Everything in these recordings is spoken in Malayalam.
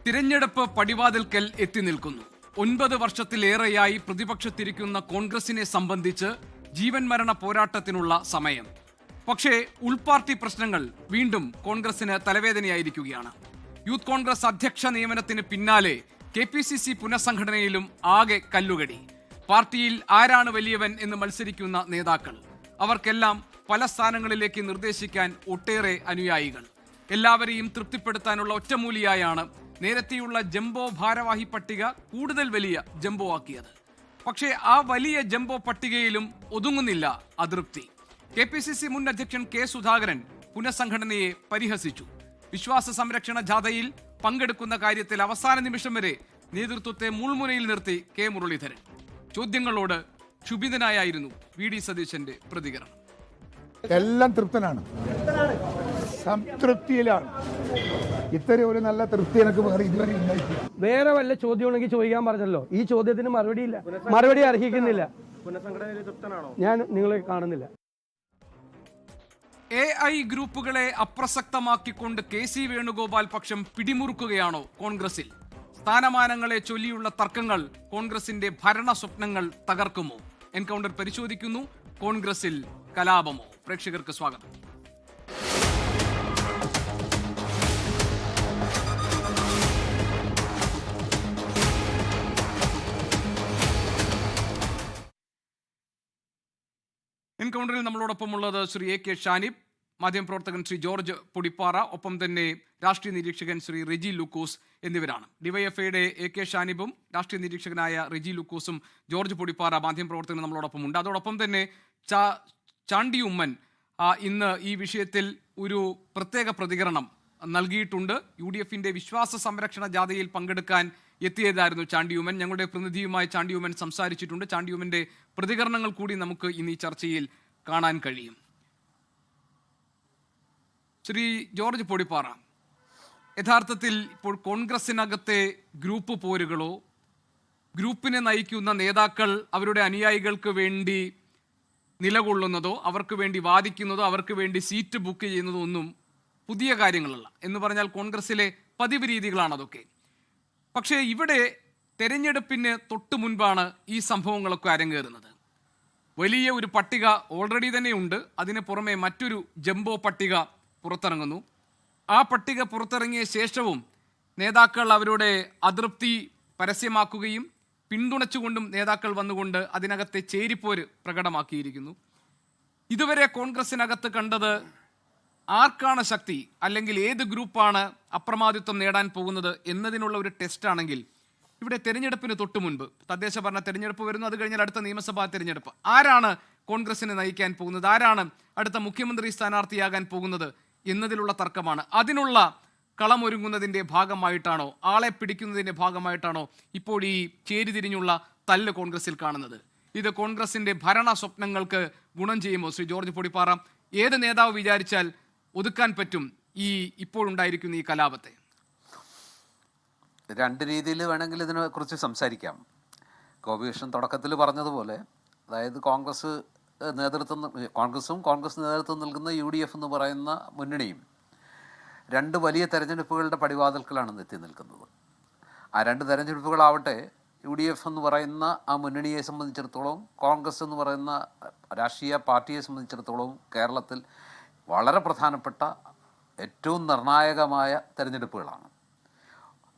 തിരഞ്ഞെടുപ്പ് പടിവാതിൽക്കൽ എത്തി നിൽക്കുന്നു. 9 വർഷത്തിലേറെയായി പ്രതിപക്ഷത്തിരിക്കുന്ന കോൺഗ്രസിനെ സംബന്ധിച്ച് ജീവൻ മരണ പോരാട്ടത്തിനുള്ള സമയം. പക്ഷേ ഉൾപാർട്ടി പ്രശ്നങ്ങൾ വീണ്ടും കോൺഗ്രസിന് തലവേദനയായിരിക്കുകയാണ്. യൂത്ത് കോൺഗ്രസ് അധ്യക്ഷ നിയമനത്തിന് പിന്നാലെ KPCC പുനഃസംഘടനയിലും ആകെ കല്ലുകടി. പാർട്ടിയിൽ ആരാണ് വലിയവൻ എന്ന് മത്സരിക്കുന്ന നേതാക്കൾ, അവർക്കെല്ലാം പല സ്ഥാനങ്ങളിലേക്ക് നിർദ്ദേശിക്കാൻ ഒട്ടേറെ അനുയായികൾ. എല്ലാവരെയും തൃപ്തിപ്പെടുത്താനുള്ള ഒറ്റമൂലിയായാണ് നേരത്തെയുള്ള ജംബോ ഭാരവാഹി പട്ടിക കൂടുതൽ വലിയ ജംബോ ആക്കിയത്. പക്ഷേ ആ വലിയ ജംബോ പട്ടികയിലും ഒതുങ്ങുന്നില്ല അതൃപ്തി. KPCC മുൻ അധ്യക്ഷൻ K സുധാകരൻ പുനഃസംഘടനയെ പരിഹസിച്ചു. വിശ്വാസ സംരക്ഷണ ജാഥയിൽ പങ്കെടുക്കുന്ന കാര്യത്തിൽ അവസാന നിമിഷം വരെ നേതൃത്വത്തെ മുൾമുനയിൽ നിർത്തി K മുരളീധരൻ. ചോദ്യങ്ങളോട് ക്ഷുഭിതനായിരുന്നു VD സതീശന്റെ പ്രതികരണം. എല്ലാം തൃപ്തനാണ്, സംതൃപ്തിയിലാണ്. ഇത്തരം ഒരു നല്ല തൃപ്തി എനിക്ക് വേറെ ഇതുവരെ ഉണ്ടായിട്ടില്ല. വേറെ വല്ല ചോദ്യം ഉണ്ടെങ്കിൽ ചോദിക്കാൻ പറഞ്ഞല്ലോ. ഈ ചോദ്യത്തിന് മറുപടി അർഹിക്കുന്നില്ല. ഞാൻ നിങ്ങളെ കാണുന്നില്ല. AI ഗ്രൂപ്പുകളെ അപ്രസക്തമാക്കിക്കൊണ്ട് KC വേണുഗോപാൽ പക്ഷം പിടിമുറുക്കുകയാണോ കോൺഗ്രസിൽ? സ്ഥാനമാനങ്ങളെ ചൊല്ലിയുള്ള തർക്കങ്ങൾ കോൺഗ്രസിന്റെ ഭരണ സ്വപ്നങ്ങൾ തകർക്കുമോ? എൻകൗണ്ടർ പരിശോധിക്കുന്നു. കോൺഗ്രസിൽ കലാപമോ? പ്രേക്ഷകർക്ക് സ്വാഗതം. എൻകൗണ്ടറിൽ നമ്മളോടൊപ്പമുള്ളത് ശ്രീ AK ഷാനിബ്, മാധ്യമപ്രവർത്തകൻ ശ്രീ ജോർജ് പൊടിപ്പാറ, ഒപ്പം തന്നെ രാഷ്ട്രീയ നിരീക്ഷകൻ ശ്രീ റെജി ലൂക്കോസ് എന്നിവരാണ്. ഡിവൈഎഫ്ഐയുടെ AK ഷാനിബും രാഷ്ട്രീയ നിരീക്ഷകനായ റെജി ലൂക്കോസും ജോർജ് പൊടിപ്പാറ മാധ്യമപ്രവർത്തകനും നമ്മളോടൊപ്പമുണ്ട്. അതോടൊപ്പം തന്നെ ചാണ്ടി ഉമ്മൻ ഇന്ന് ഈ വിഷയത്തിൽ ഒരു പ്രത്യേക പ്രതികരണം നൽകിയിട്ടുണ്ട്. UDFന്റെ വിശ്വാസ സംരക്ഷണ ജാഥയിൽ പങ്കെടുക്കാൻ എത്തിയതായിരുന്നു ചാണ്ടി ഉമ്മൻ. ഞങ്ങളുടെ പ്രതിനിധിയുമായി ചാണ്ടി ഉമ്മൻ സംസാരിച്ചിട്ടുണ്ട്. ചാണ്ടി ഉമ്മന്റെ പ്രതികരണങ്ങൾ കൂടി നമുക്ക് ഇന്ന് ഈ ചർച്ചയിൽ കാണാൻ കഴിയും. ശ്രീ ജോർജ് പൊടിപ്പാറ, യഥാർത്ഥത്തിൽ ഇപ്പോൾ കോൺഗ്രസിനകത്തെ ഗ്രൂപ്പ് പോരുകളോ ഗ്രൂപ്പിനെ നയിക്കുന്ന നേതാക്കൾ അവരുടെ അനുയായികൾക്ക് വേണ്ടി നിലകൊള്ളുന്നതോ അവർക്ക് വേണ്ടി വാദിക്കുന്നതോ അവർക്ക് വേണ്ടി സീറ്റ് ബുക്ക് ചെയ്യുന്നതോ ഒന്നും പുതിയ കാര്യങ്ങളല്ല. എന്ന് പറഞ്ഞാൽ കോൺഗ്രസിലെ പതിവ് രീതികളാണ് അതൊക്കെ. പക്ഷേ ഇവിടെ തെരഞ്ഞെടുപ്പിന് തൊട്ട് മുൻപാണ് ഈ സംഭവങ്ങളൊക്കെ അരങ്ങേറുന്നത്. വലിയ ഒരു പട്ടിക ഓൾറെഡി തന്നെയുണ്ട്. അതിന് പുറമെ മറ്റൊരു ജംബോ പട്ടിക പുറത്തിറങ്ങുന്നു. ആ പട്ടിക പുറത്തിറങ്ങിയ ശേഷവും നേതാക്കൾ അവരുടെ അതൃപ്തി പരസ്യമാക്കുകയും പിന്തുണച്ചുകൊണ്ടും നേതാക്കൾ വന്നുകൊണ്ട് അതിനകത്തെ ചേരിപ്പോര് പ്രകടമാക്കിയിരിക്കുന്നു. ഇതുവരെ കോൺഗ്രസിനകത്ത് കണ്ടത് ആർക്കാണ് ശക്തി, അല്ലെങ്കിൽ ഏത് ഗ്രൂപ്പാണ് അപ്രമാദിത്വം നേടാൻ പോകുന്നത് എന്നതിനുള്ള ഒരു ടെസ്റ്റാണെങ്കിൽ ഇവിടെ തെരഞ്ഞെടുപ്പിന് തൊട്ട് മുൻപ് തദ്ദേശ ഭരണ തെരഞ്ഞെടുപ്പ് വരുന്നു. അത് കഴിഞ്ഞാൽ അടുത്ത നിയമസഭാ തെരഞ്ഞെടുപ്പ്. ആരാണ് കോൺഗ്രസിനെ നയിക്കാൻ പോകുന്നത്, ആരാണ് അടുത്ത മുഖ്യമന്ത്രി സ്ഥാനാർത്ഥിയാകാൻ പോകുന്നത് എന്നതിലുള്ള തർക്കമാണ്. അതിനുള്ള കളമൊരുങ്ങുന്നതിൻ്റെ ഭാഗമായിട്ടാണോ, ആളെ പിടിക്കുന്നതിൻ്റെ ഭാഗമായിട്ടാണോ ഇപ്പോൾ ഈ ചേരിതിരിഞ്ഞുള്ള തല്ല് കോൺഗ്രസിൽ കാണുന്നത്? ഇത് കോൺഗ്രസിൻ്റെ ഭരണ സ്വപ്നങ്ങൾക്ക് ഗുണം ചെയ്യുമോ? ശ്രീ ജോർജ് പൊടിപ്പാറ, ഏത് നേതാവ് വിചാരിച്ചാൽ ഒതുക്കാൻ പറ്റും ഈ ഇപ്പോഴുണ്ടായിരിക്കുന്ന ഈ കലാപത്തെ? രണ്ട് രീതിയിൽ വേണമെങ്കിൽ ഇതിനെക്കുറിച്ച് സംസാരിക്കാം. ഗോപികൃഷ്ണൻ തുടക്കത്തിൽ പറഞ്ഞതുപോലെ, അതായത് കോൺഗ്രസും കോൺഗ്രസ് നേതൃത്വം നൽകുന്ന UDF എന്ന് പറയുന്ന മുന്നണിയും രണ്ട് വലിയ തെരഞ്ഞെടുപ്പുകളുടെ പടിവാതിൽക്കലാണ് എത്തി നിൽക്കുന്നത്. ആ രണ്ട് തെരഞ്ഞെടുപ്പുകളാവട്ടെ UDF എന്ന് പറയുന്ന ആ മുന്നണിയെ സംബന്ധിച്ചിടത്തോളം, കോൺഗ്രസ് എന്ന് പറയുന്ന രാഷ്ട്രീയ പാർട്ടിയെ സംബന്ധിച്ചിടത്തോളം കേരളത്തിൽ വളരെ പ്രധാനപ്പെട്ട ഏറ്റവും നിർണായകമായ തെരഞ്ഞെടുപ്പുകളാണ്.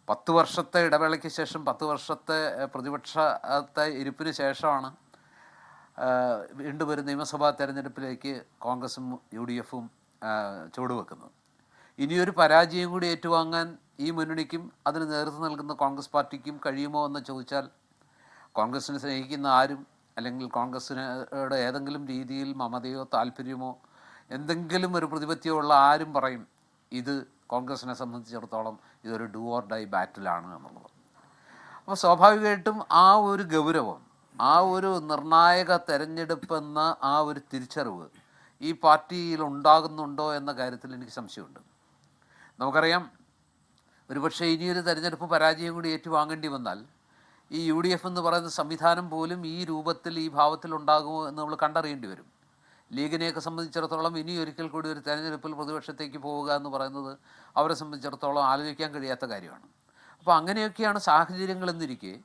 10 വർഷത്തെ ഇടവേളയ്ക്ക് ശേഷം, 10 വർഷത്തെ പ്രതിപക്ഷത്തെ ഇരിപ്പിന് ശേഷമാണ് വീണ്ടും ഒരു നിയമസഭാ തെരഞ്ഞെടുപ്പിലേക്ക് കോൺഗ്രസും UDFും ചുവടുവെക്കുന്നത്. ഇനിയൊരു പരാജയം കൂടി ഏറ്റുവാങ്ങാൻ ഈ മുന്നണിക്കും അതിന് നേതൃത്വം നൽകുന്ന കോൺഗ്രസ് പാർട്ടിക്കും കഴിയുമോ എന്ന് ചോദിച്ചാൽ, കോൺഗ്രസിനെ സ്നേഹിക്കുന്ന ആരും, അല്ലെങ്കിൽ കോൺഗ്രസിനോട് ഏതെങ്കിലും രീതിയിൽ മമതയോ താല്പര്യമോ എന്തെങ്കിലും ഒരു പ്രതിപത്തിയോ ഉള്ള ആരും പറയും ഇത് കോൺഗ്രസിനെ സംബന്ധിച്ചിടത്തോളം ഇതൊരു ഡു ഓർ ഡൈ ബാറ്റിലാണ് എന്നുള്ളത്. അപ്പോൾ സ്വാഭാവികമായിട്ടും ആ ഒരു ഗൗരവം, ആ ഒരു നിർണായക തെരഞ്ഞെടുപ്പ് എന്ന ആ ഒരു തിരിച്ചറിവ് ഈ പാർട്ടിയിൽ ഉണ്ടാകുന്നുണ്ടോ എന്ന കാര്യത്തിൽ എനിക്ക് സംശയമുണ്ട്. നമുക്കറിയാം, ഒരുപക്ഷെ ഇനിയൊരു തെരഞ്ഞെടുപ്പ് പരാജയം കൂടി ഏറ്റുവാങ്ങേണ്ടി വന്നാൽ ഈ UDF എന്ന് പറയുന്ന സംവിധാനം പോലും ഈ രൂപത്തിൽ, ഈ ഭാവത്തിൽ ഉണ്ടാകുമോ എന്ന് നമ്മൾ കണ്ടറിയേണ്ടി വരും. ലീഗിനെയൊക്കെ സംബന്ധിച്ചിടത്തോളം ഇനി ഒരിക്കൽ കൂടി ഒരു തെരഞ്ഞെടുപ്പിൽ പ്രതിപക്ഷത്തേക്ക് പോവുക എന്ന് പറയുന്നത് അവരെ സംബന്ധിച്ചിടത്തോളം ആലോചിക്കാൻ കഴിയാത്ത കാര്യമാണ്. അപ്പോൾ അങ്ങനെയൊക്കെയാണ് സാഹചര്യങ്ങൾ എന്നിരിക്കെ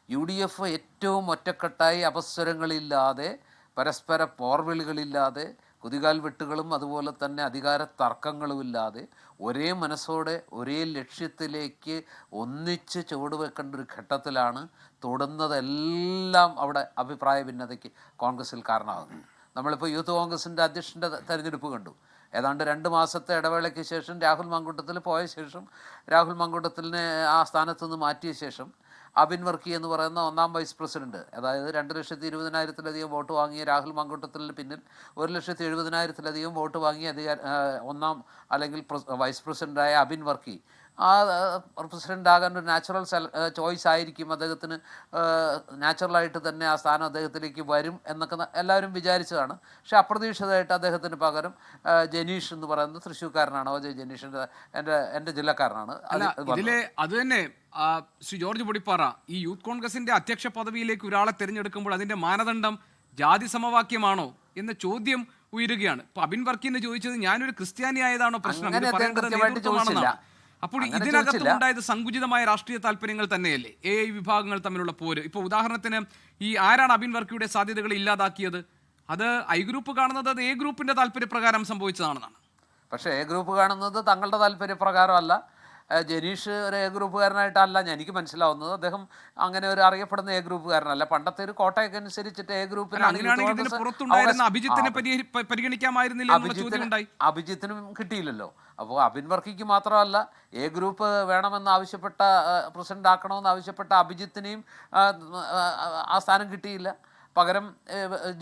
UDF ഏറ്റവും ഒറ്റക്കെട്ടായി അപസ്വരങ്ങളില്ലാതെ പരസ്പര പോർവിളികളില്ലാതെ കുതികാൽ വെട്ടുകളും അതുപോലെ തന്നെ അധികാര തർക്കങ്ങളുമില്ലാതെ ഒരേ മനസ്സോടെ ഒരേ ലക്ഷ്യത്തിലേക്ക് ഒന്നിച്ച് ചുവടുവെക്കേണ്ട ഒരു ഘട്ടത്തിലാണ് തൊടുന്നതെല്ലാം അവിടെ അഭിപ്രായ ഭിന്നതയ്ക്ക് കോൺഗ്രസിൽ കാരണമാകുന്നത്. നമ്മളിപ്പോൾ യൂത്ത് കോൺഗ്രസിൻ്റെ അധ്യക്ഷൻ്റെ തെരഞ്ഞെടുപ്പ് കണ്ടു. ഏതാണ്ട് 2 മാസത്തെ ഇടവേളയ്ക്ക് ശേഷം രാഹുൽ മങ്കൂട്ടത്തിൽ പോയ ശേഷം രാഹുൽ മങ്കൂട്ടത്തിലിനെ ആ സ്ഥാനത്ത് നിന്ന് മാറ്റിയ ശേഷം അബിൻ വർക്കി എന്ന് പറയുന്ന 1ാം വൈസ് പ്രസിഡന്റ്, അതായത് 2,20,000-ലധികം വോട്ട് വാങ്ങിയ രാഹുൽ മങ്കൂട്ടത്തിന് പിന്നിൽ 1,70,000-ലധികം വോട്ട് വാങ്ങിയ 1ാം അല്ലെങ്കിൽ വൈസ് പ്രസിഡന്റായ അബിൻ വർക്കി ആ പ്രസിഡൻ്റ് ആകാൻ ഒരു നാച്ചുറൽ ചോയ്സ് ആയിരിക്കും, അദ്ദേഹത്തിന് നാച്ചുറലായിട്ട് തന്നെ ആ സ്ഥാനം അദ്ദേഹത്തിലേക്ക് വരും എന്നൊക്കെ എല്ലാവരും വിചാരിച്ചതാണ്. പക്ഷെ അപ്രതീക്ഷിതമായിട്ട് അദ്ദേഹത്തിന് പകരം ജനീഷ് എന്ന് പറയുന്നത് തൃശ്ശൂർക്കാരനാണ്, OJ ജനീഷിൻ്റെ എൻ്റെ ജില്ലക്കാരനാണ്. അത് തന്നെ ശ്രീ ജോർജ് പൊടിപ്പാറ, ഈ യൂത്ത് കോൺഗ്രസിന്റെ അധ്യക്ഷ പദവിയിലേക്ക് ഒരാളെ തിരഞ്ഞെടുക്കുമ്പോൾ അതിന്റെ മാനദണ്ഡം ജാതി സമവാക്യമാണോ എന്ന ചോദ്യം ഉയരുകയാണ്. ഇപ്പൊ അബിൻ വർക്കിന്ന് ചോദിച്ചത് ഞാനൊരു ക്രിസ്ത്യാനി ആയതാണോ പ്രശ്നം, ഇത് പറയേണ്ടത് നേതൃത്വമാണെന്നാണ്. അപ്പോൾ ഇതിനകത്തും ഉണ്ടായത് സങ്കുചിതമായ രാഷ്ട്രീയ താല്പര്യങ്ങൾ തന്നെയല്ലേ, വിഭാഗങ്ങൾ തമ്മിലുള്ള പോര്. ഇപ്പോൾ ഉദാഹരണത്തിന് ഈ ആരാണ് അബിൻ വർക്കിയുടെ സാധ്യതകൾ ഇല്ലാതാക്കിയത്? അത് I ഗ്രൂപ്പ് കാണുന്നത് അത് A ഗ്രൂപ്പിന്റെ താല്പര്യപ്രകാരം സംഭവിച്ചതാണെന്നാണ്. പക്ഷേ A ഗ്രൂപ്പ് കാണുന്നത് തങ്ങളുടെ താല്പര്യപ്രകാരമല്ല. ജനീഷ് ഒരു A ഗ്രൂപ്പുകാരനായിട്ടല്ല എനിക്ക് മനസ്സിലാവുന്നത്. അദ്ദേഹം അങ്ങനെ ഒരു അറിയപ്പെടുന്ന A ഗ്രൂപ്പുകാരനല്ല. പണ്ടത്തെ ഒരു കോട്ടയൊക്കെ അനുസരിച്ചിട്ട് A ഗ്രൂപ്പിന് അഭിജിത്തിനും കിട്ടിയില്ലല്ലോ. അപ്പോൾ അബിൻ വർക്കിക്ക് മാത്രമല്ല A ഗ്രൂപ്പ് വേണമെന്ന് ആവശ്യപ്പെട്ട പ്രസിഡന്റ് ആക്കണമെന്ന് ആവശ്യപ്പെട്ട അഭിജിത്തിനെയും ആ സ്ഥാനം കിട്ടിയില്ല, പകരം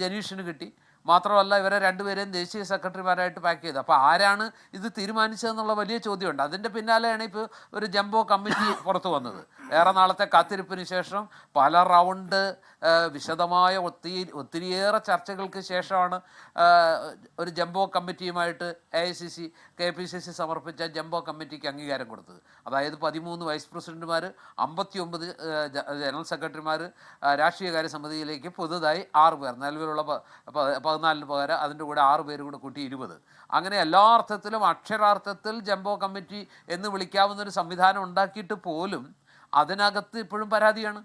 ജനീഷിന് കിട്ടി. മാത്രമല്ല ഇവരെ രണ്ടുപേരെയും ദേശീയ സെക്രട്ടറിമാരായിട്ട് പാക്ക് ചെയ്തു. അപ്പോൾ ആരാണ് ഇത് തീരുമാനിച്ചതെന്നുള്ള വലിയ ചോദ്യമുണ്ട്. അതിൻ്റെ പിന്നാലെയാണ് ഇപ്പോൾ ഒരു ജംബോ കമ്മിറ്റി പുറത്തു വന്നത്. ഏറെ നാളത്തെ കാത്തിരിപ്പിന് ശേഷം പല റൗണ്ട് വിശദമായ ഒത്തിരിയേറെ ചർച്ചകൾക്ക് ശേഷമാണ് ഒരു ജംബോ കമ്മിറ്റിയുമായിട്ട് AICC KPCC സമർപ്പിച്ച ജംബോ കമ്മിറ്റിക്ക് അംഗീകാരം കൊടുത്തത്. അതായത് 13 വൈസ് പ്രസിഡന്റുമാർ, 59 ജനറൽ സെക്രട്ടറിമാർ, രാഷ്ട്രീയകാര്യ സമിതിയിലേക്ക് പുതുതായി 6 പേർ, നിലവിലുള്ള 14 പകരം അതിൻ്റെ കൂടെ 6 പേര് കൂടെ കൂട്ടി 20. അങ്ങനെ എല്ലാ അർത്ഥത്തിലും അക്ഷരാർത്ഥത്തിൽ ജംബോ കമ്മിറ്റി എന്ന് വിളിക്കാവുന്നൊരു സംവിധാനം ഉണ്ടാക്കിയിട്ട് പോലും അതിനകത്ത് ഇപ്പോഴും പരാതിയാണ്.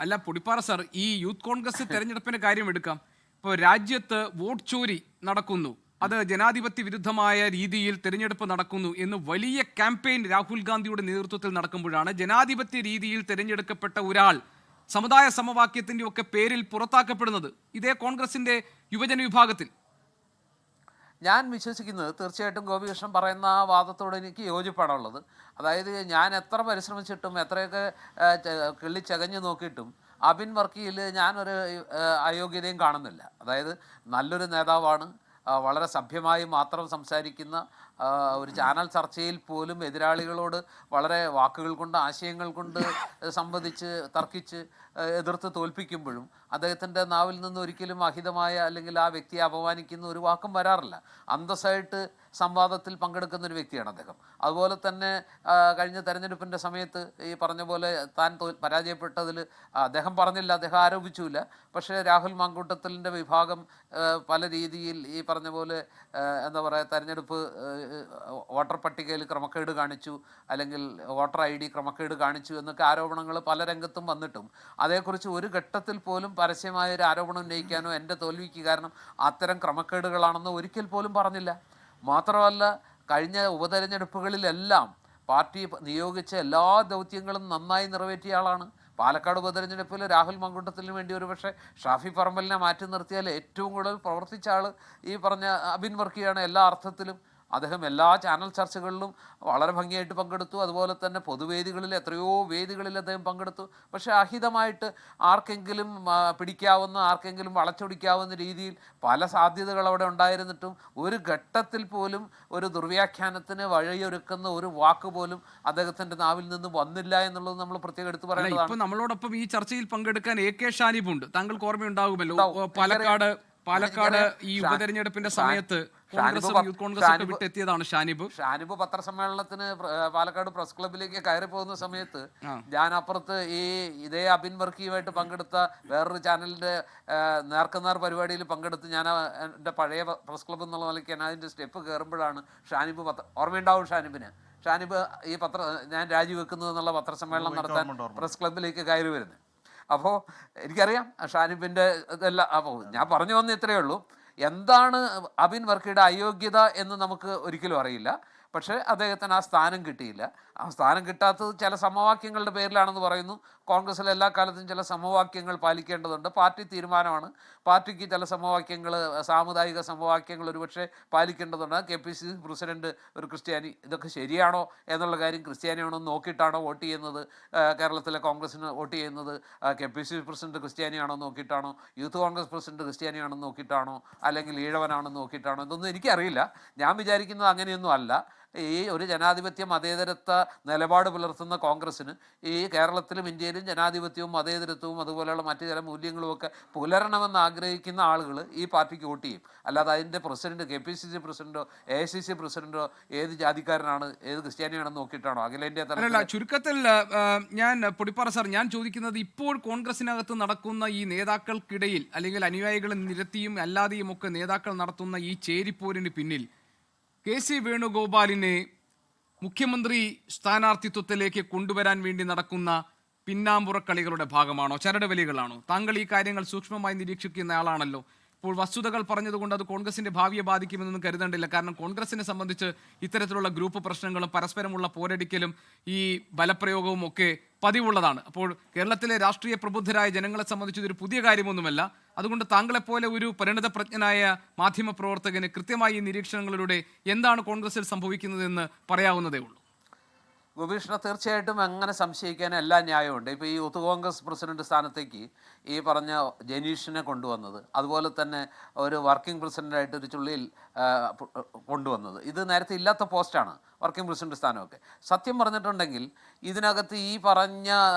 അല്ല പൊടിപ്പാറ സാർ, ഈ യൂത്ത് കോൺഗ്രസ് തെരഞ്ഞെടുപ്പിന്റെ കാര്യം എടുക്കാം. ഇപ്പോൾ രാജ്യത്ത് വോട്ട് ചോരി നടക്കുന്നു, അത് ജനാധിപത്യ വിരുദ്ധമായ രീതിയിൽ തെരഞ്ഞെടുപ്പ് നടക്കുന്നു എന്ന് വലിയ ക്യാമ്പയിൻ രാഹുൽ ഗാന്ധിയുടെ നേതൃത്വത്തിൽ നടക്കുമ്പോഴാണ് ജനാധിപത്യ രീതിയിൽ തിരഞ്ഞെടുക്കപ്പെട്ട ഒരാൾ സമുദായ സമവാക്യത്തിൻ്റെ ഒക്കെ പേരിൽ പുറത്താക്കപ്പെടുന്നത് ഇതേ കോൺഗ്രസിന്റെ യുവജന വിഭാഗത്തിൽ. ഞാൻ വിശ്വസിക്കുന്നത് തീർച്ചയായിട്ടും ഗോപികൃഷ്ണൻ പറയുന്ന ആ വാദത്തോട് എനിക്ക് യോജിപ്പാണുള്ളത്. അതായത് ഞാൻ എത്ര പരിശ്രമിച്ചിട്ടും എത്രയൊക്കെ കിള്ളിച്ചകഞ്ഞു നോക്കിയിട്ടും അബിൻ വർക്കിയിൽ ഞാനൊരു അയോഗ്യതയും കാണുന്നില്ല. അതായത് നല്ലൊരു നേതാവാണ്, വളരെ സഭ്യമായി മാത്രം സംസാരിക്കുന്ന, ഒരു ചാനൽ ചർച്ചയിൽ പോലും എതിരാളികളോട് വളരെ വാക്കുകൾ കൊണ്ട് ആശയങ്ങൾ കൊണ്ട് സംവദിച്ച് തർക്കിച്ച് എതിർത്ത് തോൽപ്പിക്കുമ്പോഴും അദ്ദേഹത്തിൻ്റെ നാവിൽ നിന്ന് ഒരിക്കലും അഹിതമായ അല്ലെങ്കിൽ ആ വ്യക്തിയെ അപമാനിക്കുന്ന ഒരു വാക്കും വരാറില്ല. അന്തസ്സായിട്ട് സംവാദത്തിൽ പങ്കെടുക്കുന്ന ഒരു വ്യക്തിയാണ് അദ്ദേഹം. അതുപോലെ തന്നെ കഴിഞ്ഞ തെരഞ്ഞെടുപ്പിൻ്റെ സമയത്ത് ഈ പറഞ്ഞ പോലെ താൻ പരാജയപ്പെട്ടതിൽ അദ്ദേഹം പറഞ്ഞില്ല, അദ്ദേഹം ആരോപിച്ചില്ല. പക്ഷേ രാഹുൽ മാങ്കൂട്ടത്തിലിൻ്റെ വിഭാഗം പല രീതിയിൽ ഈ പറഞ്ഞ പോലെ എന്താ പറയുക, തെരഞ്ഞെടുപ്പ് വോട്ടർ പട്ടികയിൽ ക്രമക്കേട് കാണിച്ചു, അല്ലെങ്കിൽ വോട്ടർ ID ക്രമക്കേട് കാണിച്ചു എന്നൊക്കെ ആരോപണങ്ങൾ പല രംഗത്തും വന്നിട്ടും അതേക്കുറിച്ച് ഒരു ഘട്ടത്തിൽ പോലും പരസ്യമായ ഒരു ആരോപണം ഉന്നയിക്കാനോ എൻ്റെ തോൽവിക്ക് കാരണം അത്തരം ക്രമക്കേടുകളാണെന്നോ ഒരിക്കൽ പോലും പറഞ്ഞില്ല. മാത്രമല്ല കഴിഞ്ഞ ഉപതെരഞ്ഞെടുപ്പുകളിലെല്ലാം പാർട്ടി നിയോഗിച്ച എല്ലാ ദൗത്യങ്ങളും നന്നായി നിറവേറ്റിയ ആളാണ്. പാലക്കാട് ഉപതെരഞ്ഞെടുപ്പിൽ രാഹുൽ മങ്കൂട്ടത്തിന് വേണ്ടി ഒരുപക്ഷെ ഷാഫി പറമ്പലിനെ മാറ്റി നിർത്തിയാൽ ഏറ്റവും കൂടുതൽ പ്രവർത്തിച്ച ആൾ ഈ പറഞ്ഞ അബിൻ വർക്കിയാണ്. എല്ലാ അർത്ഥത്തിലും അദ്ദേഹം എല്ലാ ചാനൽ ചർച്ചകളിലും വളരെ ഭംഗിയായിട്ട് പങ്കെടുത്തു. അതുപോലെ തന്നെ പൊതുവേദികളിൽ എത്രയോ വേദികളിൽ അദ്ദേഹം പങ്കെടുത്തു. പക്ഷേ അഹിതമായിട്ട് ആർക്കെങ്കിലും പിടിക്കാവുന്ന, ആർക്കെങ്കിലും വളച്ചൊടിക്കാവുന്ന രീതിയിൽ പല സാധ്യതകൾ അവിടെ ഉണ്ടായിരുന്നിട്ടും ഒരു ഘട്ടത്തിൽ പോലും ഒരു ദുർവ്യാഖ്യാനത്തിന് വഴിയൊരുക്കുന്ന ഒരു വാക്ക് പോലും അദ്ദേഹത്തിൻ്റെ നാവിൽ നിന്ന് വന്നില്ല എന്നുള്ളത് നമ്മൾ പ്രത്യേകം എടുത്തു പറയുന്നതാണ്. ഇപ്പോൾ നമ്മളോടൊപ്പം ഈ ചർച്ചയിൽ പങ്കെടുക്കാൻ AK ഷാനിബുണ്ട്, താങ്കൾക്ക് ഓർമ്മയുണ്ടാകുമല്ലോ. പാലക്കാട് പാലക്കാട് ഈ ഉപതെരഞ്ഞെടുപ്പിന്റെ സമയത്ത് കോൺഗ്രസും യൂത്ത് കോൺഗ്രസും ഒക്കെ വിട്ടെത്തിയതാണ് ഷാനിബ് പത്രസമ്മേളനത്തിന് പാലക്കാട് പ്രസ് ക്ലബിലേക്ക് കയറി പോകുന്ന സമയത്ത് ഞാൻ അപ്പുറത്ത് ഇതേ അബിൻ വർക്കിയുമായിട്ട് പങ്കെടുത്ത വേറൊരു ചാനലിന്റെ നേർക്കുനേർ പരിപാടിയിൽ പങ്കെടുത്ത് ഞാൻ എൻ്റെ പഴയ പ്രസ് ക്ലബ്ബ് എന്നുള്ള നിലയ്ക്ക് ഞാൻ അതിൻ്റെ സ്റ്റെപ്പ് കയറുമ്പോഴാണ് ഷാനിബ് ഓർമ്മയുണ്ടാവും ഷാനിബ് ഈ ഞാൻ രാജിവെക്കുന്നത് എന്നുള്ള പത്രസമ്മേളനം നടത്താൻ പ്രസ് ക്ലബിലേക്ക് കയറി വരുന്നത്. അപ്പോൾ എനിക്കറിയാം ഷാനിബിൻ്റെ ഇതെല്ലാം. അപ്പോൾ ഞാൻ പറഞ്ഞു വന്ന ഇത്രയേ ഉള്ളൂ. എന്താണ് അബിൻ വർക്കിയുടെ അയോഗ്യത എന്ന് നമുക്ക് ഒരിക്കലും അറിയില്ല. പക്ഷേ അദ്ദേഹത്തിന് ആ സ്ഥാനം കിട്ടിയില്ല. ആ സ്ഥാനം കിട്ടാത്തത് ചില സമവാക്യങ്ങളുടെ പേരിലാണെന്ന് പറയുന്നു. കോൺഗ്രസ്സിൽ എല്ലാ കാലത്തും ചില സമവാക്യങ്ങൾ പാലിക്കേണ്ടതുണ്ട്. പാർട്ടി തീരുമാനമാണ്. പാർട്ടിക്ക് ചില സമവാക്യങ്ങൾ, സാമുദായിക സമവാക്യങ്ങൾ ഒരുപക്ഷെ പാലിക്കേണ്ടതുണ്ട്. KPCC പ്രസിഡന്റ് ഒരു ക്രിസ്ത്യാനി. ഇതൊക്കെ ശരിയാണോ എന്നുള്ള കാര്യം ക്രിസ്ത്യാനിയാണോ എന്ന് നോക്കിയിട്ടാണോ വോട്ട് ചെയ്യുന്നത്? കേരളത്തിലെ കോൺഗ്രസ്സിന് വോട്ട് ചെയ്യുന്നത് KPCC പ്രസിഡന്റ് ക്രിസ്ത്യാനിയാണോ നോക്കിയിട്ടാണോ? യൂത്ത് കോൺഗ്രസ് പ്രസിഡന്റ് ക്രിസ്ത്യാനിയാണെന്ന് നോക്കിയിട്ടാണോ? അല്ലെങ്കിൽ ഈഴവനാണെന്ന് നോക്കിയിട്ടാണോ? ഇതൊന്നും എനിക്കറിയില്ല. ഞാൻ വിചാരിക്കുന്നത് അങ്ങനെയൊന്നും അല്ല. ഈ ഒരു ജനാധിപത്യ മതേതരത്വ നിലപാട് പുലർത്തുന്ന കോൺഗ്രസ്സിന് ഈ കേരളത്തിലും ഇന്ത്യയിലും ജനാധിപത്യവും മതേതരത്വവും അതുപോലെയുള്ള മറ്റു ചില മൂല്യങ്ങളുമൊക്കെ പുലരണമെന്ന് ആഗ്രഹിക്കുന്ന ആളുകൾ ഈ പാർട്ടിക്ക് വോട്ട് ചെയ്യും. അല്ലാതെ അതിൻ്റെ പ്രസിഡന്റ് KPCC പ്രസിഡന്റോ AICC പ്രസിഡന്റോ ഏത് ജാതിക്കാരനാണ്, ഏത് ക്രിസ്ത്യാനിയാണെന്ന് നോക്കിയിട്ടാണോ അഖിലേന്ത്യാ തലത്തിൽ? ചുരുക്കത്തിൽ പൊടിപ്പാറ സാർ, ഞാൻ ചോദിക്കുന്നത് ഇപ്പോൾ കോൺഗ്രസിനകത്ത് നടക്കുന്ന ഈ നേതാക്കൾക്കിടയിൽ അല്ലെങ്കിൽ അനുയായികളെ നിരത്തിയും അല്ലാതെയും ഒക്കെ നേതാക്കൾ നടത്തുന്ന ഈ ചേരിപ്പോരിന് പിന്നിൽ KC വേണുഗോപാലിനെ മുഖ്യമന്ത്രി സ്ഥാനാർത്ഥിത്വത്തിലേക്ക് കൊണ്ടുവരാൻ വേണ്ടി നടക്കുന്ന പിന്നാമ്പുറക്കളികളുടെ ഭാഗമാണോ, ചരടുവലികളാണോ? താങ്കൾ ഈ കാര്യങ്ങൾ സൂക്ഷ്മമായി നിരീക്ഷിക്കുന്ന ആളാണല്ലോ. ഇപ്പോൾ വസ്തുതകൾ പറഞ്ഞതുകൊണ്ട് അത് കോൺഗ്രസിന്റെ ഭാവിയെ ബാധിക്കുമെന്നൊന്നും കരുതേണ്ടില്ല. കാരണം കോൺഗ്രസിനെ സംബന്ധിച്ച് ഇത്തരത്തിലുള്ള ഗ്രൂപ്പ് പ്രശ്നങ്ങളും പരസ്പരമുള്ള പോരടിക്കലും ഈ ബലപ്രയോഗവും ഒക്കെ പതിവുള്ളതാണ്. അപ്പോൾ കേരളത്തിലെ രാഷ്ട്രീയ പ്രബുദ്ധരായ ജനങ്ങളെ സംബന്ധിച്ച് ഇതൊരു പുതിയ കാര്യമൊന്നുമല്ല. അതുകൊണ്ട് താങ്കളെപ്പോലെ ഒരു പരിണിതപ്രജ്ഞനായ മാധ്യമപ്രവർത്തകന് കൃത്യമായി ഈ നിരീക്ഷണങ്ങളിലൂടെ എന്താണ് കോൺഗ്രസിൽ സംഭവിക്കുന്നതെന്ന് പറയാവുന്നതേ ഉള്ളൂ. ഗോപീഷ്ണ, തീർച്ചയായിട്ടും അങ്ങനെ സംശയിക്കാൻ എല്ലാ ന്യായമുണ്ട്. ഇപ്പോൾ ഈ യൂത്ത് കോൺഗ്രസ് പ്രസിഡന്റ് സ്ഥാനത്തേക്ക് ഈ പറഞ്ഞ ജനീഷിനെ കൊണ്ടുവന്നത്, അതുപോലെ തന്നെ ഒരു വർക്കിംഗ് പ്രസിഡൻ്റായിട്ട് ഒരു ചുള്ളിയിൽ കൊണ്ടുവന്നത്, ഇത് നേരത്തെ ഇല്ലാത്ത പോസ്റ്റാണ് വർക്കിംഗ് പ്രസിഡന്റ് സ്ഥാനമൊക്കെ. സത്യം പറഞ്ഞിട്ടുണ്ടെങ്കിൽ ഇതിനകത്ത് ഈ പറഞ്ഞ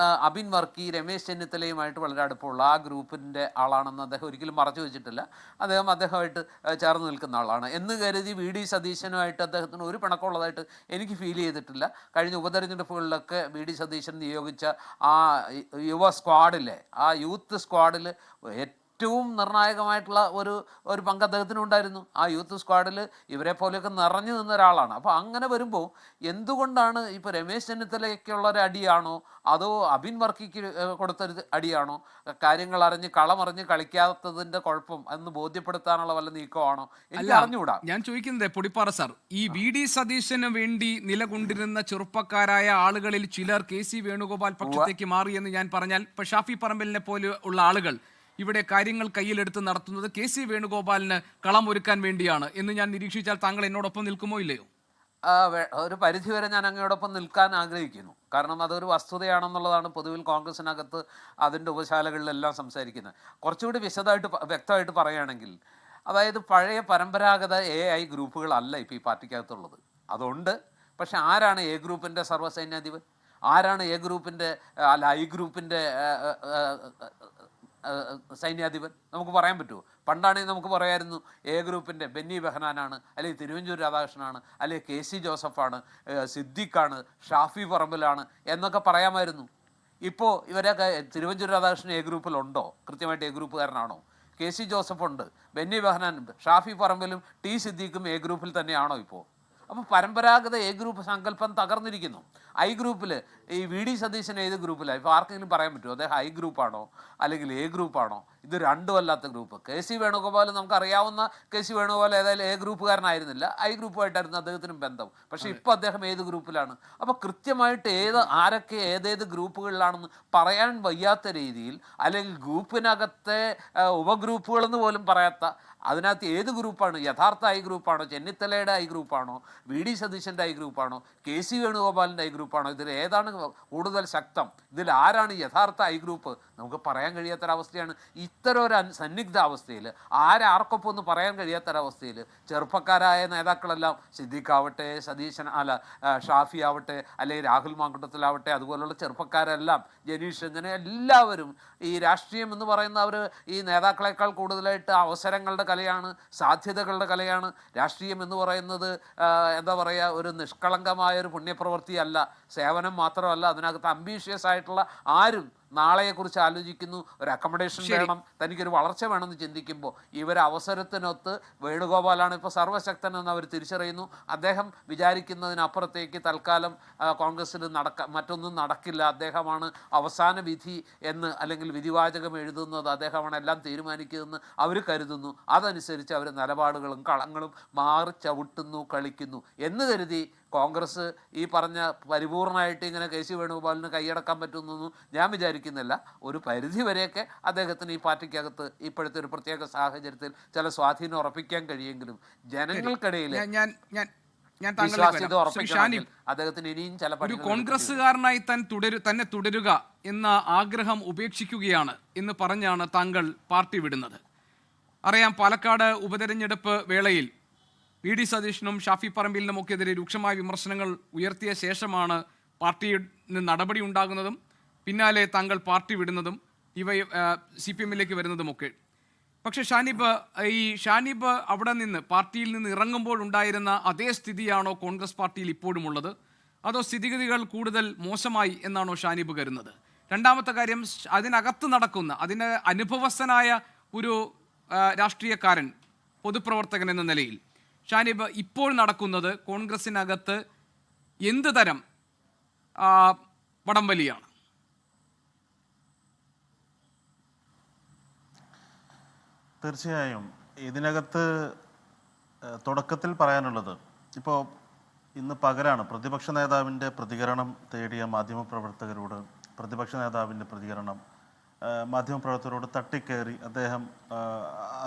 അബിൻ വർക്കി രമേശ് ചെന്നിത്തലയുമായിട്ട് വളരെ അടുപ്പമുള്ള ആ ഗ്രൂപ്പിൻ്റെ ആളാണെന്ന് അദ്ദേഹം ഒരിക്കലും മറച്ചു വെച്ചിട്ടില്ല. അദ്ദേഹമായിട്ട് ചേർന്ന് നിൽക്കുന്ന ആളാണ് എന്ന് കരുതി VD സതീശനുമായിട്ട് അദ്ദേഹത്തിന് ഒരു പിണക്കമുള്ളതായിട്ട് എനിക്ക് ഫീൽ ചെയ്തിട്ടില്ല. കഴിഞ്ഞ ഉപതെരഞ്ഞെടുപ്പുകളിലൊക്കെ VD സതീശൻ നിയോഗിച്ച ആ യുവ സ്ക്വാഡിലെ, ആ യൂത്ത് സ്ക്വാഡിൽ ഏറ്റവും നിർണായകമായിട്ടുള്ള ഒരു പങ്ക് അദ്ദേഹത്തിനുണ്ടായിരുന്നു. ആ യൂത്ത് സ്ക്വാഡിൽ ഇവരെ പോലെയൊക്കെ നിറഞ്ഞു നിന്ന ഒരാളാണ്. അപ്പോൾ അങ്ങനെ വരുമ്പോൾ എന്തുകൊണ്ടാണ് ഇപ്പോൾ രമേശ് ചെന്നിത്തലയ്ക്കുള്ള ഒരു അടിയാണോ അതോ അബിൻ വർക്കിക്ക് കൊടുത്തൊരു അടിയാണോ, കാര്യങ്ങൾ അറിഞ്ഞ് കളമറിഞ്ഞ് കളിക്കാത്തതിൻ്റെ കുഴപ്പം എന്ന് ബോധ്യപ്പെടുത്താനുള്ള വല്ല നീക്കമാണോ എനിക്ക് അറിഞ്ഞുകൂടാ. ഞാൻ ചോദിക്കുന്നത് പൊടിപ്പാറ സാർ, ഈ VD സതീശന് വേണ്ടി നിലകൊണ്ടിരുന്ന ചെറുപ്പക്കാരായ ആളുകളിൽ ചിലർ KC വേണുഗോപാൽ പക്ഷത്തേക്ക് മാറിയെന്ന് ഞാൻ പറഞ്ഞാൽ, ഇപ്പോൾ ഷാഫി പറമ്പലിനെ പോലെ ഉള്ള ആളുകൾ ഇവിടെ കാര്യങ്ങൾ കയ്യിലെടുത്ത് നടത്തുന്നത് KC വേണുഗോപാലിന് കളമൊരുക്കാൻ വേണ്ടിയാണ് എന്ന് ഞാൻ നിരീക്ഷിച്ചാൽ താങ്കൾ എന്നോടൊപ്പം നിൽക്കുമോ ഇല്ലയോ? ഒരു പരിധിവരെ ഞാൻ അങ്ങയോടൊപ്പം നിൽക്കാൻ ആഗ്രഹിക്കുന്നു. കാരണം അതൊരു വസ്തുതയാണെന്നുള്ളതാണ് പൊതുവിൽ കോൺഗ്രസിനകത്ത് അതിൻ്റെ ഉപശാലകളിലെല്ലാം സംസാരിക്കുന്നത്. കുറച്ചുകൂടി വ്യക്തമായിട്ട് പറയുകയാണെങ്കിൽ, അതായത് പഴയ പരമ്പരാഗത AI ഗ്രൂപ്പുകളല്ല ഇപ്പോൾ ഈ പാർട്ടിക്കകത്തുള്ളത്. അതുകൊണ്ട് പക്ഷെ ആരാണ് A ഗ്രൂപ്പിൻ്റെ സർവ്വസൈന്യാധിപൻ? ആരാണ് A ഗ്രൂപ്പിൻ്റെ I ഗ്രൂപ്പിൻ്റെ സൈന്യാധിപൻ? നമുക്ക് പറയാൻ പറ്റുമോ? പണ്ടാണെങ്കിൽ നമുക്ക് പറയാമായിരുന്നു A ഗ്രൂപ്പിൻ്റെ ബെന്നി ബെഹനാനാണ്, അല്ലെങ്കിൽ തിരുവഞ്ചൂർ രാധാകൃഷ്ണനാണ്, അല്ലെങ്കിൽ KC ജോസഫാണ്, സിദ്ദിഖാണ്, ഷാഫി പറമ്പലാണ് എന്നൊക്കെ പറയാമായിരുന്നു. ഇപ്പോൾ ഇവരൊക്കെ തിരുവഞ്ചൂർ രാധാകൃഷ്ണൻ A ഗ്രൂപ്പിലുണ്ടോ? കൃത്യമായിട്ട് A ഗ്രൂപ്പുകാരനാണോ? KC ജോസഫ് ഉണ്ട്, ബെന്നി ബെഹനാൻ, ഷാഫി പറമ്പലും T സിദ്ദീഖും A ഗ്രൂപ്പിൽ തന്നെയാണോ ഇപ്പോൾ? അപ്പോൾ പരമ്പരാഗത A ഗ്രൂപ്പ് സങ്കല്പം തകർന്നിരിക്കുന്നു. I ഗ്രൂപ്പിൽ ഈ VD സതീശൻ ഏത് ഗ്രൂപ്പിലാണ്? ഇപ്പോൾ ആർക്കെങ്കിലും പറയാൻ പറ്റുമോ അദ്ദേഹം I ഗ്രൂപ്പാണോ അല്ലെങ്കിൽ A ഗ്രൂപ്പാണോ? ഇത് രണ്ടും അല്ലാത്ത ഗ്രൂപ്പ്. KC വേണുഗോപാൽ, നമുക്കറിയാവുന്ന KC വേണുഗോപാൽ ഏതായാലും A ഗ്രൂപ്പുകാരനായിരുന്നില്ല, I ഗ്രൂപ്പുമായിട്ടായിരുന്നു അദ്ദേഹത്തിനും ബന്ധം. പക്ഷേ ഇപ്പോൾ അദ്ദേഹം ഏത് ഗ്രൂപ്പിലാണ്? അപ്പോൾ കൃത്യമായിട്ട് ആരൊക്കെ ഏതേത് ഗ്രൂപ്പുകളിലാണെന്ന് പറയാൻ വയ്യാത്ത രീതിയിൽ, അല്ലെങ്കിൽ ഗ്രൂപ്പിനകത്തെ ഉപഗ്രൂപ്പുകളെന്ന് പോലും പറയാത്ത, അതിനകത്ത് ഏത് ഗ്രൂപ്പാണ് യഥാർത്ഥ I ഗ്രൂപ്പാണോ, ചെന്നിത്തലയുടെ I ഗ്രൂപ്പാണോ, VD സതീശൻ്റെ I ഗ്രൂപ്പാണോ, KC വേണുഗോപാലിൻ്റെ I ഗ്രൂപ്പ് ഗ്രൂപ്പാണോ? ഇതിൽ ഏതാണ് കൂടുതൽ ശക്തം? ഇതിൽ ആരാണ് യഥാർത്ഥ ഐ ഗ്രൂപ്പ്? നമുക്ക് പറയാൻ കഴിയാത്തൊരവസ്ഥയാണ്. ഇത്തരം ഒരു സന്നിഗ്ധാവസ്ഥയിൽ ആർക്കൊപ്പം ഒന്ന് പറയാൻ കഴിയാത്തൊരവസ്ഥയിൽ ചെറുപ്പക്കാരായ നേതാക്കളെല്ലാം സിദ്ദീഖാവട്ടെ, സതീശൻ ഷാഫി ആവട്ടെ, അല്ലെങ്കിൽ രാഹുൽ മാങ്കുട്ടത്തിലാവട്ടെ, അതുപോലുള്ള ചെറുപ്പക്കാരെല്ലാം ജനീഷ്, ഇങ്ങനെ എല്ലാവരും ഈ രാഷ്ട്രീയം എന്ന് പറയുന്നവർ ഈ നേതാക്കളെക്കാൾ കൂടുതലായിട്ട് അവസരങ്ങളുടെ കലയാണ്, സാധ്യതകളുടെ കലയാണ്. രാഷ്ട്രീയം എന്ന് പറയുന്നത് എന്താ പറയുക, ഒരു നിഷ്കളങ്കമായ ഒരു പുണ്യപ്രവൃത്തിയല്ല, സേവനം മാത്രമല്ല. അതിനകത്ത് അംബീഷ്യസ് ആയിട്ടുള്ള ആരും നാളെയെക്കുറിച്ച് ആലോചിക്കുന്നു, ഒരു അക്കോമഡേഷൻ വേണം, തനിക്കൊരു വളർച്ച വേണമെന്ന് ചിന്തിക്കുമ്പോൾ ഇവർ അവസരത്തിനൊത്ത് വേണുഗോപാലാണ് ഇപ്പോൾ സർവ്വശക്തനെന്ന് അവർ തിരിച്ചറിയുന്നു. അദ്ദേഹം വിചാരിക്കുന്നതിനപ്പുറത്തേക്ക് തൽക്കാലം കോൺഗ്രസ്സിൽ മറ്റൊന്നും നടക്കില്ല, അദ്ദേഹമാണ് അവസാന വിധി എന്ന്, അല്ലെങ്കിൽ വിധിവാചകം എഴുതുന്നത് അദ്ദേഹമാണ്, എല്ലാം തീരുമാനിക്കുന്നതെന്ന് അവർ കരുതുന്നു. അതനുസരിച്ച് അവർ നിലപാടുകളും കളങ്ങളും മാറി ചവിട്ടുന്നു, കളിക്കുന്നു എന്ന് കരുതി കോൺഗ്രസ് ഈ പറഞ്ഞ പരിപൂർണമായിട്ട് ഇങ്ങനെ കെ സി വേണുഗോപാലിന് കൈയടക്കാൻ പറ്റുന്നൊന്നും ഞാൻ വിചാരിക്കുന്നില്ല. ഒരു പരിധി വരെയൊക്കെ അദ്ദേഹത്തിന് ഈ പാർട്ടിക്കകത്ത് ഇപ്പോഴത്തെ ഒരു പ്രത്യേക സാഹചര്യത്തിൽ ചില സ്വാധീനം ഉറപ്പിക്കാൻ കഴിയുമെങ്കിലും ജനങ്ങൾക്കിടയിൽ വിശ്വാസ്യത ഉറപ്പിക്കണമെങ്കിൽ അദ്ദേഹത്തിന് ഇനിയും ചില ഒരു കോൺഗ്രസ്സുകാരനായി തന്നെ തുടരുക എന്ന ആഗ്രഹം ഉപേക്ഷിക്കുകയാണ് എന്ന് പറഞ്ഞാണ് താങ്കൾ പാർട്ടി വിടുന്നത്. അറിയാം, പാലക്കാട് ഉപതെരഞ്ഞെടുപ്പ് വേളയിൽ വി ഡി സതീശനും ഷാഫി പറമ്പിലിനുമൊക്കെതിരെ രൂക്ഷമായ വിമർശനങ്ങൾ ഉയർത്തിയ ശേഷമാണ് പാർട്ടിയിൽ നിന്ന് നടപടി ഉണ്ടാകുന്നതും പിന്നാലെ താങ്കൾ പാർട്ടി വിടുന്നതും CPM-ലേക്ക് വരുന്നതുമൊക്കെ. പക്ഷേ ഷാനിബ് അവിടെ നിന്ന് പാർട്ടിയിൽ നിന്ന് ഇറങ്ങുമ്പോൾ ഉണ്ടായിരുന്ന അതേ സ്ഥിതിയാണോ കോൺഗ്രസ് പാർട്ടിയിൽ ഇപ്പോഴും ഉള്ളത്, അതോ സ്ഥിതിഗതികൾ കൂടുതൽ മോശമായി എന്നാണോ ഷാനിബ് കരുതുന്നത്? രണ്ടാമത്തെ കാര്യം, അതിനകത്ത് നടക്കുന്ന, അതിന് അനുഭവസ്ഥനായ ഒരു രാഷ്ട്രീയക്കാരൻ, പൊതുപ്രവർത്തകൻ എന്ന നിലയിൽ ഷാനിബ് ഇപ്പോൾ നടക്കുന്നത് കോൺഗ്രസിനകത്ത് എന്ത് തരം വടംവലിയാണ്? തീർച്ചയായും ഇതിനകത്ത് തുടക്കത്തിൽ പറയാനുള്ളത്, ഇപ്പോൾ ഇന്ന് പകലാണ് പ്രതിപക്ഷ നേതാവിൻ്റെ പ്രതികരണം തേടിയ മാധ്യമപ്രവർത്തകരോട് പ്രതിപക്ഷ നേതാവിൻ്റെ പ്രതികരണം മാധ്യമപ്രവർത്തകരോട് തട്ടിക്കയറി അദ്ദേഹം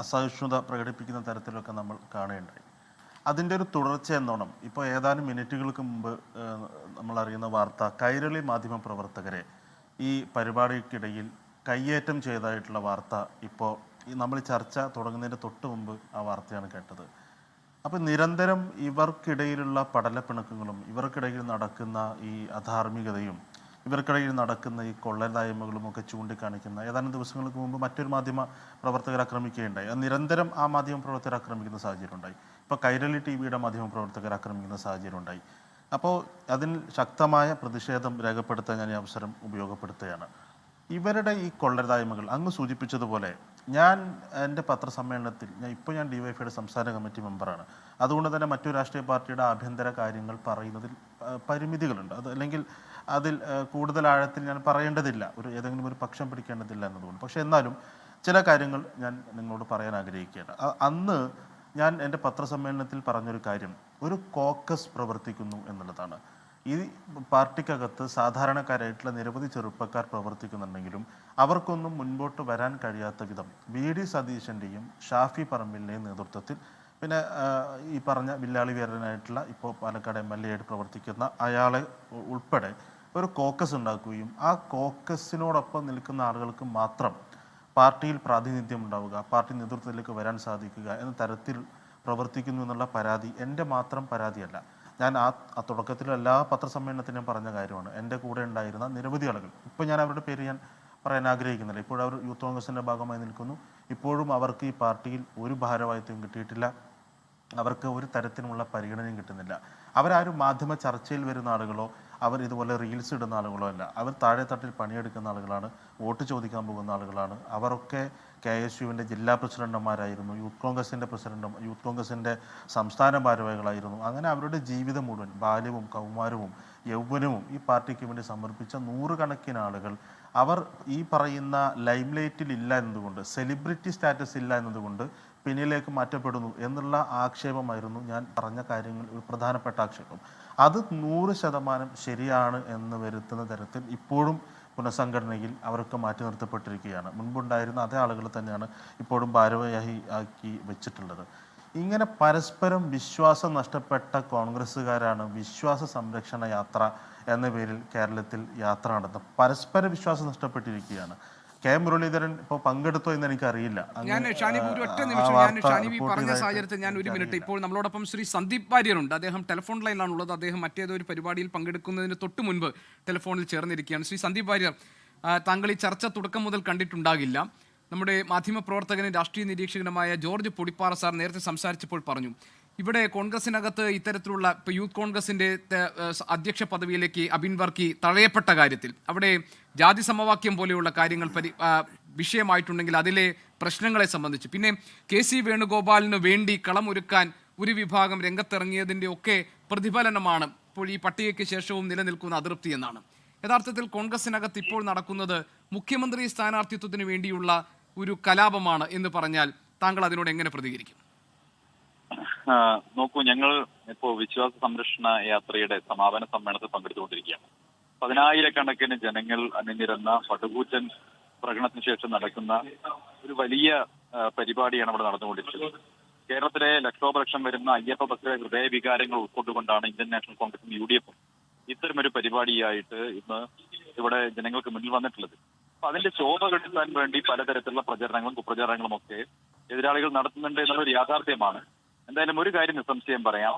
അസഹിഷ്ണുത പ്രകടിപ്പിക്കുന്ന തരത്തിലൊക്കെ നമ്മൾ കാണുകയുണ്ടായി. അതിൻ്റെ ഒരു തുടർച്ച എന്നോണം ഇപ്പോൾ ഏതാനും മിനിറ്റുകൾക്ക് മുമ്പ് നമ്മളറിയുന്ന വാർത്ത, കൈരളി മാധ്യമപ്രവർത്തകരെ ഈ പരിപാടിക്കിടയിൽ കയ്യേറ്റം ചെയ്തതായിട്ടുള്ള വാർത്ത. ഇപ്പോൾ നമ്മൾ ചർച്ച തുടങ്ങുന്നതിൻ്റെ തൊട്ട് മുമ്പ് ആ വാർത്തയാണ് കേട്ടത്. അപ്പോൾ നിരന്തരം ഇവർക്കിടയിലുള്ള പടലപ്പിണക്കങ്ങളും ഇവർക്കിടയിൽ നടക്കുന്ന ഈ അധാർമികതയും ഇവർക്കിടയിൽ നടക്കുന്ന ഈ കൊള്ളരുതായ്മകളും ഒക്കെ ചൂണ്ടിക്കാണിക്കുന്ന ഏതാനും ദിവസങ്ങൾക്ക് മുമ്പ് മറ്റൊരു മാധ്യമ പ്രവർത്തകർ ആക്രമിക്കുകയുണ്ടായി. അത് നിരന്തരം ആ മാധ്യമ പ്രവർത്തകർ ആക്രമിക്കുന്ന സാഹചര്യം ഉണ്ടായി. ഇപ്പോൾ കൈരളി TV-യുടെ മാധ്യമ പ്രവർത്തകർ ആക്രമിക്കുന്ന സാഹചര്യം ഉണ്ടായി. അപ്പോൾ അതിൽ ശക്തമായ പ്രതിഷേധം രേഖപ്പെടുത്താൻ ഞാൻ ഈ അവസരം ഉപയോഗപ്പെടുത്തുകയാണ്. ഇവരുടെ ഈ കൊള്ളരുതായ്മകൾ അങ്ങ് സൂചിപ്പിച്ചതുപോലെ, ഞാൻ എൻ്റെ പത്രസമ്മേളനത്തിൽ ഞാൻ DYFIയുടെ സംസ്ഥാന കമ്മിറ്റി മെമ്പറാണ്. അതുകൊണ്ട് തന്നെ മറ്റു രാഷ്ട്രീയ പാർട്ടിയുടെ ആഭ്യന്തര കാര്യങ്ങൾ പറയുന്നതിൽ പരിമിതികളുണ്ട്. അല്ലെങ്കിൽ അതിൽ കൂടുതൽ ആഴത്തിൽ ഞാൻ പറയേണ്ടതില്ല, ഏതെങ്കിലും ഒരു പക്ഷം പിടിക്കേണ്ടതില്ല എന്നതുകൊണ്ട്. പക്ഷേ എന്നാലും ചില കാര്യങ്ങൾ ഞാൻ നിങ്ങളോട് പറയാൻ ആഗ്രഹിക്കുകയാണ്. അന്ന് ഞാൻ എൻ്റെ പത്രസമ്മേളനത്തിൽ പറഞ്ഞൊരു കാര്യം, ഒരു കോക്കസ് പ്രവർത്തിക്കുന്നു എന്നുള്ളതാണ്. ഈ പാർട്ടിക്കകത്ത് സാധാരണക്കാരായിട്ടുള്ള നിരവധി ചെറുപ്പക്കാർ പ്രവർത്തിക്കുന്നുണ്ടെങ്കിലും അവർക്കൊന്നും മുൻപോട്ട് വരാൻ കഴിയാത്ത വിധം VD സതീശൻ്റെയും ഷാഫി പറമ്പിലിൻ്റെയും നേതൃത്വത്തിൽ, പിന്നെ ഈ പറഞ്ഞ വില്ലാളി വീരനായിട്ടുള്ള ഇപ്പോൾ പാലക്കാട് MLA ആയിട്ട് പ്രവർത്തിക്കുന്ന അയാളെ ഉൾപ്പെടെ ഒരു കോക്കസ് ഉണ്ടാക്കുകയും ആ കോക്കസിനോടൊപ്പം നിൽക്കുന്ന ആളുകൾക്ക് മാത്രം പാർട്ടിയിൽ പ്രാതിനിധ്യം ഉണ്ടാവുക, പാർട്ടി നേതൃത്വത്തിലേക്ക് വരാൻ സാധിക്കുക എന്ന തരത്തിൽ പ്രവർത്തിക്കുന്നു എന്നുള്ള പരാതി എൻ്റെ മാത്രം പരാതിയല്ല. ഞാൻ ആ തുടക്കത്തിൽ എല്ലാ പത്രസമ്മേളനത്തിനും പറഞ്ഞ കാര്യമാണ്. എൻ്റെ കൂടെ ഉണ്ടായിരുന്ന നിരവധി ആളുകൾ, ഇപ്പോൾ ഞാൻ അവരുടെ പേര് ഞാൻ പറയാൻ ആഗ്രഹിക്കുന്നില്ല, ഇപ്പോഴും അവർ യൂത്ത് കോൺഗ്രസിൻ്റെ ഭാഗമായി നിൽക്കുന്നു. ഇപ്പോഴും അവർക്ക് ഈ പാർട്ടിയിൽ ഒരു ഭാരവാഹിത്വം കിട്ടിയിട്ടില്ല, അവർക്ക് ഒരു തരത്തിലുമുള്ള പരിഗണനയും കിട്ടുന്നില്ല. അവരാരും മാധ്യമ ചർച്ചയിൽ വരുന്ന ആളുകളോ അവർ ഇതുപോലെ റീൽസ് ഇടുന്ന ആളുകളോ അല്ല. അവർ താഴെ തട്ടിൽ പണിയെടുക്കുന്ന ആളുകളാണ്, വോട്ട് ചോദിക്കാൻ പോകുന്ന ആളുകളാണ്. അവരൊക്കെ KSUവിൻ്റെ ജില്ലാ പ്രസിഡന്റുമാരായിരുന്നു, യൂത്ത് കോൺഗ്രസിൻ്റെ സംസ്ഥാന ഭാരവാഹികളായിരുന്നു. അങ്ങനെ അവരുടെ ജീവിതം മുഴുവൻ, ബാല്യവും കൗമാരവും യൗവനവും ഈ പാർട്ടിക്ക് വേണ്ടി സമർപ്പിച്ച നൂറുകണക്കിന് ആളുകൾ അവർ ഈ പറയുന്ന ലൈംലൈറ്റിൽ ഇല്ല എന്നതുകൊണ്ട്, സെലിബ്രിറ്റി സ്റ്റാറ്റസ് ഇല്ല എന്നതുകൊണ്ട് പിന്നിലേക്ക് മാറ്റപ്പെടുന്നു എന്നുള്ള ആക്ഷേപമായിരുന്നു ഞാൻ പറഞ്ഞ കാര്യങ്ങൾ ഒരു പ്രധാനപ്പെട്ട ആക്ഷേപം. അത് 100% ശരിയാണ് എന്ന് വരുത്തുന്ന തരത്തിൽ ഇപ്പോഴും പുനഃസംഘടനയിൽ അവരൊക്കെ മാറ്റി നിർത്തപ്പെട്ടിരിക്കുകയാണ്. മുൻപുണ്ടായിരുന്ന അതേ ആളുകൾ തന്നെയാണ് ഇപ്പോഴും ഭാരവാഹി ആക്കി വെച്ചിട്ടുള്ളത്. ഇങ്ങനെ പരസ്പരം വിശ്വാസം നഷ്ടപ്പെട്ട കോൺഗ്രസ്സുകാരാണ് വിശ്വാസ സംരക്ഷണ യാത്ര എന്ന പേരിൽ കേരളത്തിൽ യാത്ര നടത്തും. പരസ്പര വിശ്വാസം നഷ്ടപ്പെട്ടിരിക്കുകയാണ്. കെ മുരളീധരൻ ഇപ്പോൾ പങ്കെടുത്തോ എന്ന് എനിക്കറിയില്ല. ഞാൻ ഷാനിബ് ഒരു ഒറ്റ നിമിഷം, ഞാൻ ഷാനിബ് പറഞ്ഞ സാഹചര്യത്തിൽ ഞാൻ ഒരു മിനിറ്റ്, ഇപ്പോൾ നമ്മളോടൊപ്പം ശ്രീ സന്ദീപ് വാര്യരുണ്ട്. അദ്ദേഹം ടെലിഫോൺ ലൈനിലാണുള്ളത്. അദ്ദേഹം മറ്റേതൊരു പരിപാടിയിൽ പങ്കെടുക്കുന്നതിന് തൊട്ട് മുൻപ് ടെലിഫോണിൽ ചേർന്നിരിക്കുകയാണ്. ശ്രീ സന്ദീപ് വാര്യർ, താങ്കൾ ഈ ചർച്ച തുടക്കം മുതൽ കണ്ടിട്ടുണ്ടാകില്ല. നമ്മുടെ മാധ്യമപ്രവർത്തകനും രാഷ്ട്രീയ നിരീക്ഷകനുമായ ജോർജ് പൊടിപ്പാറ സാർ നേരത്തെ സംസാരിച്ചപ്പോൾ പറഞ്ഞു, ഇവിടെ കോൺഗ്രസിനകത്ത് ഇത്തരത്തിലുള്ള ഇപ്പോൾ യൂത്ത് കോൺഗ്രസിൻ്റെ അധ്യക്ഷ പദവിയിലേക്ക് അബിൻ വർക്കി തഴയപ്പെട്ട കാര്യത്തിൽ അവിടെ ജാതി സമവാക്യം പോലെയുള്ള കാര്യങ്ങൾ വിഷയമായിട്ടുണ്ടെങ്കിൽ അതിലെ പ്രശ്നങ്ങളെ സംബന്ധിച്ച്, പിന്നെ KC വേണുഗോപാലിന് വേണ്ടി കളമൊരുക്കാൻ ഒരു വിഭാഗം രംഗത്തിറങ്ങിയതിൻ്റെ ഒക്കെ പ്രതിഫലനമാണ് ഇപ്പോൾ ഈ പട്ടികയ്ക്ക് ശേഷവും നിലനിൽക്കുന്ന അതൃപ്തി എന്നാണ്. യഥാർത്ഥത്തിൽ കോൺഗ്രസിനകത്ത് ഇപ്പോൾ നടക്കുന്നത് മുഖ്യമന്ത്രി സ്ഥാനാർത്ഥിത്വത്തിന് വേണ്ടിയുള്ള ഒരു കലാപമാണ് എന്ന് പറഞ്ഞാൽ താങ്കൾ അതിനോട് എങ്ങനെ പ്രതികരിക്കും? നോക്കൂ, ഞങ്ങൾ ഇപ്പോൾ വിശ്വാസ സംരക്ഷണ യാത്രയുടെ സമാപന സമ്മേളനത്തിൽ പങ്കെടുത്തുകൊണ്ടിരിക്കുകയാണ്. 10,000-കണക്കിന് ജനങ്ങൾ അണിനിരന്ന പടുകൂറ്റൻ പ്രകടനത്തിന് ശേഷം നടക്കുന്ന ഒരു വലിയ പരിപാടിയാണ് ഇവിടെ നടന്നുകൊണ്ടിരിക്കുന്നത്. കേരളത്തിലെ ലക്ഷോപലക്ഷം വരുന്ന അയ്യപ്പ ഭക്തരുടെ ഹൃദയവികാരങ്ങൾ ഉൾക്കൊണ്ടുകൊണ്ടാണ് ഇന്ത്യൻ നാഷണൽ കോൺഗ്രസും UDF ഇത്തരമൊരു പരിപാടിയായിട്ട് ഇന്ന് ഇവിടെ ജനങ്ങൾക്ക് മുന്നിൽ വന്നിട്ടുള്ളത്. അപ്പൊ അതിന്റെ ശോഭ കെടുത്താൻ വേണ്ടി പലതരത്തിലുള്ള പ്രചരണങ്ങളും കുപ്രചാരണങ്ങളും ഒക്കെ എതിരാളികൾ നടത്തുന്നുണ്ട് എന്നുള്ളൊരു യാഥാർത്ഥ്യമാണ്. എന്തായാലും ഒരു കാര്യം നിസ്സംശയം പറയാം,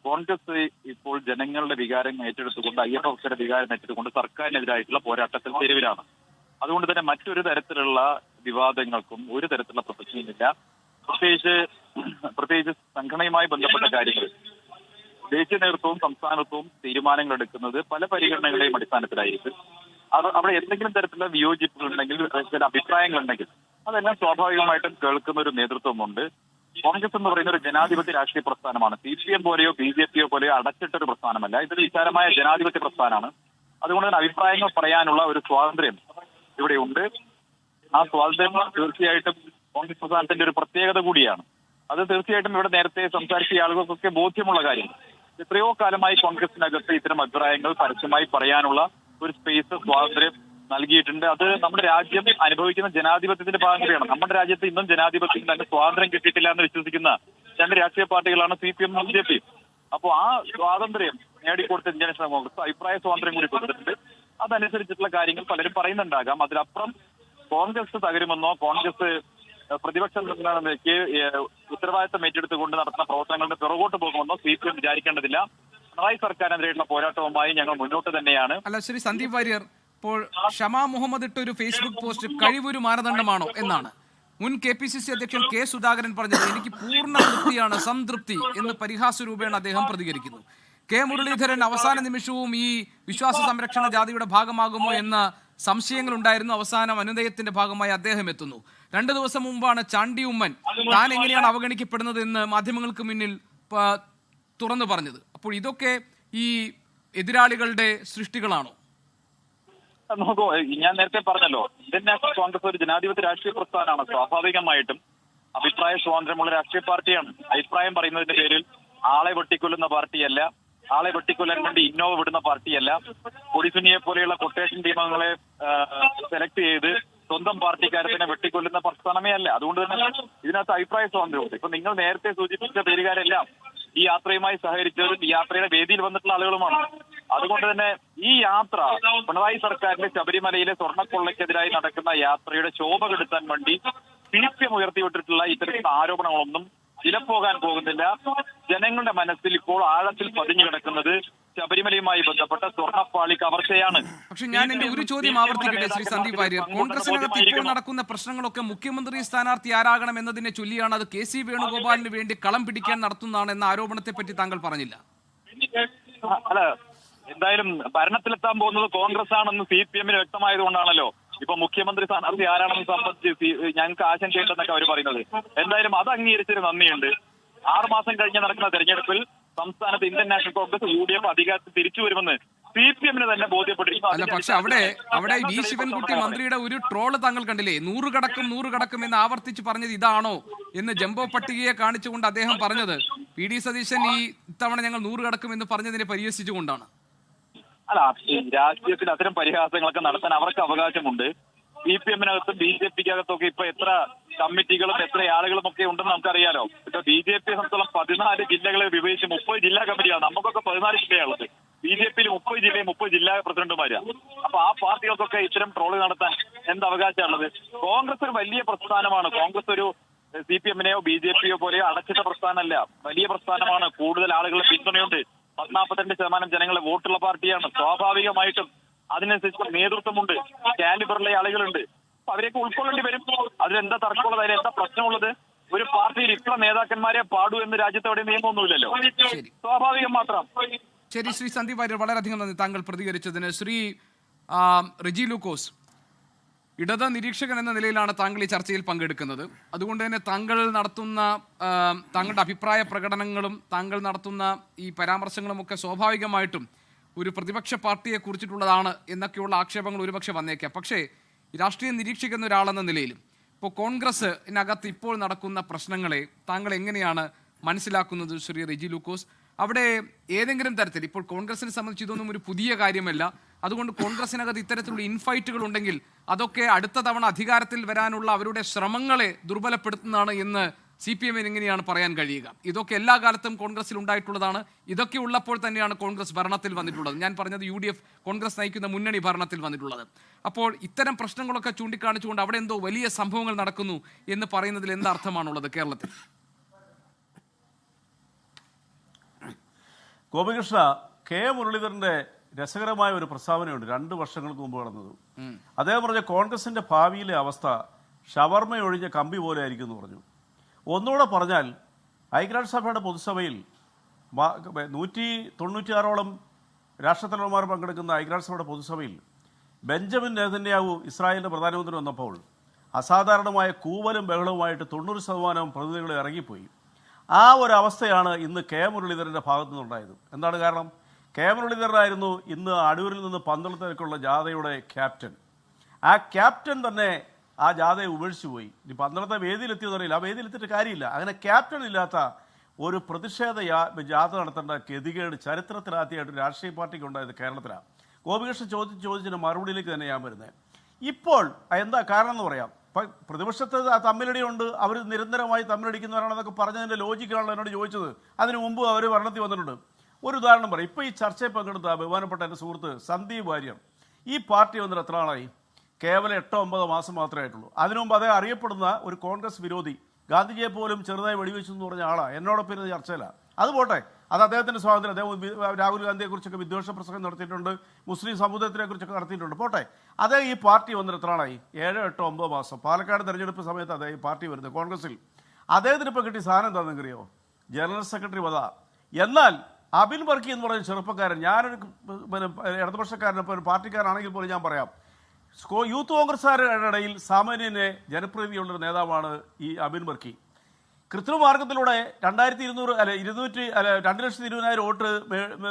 കോൺഗ്രസ് ഇപ്പോൾ ജനങ്ങളുടെ വികാരം ഏറ്റെടുത്തുകൊണ്ട്, അയ്യപ്പ ഭക്തരുടെ വികാരം ഏറ്റെടുത്തുകൊണ്ട് സർക്കാരിനെതിരായിട്ടുള്ള പോരാട്ടത്തിൽ തെരുവിലാണ്. അതുകൊണ്ട് തന്നെ മറ്റൊരു തരത്തിലുള്ള വിവാദങ്ങൾക്കും ഒരു തരത്തിലുള്ള പ്രസക്തിയുമില്ല. പ്രത്യേകിച്ച് സംഘടനയുമായി ബന്ധപ്പെട്ട കാര്യങ്ങൾ ദേശീയ നേതൃത്വവും സംസ്ഥാനത്വവും തീരുമാനങ്ങൾ എടുക്കുന്നത് പല പരിഗണനകളുടെയും അടിസ്ഥാനത്തിലായിരിക്കും. അവിടെ എന്തെങ്കിലും തരത്തിലുള്ള വിയോജിപ്പുകളുണ്ടെങ്കിൽ, ചില അഭിപ്രായങ്ങളുണ്ടെങ്കിൽ അതെല്ലാം സ്വാഭാവികമായിട്ടും കേൾക്കുന്ന ഒരു നേതൃത്വമുണ്ട്. കോൺഗ്രസ് എന്ന് പറയുന്ന ഒരു ജനാധിപത്യ രാഷ്ട്രീയ പ്രസ്ഥാനമാണ്. CPM പോലെയോ BJP പോലെയോ അടച്ചിട്ടൊരു പ്രസ്ഥാനമല്ല. ഇതൊരു വിശാലമായ ജനാധിപത്യ പ്രസ്ഥാനമാണ്. അതുകൊണ്ട് തന്നെ അഭിപ്രായങ്ങൾ പറയാനുള്ള ഒരു സ്വാതന്ത്ര്യം ഇവിടെ ഉണ്ട്. ആ സ്വാതന്ത്ര്യം തീർച്ചയായിട്ടും കോൺഗ്രസ് പ്രസ്ഥാനത്തിന്റെ ഒരു പ്രത്യേകത കൂടിയാണ്. അത് തീർച്ചയായിട്ടും ഇവിടെ നേരത്തെ സംസാരിച്ച ആളുകൾക്കൊക്കെ ബോധ്യമുള്ള കാര്യം. എത്രയോ കാലമായി കോൺഗ്രസിനകത്ത് ഇത്തരം അഭിപ്രായങ്ങൾ പരസ്യമായി പറയാനുള്ള ഒരു സ്പേസ്, സ്വാതന്ത്ര്യം നൽകിയിട്ടുണ്ട്. അത് നമ്മുടെ രാജ്യം അനുഭവിക്കുന്ന ജനാധിപത്യത്തിന്റെ ഭാഗം കൂടിയാണ്. നമ്മുടെ രാജ്യത്ത് ഇന്നും ജനാധിപത്യത്തിന് തന്നെ സ്വാതന്ത്ര്യം കിട്ടിയിട്ടില്ല എന്ന് വിശ്വസിക്കുന്ന രണ്ട് രാഷ്ട്രീയ പാർട്ടികളാണ് CPM BJP. അപ്പോൾ ആ സ്വാതന്ത്ര്യം നേടിക്കൊടുത്ത ഇന്ത്യൻ നാഷണൽ കോൺഗ്രസ് അഭിപ്രായ സ്വാതന്ത്ര്യം കൂടി കൊടുത്തിട്ടുണ്ട്. അതനുസരിച്ചിട്ടുള്ള കാര്യങ്ങൾ പലരും പറയുന്നുണ്ടാകാം. അതിലപ്പുറം കോൺഗ്രസ് തകരുമെന്നോ കോൺഗ്രസ് പ്രതിപക്ഷ നിലയ്ക്ക് ഉത്തരവാദിത്തം ഏറ്റെടുത്തുകൊണ്ട് നടത്തുന്ന പ്രവർത്തനങ്ങളുടെ പിറകോട്ട് പോകുമെന്നോ CPM വിചാരിക്കേണ്ടതില്ല. പിണറായി സർക്കാരിനെതിരെയുള്ള പോരാട്ടവുമായി ഞങ്ങൾ മുന്നോട്ട് തന്നെയാണ്. അല്ല, ശ്രീ സന്ദീപ് വാര്യർ, ഇപ്പോൾ ഷമാ മുഹമ്മദ് ഇട്ട ഒരു ഫേസ്ബുക്ക് പോസ്റ്റ് കഴിവൊരു മാനദണ്ഡമാണോ എന്നാണ്. മുൻ KPCC അധ്യക്ഷൻ K സുധാകരൻ പറഞ്ഞത് എനിക്ക് പൂർണ്ണ തൃപ്തിയാണ്, സംതൃപ്തി എന്ന് പരിഹാസ രൂപേണ അദ്ദേഹം പ്രതികരിക്കുന്നു. K മുരളീധരൻ അവസാന നിമിഷവും ഈ വിശ്വാസ സംരക്ഷണ ജാഥയുടെ ഭാഗമാകുമോ എന്ന സംശയങ്ങൾ ഉണ്ടായിരുന്നു. അവസാനം അനുനയത്തിന്റെ ഭാഗമായി അദ്ദേഹം എത്തുന്നു. 2 ദിവസം മുമ്പാണ് ചാണ്ടി ഉമ്മൻ താൻ എങ്ങനെയാണ് അവഗണിക്കപ്പെടുന്നത് എന്ന് മാധ്യമങ്ങൾക്ക് മുന്നിൽ തുറന്നു പറഞ്ഞത്. അപ്പോൾ ഇതൊക്കെ ഈ എതിരാളികളുടെ സൃഷ്ടികളാണോ? നോക്കൂ, ഞാൻ നേരത്തെ പറഞ്ഞല്ലോ, ഇന്ത്യൻ നാഷണൽ കോൺഗ്രസ് ഒരു ജനാധിപത്യ രാഷ്ട്രീയ പ്രസ്ഥാനമാണ്. സ്വാഭാവികമായിട്ടും അഭിപ്രായ സ്വാതന്ത്ര്യമുള്ള രാഷ്ട്രീയ പാർട്ടിയാണ്. അഭിപ്രായം പറയുന്നതിന്റെ പേരിൽ ആളെ വെട്ടിക്കൊല്ലുന്ന പാർട്ടിയല്ല, ആളെ വെട്ടിക്കൊല്ലാൻ വേണ്ടി ഇന്നോവ വിടുന്ന പാർട്ടിയല്ല, പൊടിസുനിയെ പോലെയുള്ള കൊട്ടേഷൻ ടീമങ്ങളെ സെലക്ട് ചെയ്ത് സ്വന്തം പാർട്ടിക്കാരെ തന്നെ വെട്ടിക്കൊല്ലുന്ന പ്രസ്ഥാനമേ അല്ല. അതുകൊണ്ട് തന്നെ ഇതിനകത്ത് അഭിപ്രായ സ്വാതന്ത്ര്യമുണ്ട്. ഇപ്പൊ നിങ്ങൾ നേരത്തെ സൂചിപ്പിച്ച പേരുകാരെല്ലാം ഈ യാത്രയുമായി സഹകരിച്ചവരും ഈ യാത്രയുടെ വേദിയിൽ വന്നിട്ടുള്ള ആളുകളുമാണ്. അതുകൊണ്ട് തന്നെ ഈ യാത്ര പിണറായി സർക്കാരിന്റെ ശബരിമലയിലെ സ്വർണ്ണക്കൊള്ളയ്ക്കെതിരായി നടക്കുന്ന യാത്രയുടെ ശോഭ കെടുത്താൻ വേണ്ടി CPM ഉയർത്തിവിട്ടിട്ടുള്ള ഇത്തരത്തിലുള്ള ആരോപണങ്ങളൊന്നും വിലപ്പോകാൻ പോകുന്നില്ല. ജനങ്ങളുടെ മനസ്സിൽ ഇപ്പോൾ ആഴത്തിൽ പതിഞ്ഞു കിടക്കുന്നത് ശബരിമലയുമായി ബന്ധപ്പെട്ട സ്വർണ്ണപ്പാളി കവർച്ചയാണ്. പക്ഷെ ഞാൻ എന്റെ ഒരു ചോദ്യം ആവർത്തിക്കട്ടെ ശ്രീ സന്ദീപ് വാര്യർ, കോൺഗ്രസിനകത്ത് ഇപ്പോൾ നടക്കുന്ന പ്രശ്നങ്ങളൊക്കെ മുഖ്യമന്ത്രി സ്ഥാനാർത്ഥി ആരാകണം എന്നതിനെ ചൊല്ലിയാണ്. അത് KC വേണുഗോപാലിന് വേണ്ടി കളം പിടിക്കാൻ നടത്തുന്നതാണ് എന്ന ആരോപണത്തെ പറ്റി താങ്കൾ പറഞ്ഞില്ല. അല്ല, എന്തായാലും ഭരണത്തിലെത്താൻ പോകുന്നത് കോൺഗ്രസ് ആണെന്ന് CPM വ്യക്തമായതുകൊണ്ടാണല്ലോ ഇപ്പൊ മുഖ്യമന്ത്രി സ്ഥാനാർത്ഥി ആരാണെന്ന് സംബന്ധിച്ച് ഞങ്ങൾക്ക് ആശങ്കയുണ്ടെന്നൊക്കെ അവർ പറയുന്നത്. എന്തായാലും അത് അംഗീകരിച്ചൊരു നന്ദിയുണ്ട്. 6 മാസം കഴിഞ്ഞ് നടക്കുന്ന തെരഞ്ഞെടുപ്പിൽ സംസ്ഥാനത്ത് ഇന്ത്യൻ നാഷണൽ കോൺഗ്രസ് UDF അധികാരത്തിൽ തിരിച്ചു വരുമെന്ന് CPM തന്നെ ബോധ്യപ്പെട്ടിരിക്കുന്നു. അല്ല, പക്ഷെ അവിടെ V ശിവൻകുട്ടി മന്ത്രിയുടെ ഒരു ട്രോള് താങ്കൾ കണ്ടില്ലേ? 100 കടക്കും എന്ന് ആവർത്തിച്ച് പറഞ്ഞത് ഇതാണോ എന്ന് ജംബോ പട്ടികയെ കാണിച്ചുകൊണ്ട് അദ്ദേഹം പറഞ്ഞത് PD സതീശൻ ഈ ഇത്തവണ ഞങ്ങൾ 100 കടക്കും എന്ന് പറഞ്ഞതിനെ പരിഹസിച്ചുകൊണ്ടാണ്. അല്ല, രാഷ്ട്രീയത്തിൽ അത്തരം പരിഹാസങ്ങളൊക്കെ നടത്താൻ അവർക്ക് അവകാശമുണ്ട്. CPM-നകത്തും BJP-ക്കകത്തൊക്കെ ഇപ്പൊ എത്ര കമ്മിറ്റികളും എത്ര ആളുകളും ഒക്കെ ഉണ്ടെന്ന് നമുക്കറിയാലോ. ഇപ്പൊ BJP സംബന്ധിച്ചോളം 14 ജില്ലകളെ വിഭജിച്ച് 30 ജില്ലാ കമ്മിറ്റിയാണ്. നമുക്കൊക്കെ 14 ജില്ലയാണുള്ളത്. BJP-യിൽ 30 ജില്ലയും 30 ജില്ലാ പ്രസിഡന്റുമാരാണ്. അപ്പൊ ആ പാർട്ടികൾക്കൊക്കെ ഇത്തരം ട്രോള് നടത്താൻ എന്ത് അവകാശമാണുള്ളത്? കോൺഗ്രസ് ഒരു വലിയ പ്രസ്ഥാനമാണ്. കോൺഗ്രസ് ഒരു CPM-നെയോ BJP-യോ പോലെയോ അടച്ചിട്ട പ്രസ്ഥാനമല്ല, വലിയ പ്രസ്ഥാനമാണ്. കൂടുതൽ ആളുകളുടെ പിന്തുണയുണ്ട്. 42% ജനങ്ങളെ വോട്ടുള്ള പാർട്ടിയാണ്. സ്വാഭാവികമായിട്ടും അതിനനുസരിച്ച് നേതൃത്വമുണ്ട്, കാലിബറിലെ ആളുകളുണ്ട്. അപ്പൊ അവരെയൊക്കെ ഉൾക്കൊള്ളേണ്ടി വരും. അതിലെന്താ തർക്കമുള്ളത്? അതിലെന്താ പ്രശ്നമുള്ളത്? ഒരു പാർട്ടിയിൽ ഇത്ര നേതാക്കന്മാരെ പാടൂ എന്ന് രാജ്യത്ത് അവിടെ നിയമമൊന്നുമില്ലല്ലോ. സ്വാഭാവികം മാത്രം. ശരി, ശ്രീ സന്ദീപ് വാര്യർ, വളരെയധികം നന്ദി താങ്കൾ പ്രതികരിച്ചതിന്. ശ്രീ റിജി ലൂക്കോസ്, ഇടത് നിരീക്ഷകൻ എന്ന നിലയിലാണ് താങ്കൾ ഈ ചർച്ചയിൽ പങ്കെടുക്കുന്നത്. അതുകൊണ്ട് തന്നെ താങ്കൾ നടത്തുന്ന താങ്കളുടെ അഭിപ്രായ പ്രകടനങ്ങളും താങ്കൾ നടത്തുന്ന ഈ പരാമർശങ്ങളും ഒക്കെ സ്വാഭാവികമായിട്ടും ഒരു പ്രതിപക്ഷ പാർട്ടിയെ കുറിച്ചിട്ടുള്ളതാണ് എന്നൊക്കെയുള്ള ആക്ഷേപങ്ങൾ ഒരുപക്ഷെ വന്നേക്കാം. പക്ഷേ രാഷ്ട്രീയ നിരീക്ഷകൻ ഒരാളെന്ന നിലയിലും ഇപ്പോൾ കോൺഗ്രസിനകത്ത് ഇപ്പോൾ നടക്കുന്ന പ്രശ്നങ്ങളെ താങ്കൾ എങ്ങനെയാണ് മനസ്സിലാക്കുന്നത് ശ്രീ റിജി ലൂക്കോസ്? അവിടെ ഏതെങ്കിലും തരത്തിൽ ഇപ്പോൾ കോൺഗ്രസിനെ സംബന്ധിച്ച് ഇതൊന്നും ഒരു പുതിയ കാര്യമല്ല. അതുകൊണ്ട് കോൺഗ്രസിനകത്ത് ഇത്തരത്തിലുള്ള ഇൻഫൈറ്റുകൾ ഉണ്ടെങ്കിൽ അതൊക്കെ അടുത്ത തവണ അധികാരത്തിൽ വരാനുള്ള അവരുടെ ശ്രമങ്ങളെ ദുർബലപ്പെടുത്തുന്നതാണ് എന്ന് CPM-ന് എങ്ങനെയാണ് പറയാൻ കഴിയുക? ഇതൊക്കെ എല്ലാ കാലത്തും കോൺഗ്രസിൽ ഉണ്ടായിട്ടുള്ളതാണ്. ഇതൊക്കെ ഉള്ളപ്പോൾ തന്നെയാണ് കോൺഗ്രസ് ഭരണത്തിൽ വന്നിട്ടുള്ളത്. ഞാൻ പറഞ്ഞത് UDF, കോൺഗ്രസ് നയിക്കുന്ന മുന്നണി ഭരണത്തിൽ വന്നിട്ടുള്ളത്. അപ്പോൾ ഇത്തരം പ്രശ്നങ്ങളൊക്കെ ചൂണ്ടിക്കാണിച്ചുകൊണ്ട് അവിടെ എന്തോ വലിയ സംഭവങ്ങൾ നടക്കുന്നു എന്ന് പറയുന്നതിൽ എന്താ അർത്ഥമാണുള്ളത് കേരളത്തിൽ? ഗോപികൃഷ്ണ, K. മുരളീധരന്റെ രസകരമായ ഒരു പ്രസ്താവനയുണ്ട് 2 വർഷങ്ങൾക്ക് മുമ്പ് നടന്നത്. അദ്ദേഹം പറഞ്ഞ കോൺഗ്രസിന്റെ ഭാവിയിലെ അവസ്ഥ ഷവർമയൊഴിഞ്ഞ കമ്പി പോലെ ആയിരിക്കും എന്ന് പറഞ്ഞു. ഒന്നുകൂടെ പറഞ്ഞാൽ ഐക്യരാഷ്ട്രസഭയുടെ പൊതുസഭയിൽ 196ഓളം രാഷ്ട്രത്തലവന്മാർ പങ്കെടുക്കുന്ന ഐക്യരാഷ്ട്രസഭയുടെ പൊതുസഭയിൽ ബെഞ്ചമിൻ നെതന്യാഹു ഇസ്രായേലിന്റെ പ്രധാനമന്ത്രി വന്നപ്പോൾ അസാധാരണമായ കൂവലും ബഹളവുമായിട്ട് 90% പ്രതിനിധികൾ ഇറങ്ങിപ്പോയി. ആ ഒരു അവസ്ഥയാണ് ഇന്ന് K. മുരളീധരന്റെ ഭാഗത്തു നിന്നുണ്ടായത്. എന്താണ് കാരണം? K. മുരളീധരനായിരുന്നു ഇന്ന് അടൂരിൽ നിന്ന് പന്തളത്തേക്കുള്ള ജാഥയുടെ ക്യാപ്റ്റൻ. ആ ക്യാപ്റ്റൻ തന്നെ ആ ജാഥയെ ഉപേക്ഷിച്ചു പോയി. ഇനി പന്തളത്തെ വേദിയിലെത്തിയതറിയില്ല, ആ വേദിയിലെത്തിയിട്ട് കാര്യമില്ല. അങ്ങനെ ക്യാപ്റ്റൻ ഇല്ലാത്ത ഒരു പ്രതിഷേധ ജാഥ നടത്തേണ്ട ഗതികേട് ചരിത്രത്തിലാദ്യമായിട്ട് രാഷ്ട്രീയ പാർട്ടിക്ക് ഉണ്ടായത് കേരളത്തിലാണ്. ഗോപികൃഷ്ണൻ ചോദിച്ചതിന് മറുപടിയിലേക്ക് തന്നെ ഞാൻ വരുന്നത്. ഇപ്പോൾ എന്താ കാരണം എന്ന് പറയാം. പ്രതിപക്ഷത്ത് തമ്മിലടിയുണ്ട്, അവർ നിരന്തരമായി തമ്മിലടിക്കുന്നവരാണെന്നൊക്കെ പറഞ്ഞതിൻ്റെ ലോജിക്കാണല്ലോ എന്നോട് ചോദിച്ചത്. അതിനു മുമ്പ് അവർ ഭരണത്തിൽ വന്നിട്ടുണ്ട്. ഒരു ഉദാഹരണം പറയാം. ഇപ്പോൾ ഈ ചർച്ചയിൽ പങ്കെടുത്ത ബഹുമാനപ്പെട്ട എൻ്റെ സുഹൃത്ത് സന്ദീപ് വാര്യർ ഈ പാർട്ടി വന്നിട്ട് എത്ര ആളായി? കേവലം 8-9 മാസം മാത്രമേ ആയിട്ടുള്ളൂ. അതിനു മുമ്പ് അതേ അറിയപ്പെടുന്ന ഒരു കോൺഗ്രസ് വിരോധി, ഗാന്ധിജിയെ പോലും ചെറുതായി വെടിവെച്ചു എന്ന് പറഞ്ഞ ആളാണ് എന്നോടൊപ്പം ഇരുന്ന് ചർച്ചയിലാണ്. അത് പോട്ടെ, അത് അദ്ദേഹത്തിൻ്റെ സ്വാതന്ത്ര്യം. അദ്ദേഹം രാഹുൽ ഗാന്ധിയെക്കുറിച്ചൊക്കെ വിദ്വേഷ പ്രസംഗം നടത്തിയിട്ടുണ്ട്, മുസ്ലിം സമുദായത്തിനെ കുറിച്ചൊക്കെ നടത്തിയിട്ടുണ്ട്. പോട്ടെ, അതേ ഈ പാർട്ടി വന്നിട്ട് എത്ര ആളായി? 7-8-9 മാസം. പാലക്കാട് തെരഞ്ഞെടുപ്പ് സമയത്ത് അതേ ഈ പാർട്ടി വരുന്നത് കോൺഗ്രസിൽ. അദ്ദേഹത്തിന് ഇപ്പോൾ കിട്ടിയ സാധനം എന്താണെന്നറിയോ? ജനറൽ സെക്രട്ടറി പദ. എന്നാൽ അബിൻ വർക്കി എന്ന് പറയുന്ന ചെറുപ്പക്കാരൻ, ഞാനൊരു ഇടതുപക്ഷക്കാരൻ, ഒരു പാർട്ടിക്കാരാണെങ്കിൽ പോലും ഞാൻ പറയാം, യൂത്ത് കോൺഗ്രസ്സുകാരുടെ ഇടയിൽ സാമാന്യനെ ജനപ്രീതിയുള്ളൊരു നേതാവാണ് ഈ അബിൻ വർക്കി. കൃത്രിമമാർഗത്തിലൂടെ 2,20,000 വോട്ട്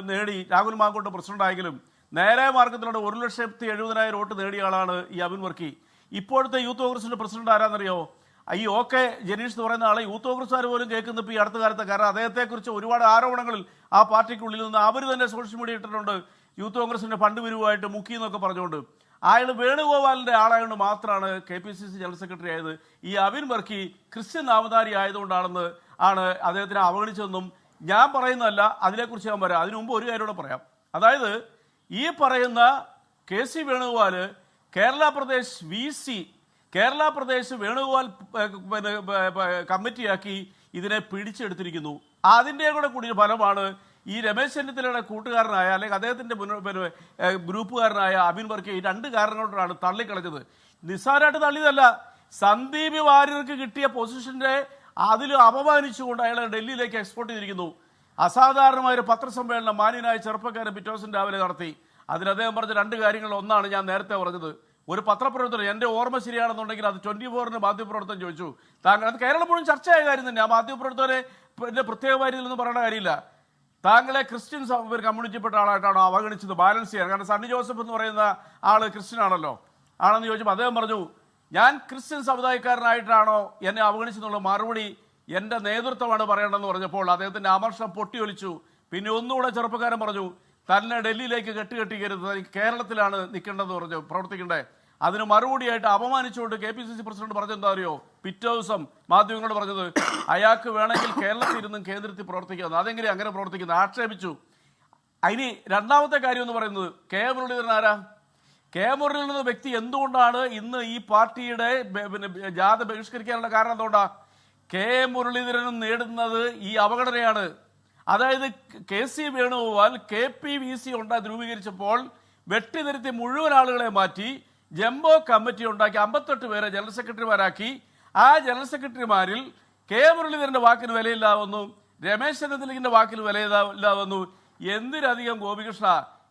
നേടി രാഹുൽ മാങ്കൂട്ടം പ്രസിഡന്റായെങ്കിലും നേരെ മാർഗത്തിലൂടെ 1,70,70,000 വോട്ട് നേടിയ ആളാണ് ഈ അബിൻ വർക്കി. ഇപ്പോഴത്തെ യൂത്ത് കോൺഗ്രസിന്റെ പ്രസിഡന്റ് ആരാന്നറിയോ? ഈ OK ജനീഷ് എന്ന് പറയുന്ന ആളെ യൂത്ത് കോൺഗ്രസ്സുകാർ പോലും കേൾക്കുന്ന ഇപ്പോൾ ഈ അടുത്ത കാലത്ത്. കാരണം അദ്ദേഹത്തെക്കുറിച്ച് ഒരുപാട് ആരോപണങ്ങളിൽ ആ പാർട്ടിക്കുള്ളിൽ നിന്ന് അവർ തന്നെ സോഷ്യൽ മീഡിയ ഇട്ടിട്ടുണ്ട്. യൂത്ത് കോൺഗ്രസിന്റെ ഫണ്ട് പിരിവുമായിട്ട് മുക്കി എന്നൊക്കെ പറഞ്ഞുകൊണ്ട്. അയാൾ വേണുഗോപാലിന്റെ ആളായതുകൊണ്ട് മാത്രമാണ് KPCC ജനറൽ സെക്രട്ടറി ആയത്. ഈ അബിൻ വർക്കി ക്രിസ്ത്യൻ നാമധാരി ആയതുകൊണ്ടാണെന്ന് ആണ് അദ്ദേഹത്തിനെ അവഗണിച്ചതെന്നും ഞാൻ പറയുന്നതല്ല. അതിനെക്കുറിച്ച് ഞാൻ പറയാം. അതിനു മുമ്പ് ഒരു കാര്യം കൂടെ പറയാം. അതായത് ഈ പറയുന്ന KC വേണുഗോപാൽ കേരള പ്രദേശ് VC കേരള പ്രദേശ് വേണുഗോപാൽ കമ്മിറ്റിയാക്കി ഇതിനെ പിടിച്ചെടുത്തിരിക്കുന്നു. അതിൻ്റെ കൂടി ഫലമാണ് ഈ രമേശ് ചെന്നിത്തലയുടെ കൂട്ടുകാരനായ അല്ലെങ്കിൽ അദ്ദേഹത്തിൻ്റെ ഗ്രൂപ്പുകാരനായ അബിൻ വർക്കി 2 കാരണങ്ങൾ കൊണ്ടാണ് തള്ളിക്കളഞ്ഞത്. നിസ്സാരമായിട്ട് തള്ളിയതല്ല. സന്ദീപ് വാര്യർക്ക് കിട്ടിയ പൊസിഷന്റെ അതിൽ അപമാനിച്ചുകൊണ്ട് അയാളെ ഡൽഹിയിലേക്ക് എക്സ്പോർട്ട് ചെയ്തിരിക്കുന്നു. അസാധാരണമായൊരു പത്രസമ്മേളനം മാന്യനായ ചെറുപ്പക്കാരൻ പിറ്റേ ദിവസം രാവിലെ നടത്തി. അതിൽ അദ്ദേഹം പറഞ്ഞ 2 കാര്യങ്ങൾ. ഒന്നാണ് ഞാൻ നേരത്തെ പറഞ്ഞത്. ഒരു പത്രപ്രവർത്തകർ, എൻ്റെ ഓർമ്മ ശരിയാണെന്നുണ്ടെങ്കിൽ അത് 24-ന് മാധ്യമപ്രവർത്തകൻ ചോദിച്ചു, താങ്കൾ, അത് കേരളം മുഴുവൻ ചർച്ചയായ കാര്യം തന്നെ, ആ മാധ്യമപ്രവർത്തകരെ പ്രത്യേകമായ രീതിയിലൊന്നും പറയേണ്ട കാര്യമില്ല, താങ്കളെ ക്രിസ്ത്യൻ കമ്മ്യൂണിറ്റിപ്പെട്ട ആളായിട്ടാണോ അവഗണിച്ചത്? ബാലൻസ് ചെയ്യാൻ. കാരണം സണ്ണി ജോസഫ് എന്ന് പറയുന്ന ആള് ക്രിസ്ത്യൻ ആണല്ലോ. ആണെന്ന് ചോദിച്ചപ്പോൾ അദ്ദേഹം പറഞ്ഞു, ഞാൻ ക്രിസ്ത്യൻ സമുദായക്കാരനായിട്ടാണോ എന്നെ അവഗണിച്ചെന്നുള്ള മറുപടി എൻ്റെ നേതൃത്വമാണ് പറയേണ്ടതെന്ന് പറഞ്ഞപ്പോൾ അദ്ദേഹത്തിൻ്റെ അമർഷം പൊട്ടിയൊലിച്ചു. പിന്നെ ഒന്നുകൂടെ ചെറുപ്പക്കാരൻ പറഞ്ഞു, തന്നെ ഡൽഹിയിലേക്ക് കെട്ടുകെട്ടിക്കരുത്, കേരളത്തിലാണ് നിൽക്കേണ്ടതെന്ന് പറഞ്ഞു, പ്രവർത്തിക്കണ്ടേ. അതിന് മറുപടിയായിട്ട് അപമാനിച്ചുകൊണ്ട് KPCC പ്രസിഡന്റ് പറഞ്ഞെന്താ അറിയോ? പിറ്റേ ദിവസം മാധ്യമങ്ങളോട് പറഞ്ഞത്, അയാൾക്ക് വേണമെങ്കിൽ കേരളത്തിൽ ഇരുന്നും കേന്ദ്രത്തിൽ പ്രവർത്തിക്കുന്നത്. അതെങ്ങനെ അങ്ങനെ പ്രവർത്തിക്കുന്നത്? ആക്ഷേപിച്ചു. ഇനി രണ്ടാമത്തെ കാര്യം എന്ന് പറയുന്നത് കെ മുരളീധരൻ ആരാ? കെ മുരളീധരൻ എന്ന വ്യക്തി എന്തുകൊണ്ടാണ് ഇന്ന് ഈ പാർട്ടിയുടെ ജാഥ ബഹിഷ്കരിക്കാനുള്ള കാരണം എന്തുകൊണ്ടാ? കെ മുരളീധരനും നേടുന്നത് ഈ അവഗണനയാണ്. അതായത് കെ സി വേണുഗോപാൽ KPVC രൂപീകരിച്ചപ്പോൾ വെട്ടിനിരുത്തി മുഴുവൻ ആളുകളെ മാറ്റി ജംബോ കമ്മിറ്റി ഉണ്ടാക്കി 58 പേരെ ജനറൽ സെക്രട്ടറിമാരാക്കി. ആ ജനറൽ സെക്രട്ടറിമാരിൽ കെ മുരളീധരന്റെ വാക്കിന് വിലയില്ലാവുന്നു, രമേശ് ചെന്നിത്തലയുടെ വാക്കിന് വിലയില്ലാവുന്നു. എന്തിനധികം ഗോപികൃഷ്ണ,